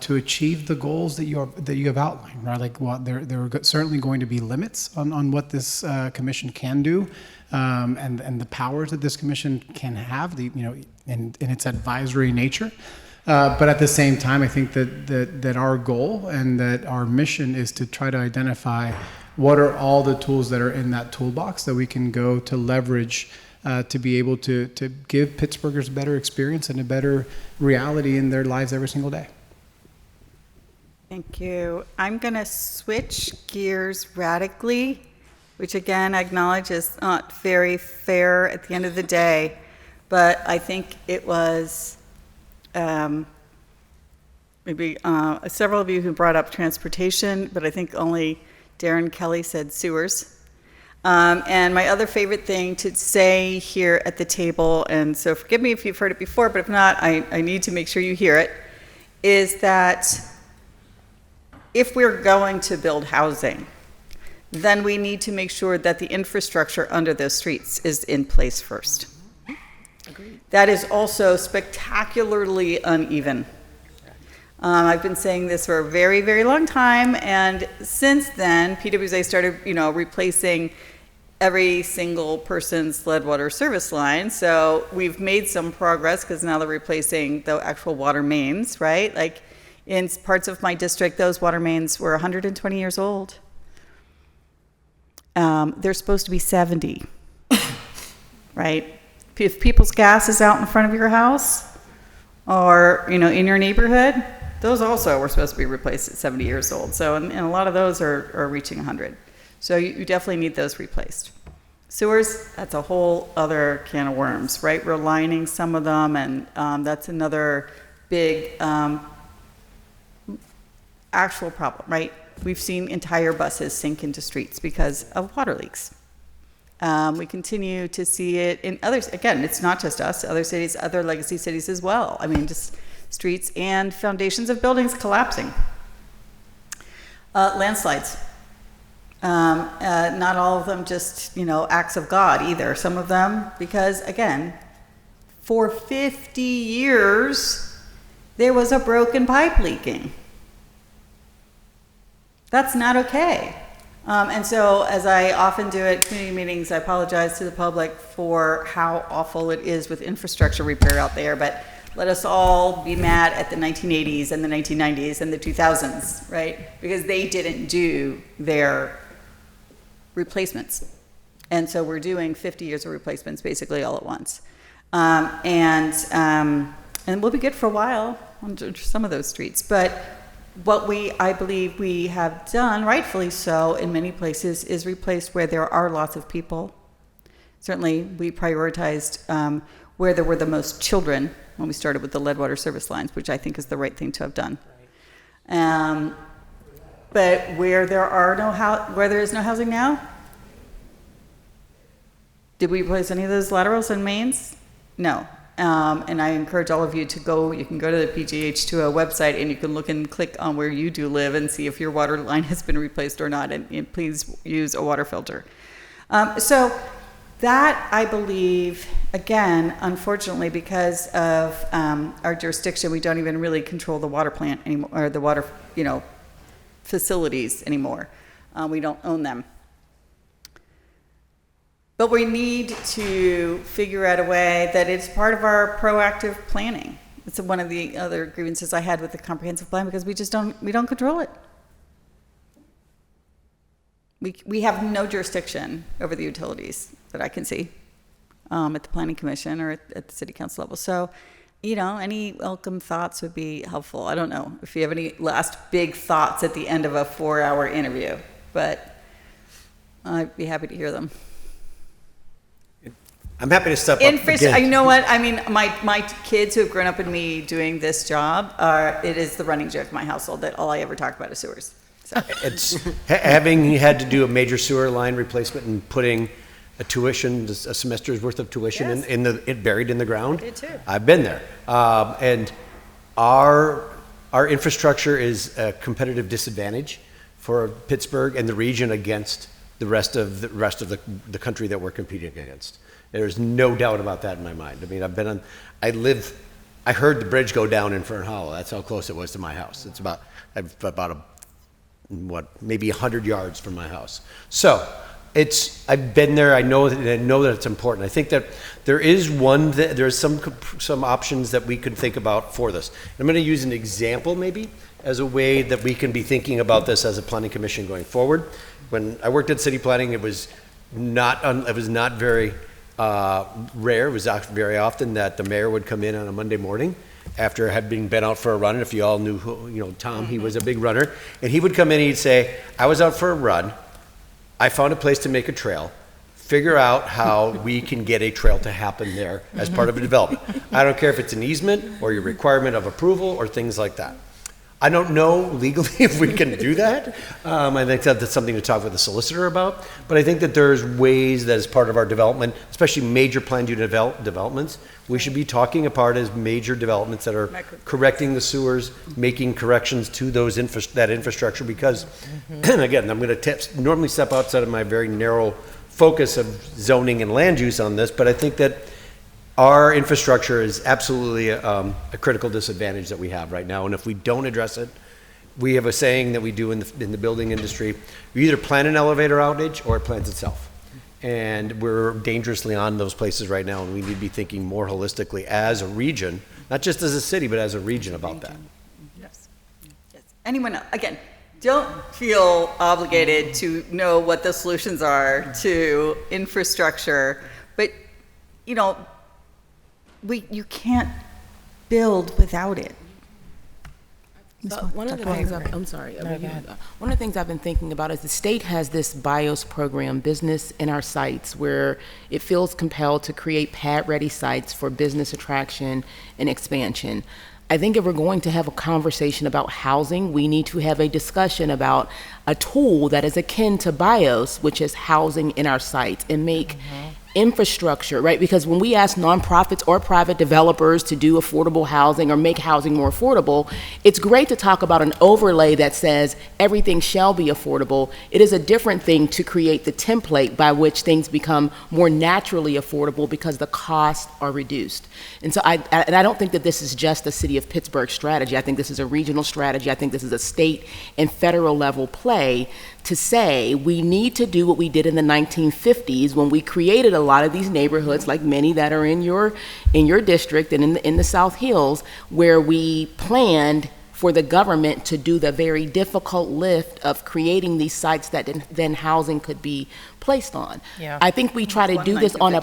to achieve the goals that you have outlined, right? Like, well, there are certainly going to be limits on what this commission can do, and the powers that this commission can have, you know, in its advisory nature. But at the same time, I think that our goal and that our mission is to try to identify what are all the tools that are in that toolbox that we can go to leverage to be able to give Pittsburghers a better experience and a better reality in their lives every single day. Thank you. I'm going to switch gears radically, which again I acknowledge is not very fair at the end of the day, but I think it was maybe several of you who brought up transportation, but I think only Darren Kelly said sewers. And my other favorite thing to say here at the table, and so forgive me if you've heard it before, but if not, I need to make sure you hear it, is that if we're going to build housing, then we need to make sure that the infrastructure under those streets is in place first. Agreed. That is also spectacularly uneven. I've been saying this for a very, very long time, and since then, PWSA started, you know, replacing every single person's lead water service line. So we've made some progress because now they're replacing the actual water mains, right? Like, in parts of my district, those water mains were 120 years old. They're supposed to be 70, right? If people's gas is out in front of your house or, you know, in your neighborhood, those also were supposed to be replaced at 70 years old. So, and a lot of those are reaching 100. So you definitely need those replaced. Sewers, that's a whole other can of worms, right? We're lining some of them, and that's another big actual problem, right? We've seen entire buses sink into streets because of water leaks. We continue to see it in others. Again, it's not just us, other cities, other legacy cities as well. I mean, just streets and foundations of buildings collapsing. Landslides. Not all of them just, you know, acts of God either. Some of them, because again, for 50 years, there was a broken pipe leaking. That's not okay. And so, as I often do at community meetings, I apologize to the public for how awful it is with infrastructure repair out there, but let us all be mad at the 1980s and the 1990s and the 2000s, right? Because they didn't do their replacements. And so we're doing 50 years of replacements basically all at once. And we'll be good for a while on some of those streets. But what I believe we have done, rightfully so, in many places, is replaced where there are lots of people. Certainly, we prioritized where there were the most children when we started with the lead water service lines, which I think is the right thing to have done. But where there is no housing now, did we replace any of those laterals and mains? No. And I encourage all of you to go. You can go to the PGH2O website and you can look and click on where you do live and see if your water line has been replaced or not. And please use a water filter. So that, I believe, again, unfortunately, because of our jurisdiction, we don't even really control the water plant anymore, or the water, facilities anymore. We don't own them. But we need to figure out a way that it's part of our proactive planning. It's one of the other grievances I had with the comprehensive plan, because we don't control it. We have no jurisdiction over the utilities that I can see at the Planning Commission or at the City Council level. So, any welcome thoughts would be helpful. I don't know if you have any last big thoughts at the end of a 4-hour interview, but I'd be happy to hear them. I'm happy to step up again. You know what? I mean, my kids who have grown up with me doing this job, it is the running joke in my household that all I ever talk about is sewers. So. It's having had to do a major sewer line replacement and putting a semester's worth of tuition buried in the ground. I did too. I've been there, and our infrastructure is a competitive disadvantage for Pittsburgh and the region against the rest of the country that we're competing against. There's no doubt about that in my mind. I mean, I heard the bridge go down in Fern Hollow. That's how close it was to my house. It's maybe 100 yards from my house. So I've been there. I know that it's important. I think that there's some options that we could think about for this. I'm going to use an example maybe as a way that we can be thinking about this as a planning commission going forward. When I worked at city planning, it was not very rare. It was very often that the mayor would come in on a Monday morning after had been out for a run. And if you all knew Tom, he was a big runner, and he would come in and he'd say, "I was out for a run. I found a place to make a trail. Figure out how we can get a trail to happen there as part of a development. I don't care if it's an easement or your requirement of approval or things like that." I don't know legally if we can do that. I think that's something to talk with the solicitor about. But I think that there's ways that as part of our development, especially major planned unit developments, we should be talking apart as major developments that are correcting the sewers, making corrections to that infrastructure. Because, again, I'm going to normally step outside of my very narrow focus of zoning and land use on this, but I think that our infrastructure is absolutely a critical disadvantage that we have right now, and if we don't address it, we have a saying that we do in the building industry: we either plan an elevator outage or it plans itself. And we're dangerously on those places right now, and we need to be thinking more holistically as a region, not just as a city, but as a region about that. Yes. Anyone else? Again, don't feel obligated to know what the solutions are to infrastructure, but you can't build without it. One of the things one of the things I've been thinking about is the state has this BIOS program, Business in Our Sites, where it feels compelled to create pad-ready sites for business attraction and expansion. I think if we're going to have a conversation about housing, we need to have a discussion about a tool that is akin to BIOS, which is housing in our sites, and make infrastructure, right? Because when we ask nonprofits or private developers to do affordable housing or make housing more affordable, it's great to talk about an overlay that says everything shall be affordable. It is a different thing to create the template by which things become more naturally affordable because the costs are reduced. And so I don't think that this is just a city of Pittsburgh strategy. I think this is a regional strategy. I think this is a state and federal level play to say we need to do what we did in the 1950s when we created a lot of these neighborhoods, like many that are in your district and in the South Hills, where we planned for the government to do the very difficult lift of creating these sites that then housing could be placed on. Yeah. I think we try to do this on a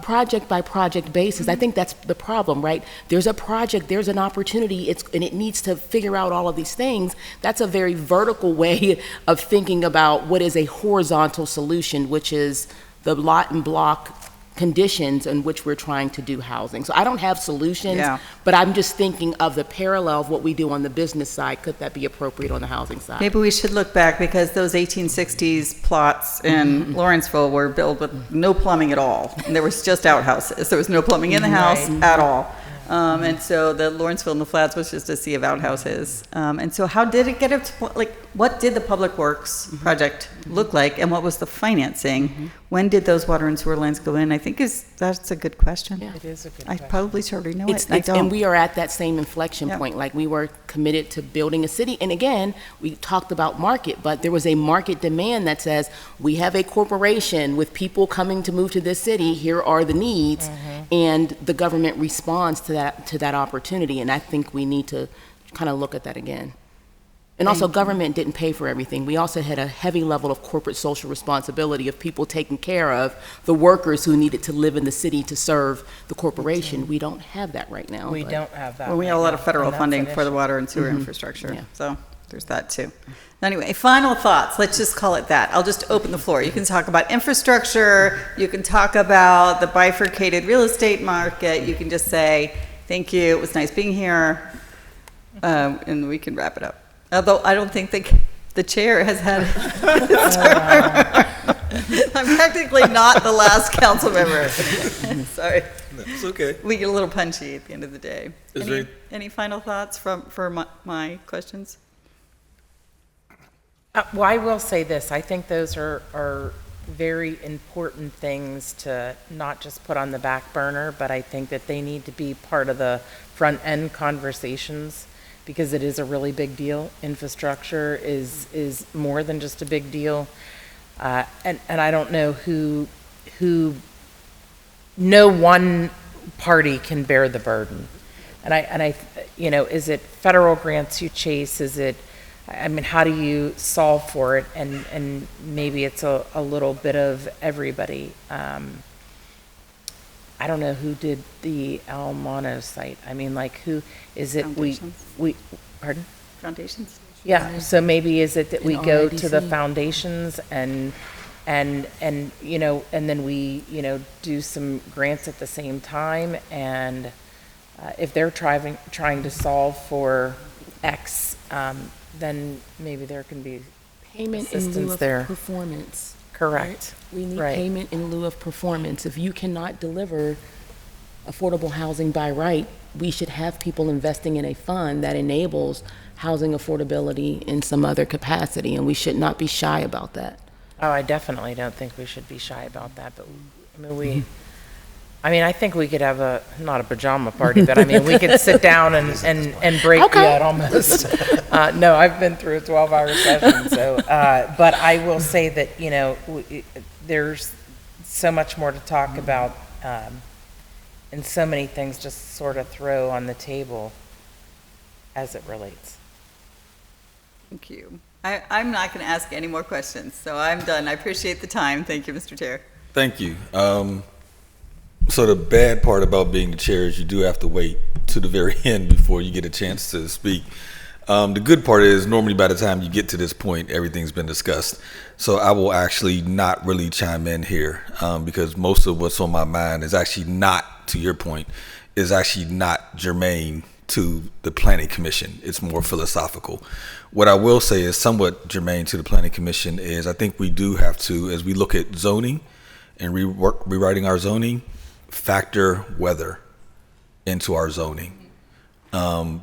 project by project basis. Mm-hmm. I think that's the problem, right? There's a project, there's an opportunity, and it needs to figure out all of these things. That's a very vertical way of thinking about what is a horizontal solution, which is the lot and block conditions in which we're trying to do housing. So I don't have solutions, but I'm just thinking of the parallel of what we do on the business side. Could that be appropriate on the housing side? Maybe we should look back, because those 1860s plots in Lawrenceville were built with no plumbing at all. And there was just outhouses. There was no plumbing in the house at all. And so the Lawrenceville and the Flats was just a sea of outhouses. And so how did it get up to, like, what did the Public Works project look like, and what was the financing? When did those water and sewer lines go in? I think that's a good question. It is a good I question. probably should already know it. I And don't. we are at that same inflection point. Like, we were committed to building a city. And again, we talked about market, but there was a market demand that says, we have a corporation with people coming to move to this city. Here are the needs. And the government responds to that opportunity. And I think we need to kind of look at that again. And also, government didn't pay for everything. We also had a heavy level of corporate social responsibility of people taking care of the workers who needed to live in the city to serve the corporation. We don't have that right now. We don't have that. Well, we have a lot of federal funding for the water and sewer infrastructure. So there's that too. Anyway, final thoughts. Let's just call it that. I'll just open the floor. You can talk about infrastructure. You can talk about the bifurcated real estate market. You can just say, thank you. It was nice being here. And we can wrap it up. Although I don't think the chair has had his turn. I'm technically not the last council member. Sorry. No, it's okay. We get a little punchy at the end of the day. Is Any final thoughts for my questions? Well, I will say this. I think those are very important things to not just put on the back burner, but I think that they need to be part of the front end conversations, because it is a really big deal. Infrastructure is more than just a big deal. And I don't know who no one party can bear the burden. And I is it federal grants you chase? Is it, I mean, how do you solve for it? And maybe it's a little bit of everybody. I don't know who did the Almano site. I mean, like, who is it? We pardon? Foundations? Yeah, so maybe is it that we go to the RIDC. foundations and and then we do some grants at the same time, and if they're trying to solve for X, then maybe there can be Payment in lieu assistance of there. performance. Correct. Right? We need Right. payment in lieu of performance. If you cannot deliver affordable housing by right, we should have people investing in a fund that enables housing affordability in some other capacity, and we should not be shy about that. Oh, I definitely don't think we should be shy about that, but I mean, I think we could have not a pajama party, but I mean, we could sit down and break that almost. No, I've been through a 12-hour session, so, but I will say that, there's so much more to talk about, and so many things just sort of throw on the table as it relates. Thank you. I'm not going to ask any more questions, so I'm done. I appreciate the time. Thank you, Mr. Chair. Thank you. So the bad part about being the chair is you do have to wait to the very end before you get a chance to speak. The good part is normally by the time you get to this point, everything's been discussed. So I will actually not really chime in here because most of what's on my mind is actually not, to your point, is actually not germane to the Planning Commission. It's more philosophical. What I will say is somewhat germane to the Planning Commission is I think we do have to, as we look at zoning and rewriting our zoning, factor weather into our zoning.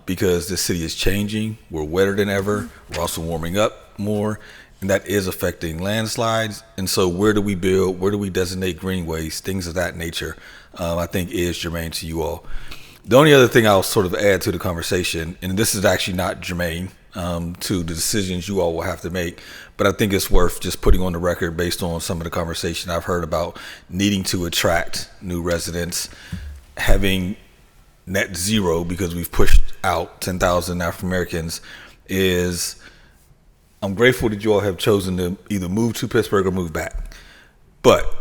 Because the city is changing, we're wetter than ever, we're also warming up more, and that is affecting landslides. And so where do we build, where do we designate greenways, things of that nature, I think is germane to you all. The only other thing I'll sort of add to the conversation, and this is actually not germane to the decisions you all will have to make, but I think it's worth just putting on the record based on some of the conversation I've heard about needing to attract new residents, having net zero because we've pushed out 10,000 African Americans is I'm grateful that you all have chosen to either move to Pittsburgh or move back. But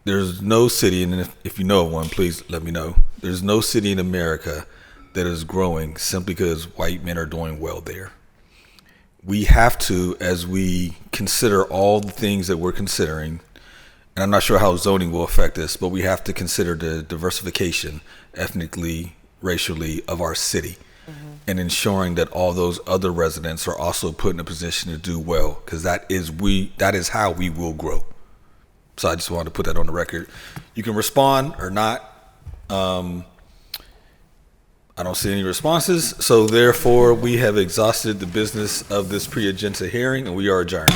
there's no city, and if you know of one, please let me know. There's no city in America that is growing simply because white men are doing well there. We have to, as we consider all the things that we're considering, and I'm not sure how zoning will affect this, but we have to consider the diversification ethnically, racially of our city, and ensuring that all those other residents are also put in a position to do well, because that is how we will grow. So I just wanted to put that on the record. You can respond or not. I don't see any responses, so therefore we have exhausted the business of this pre-agenda hearing, and we are adjourned.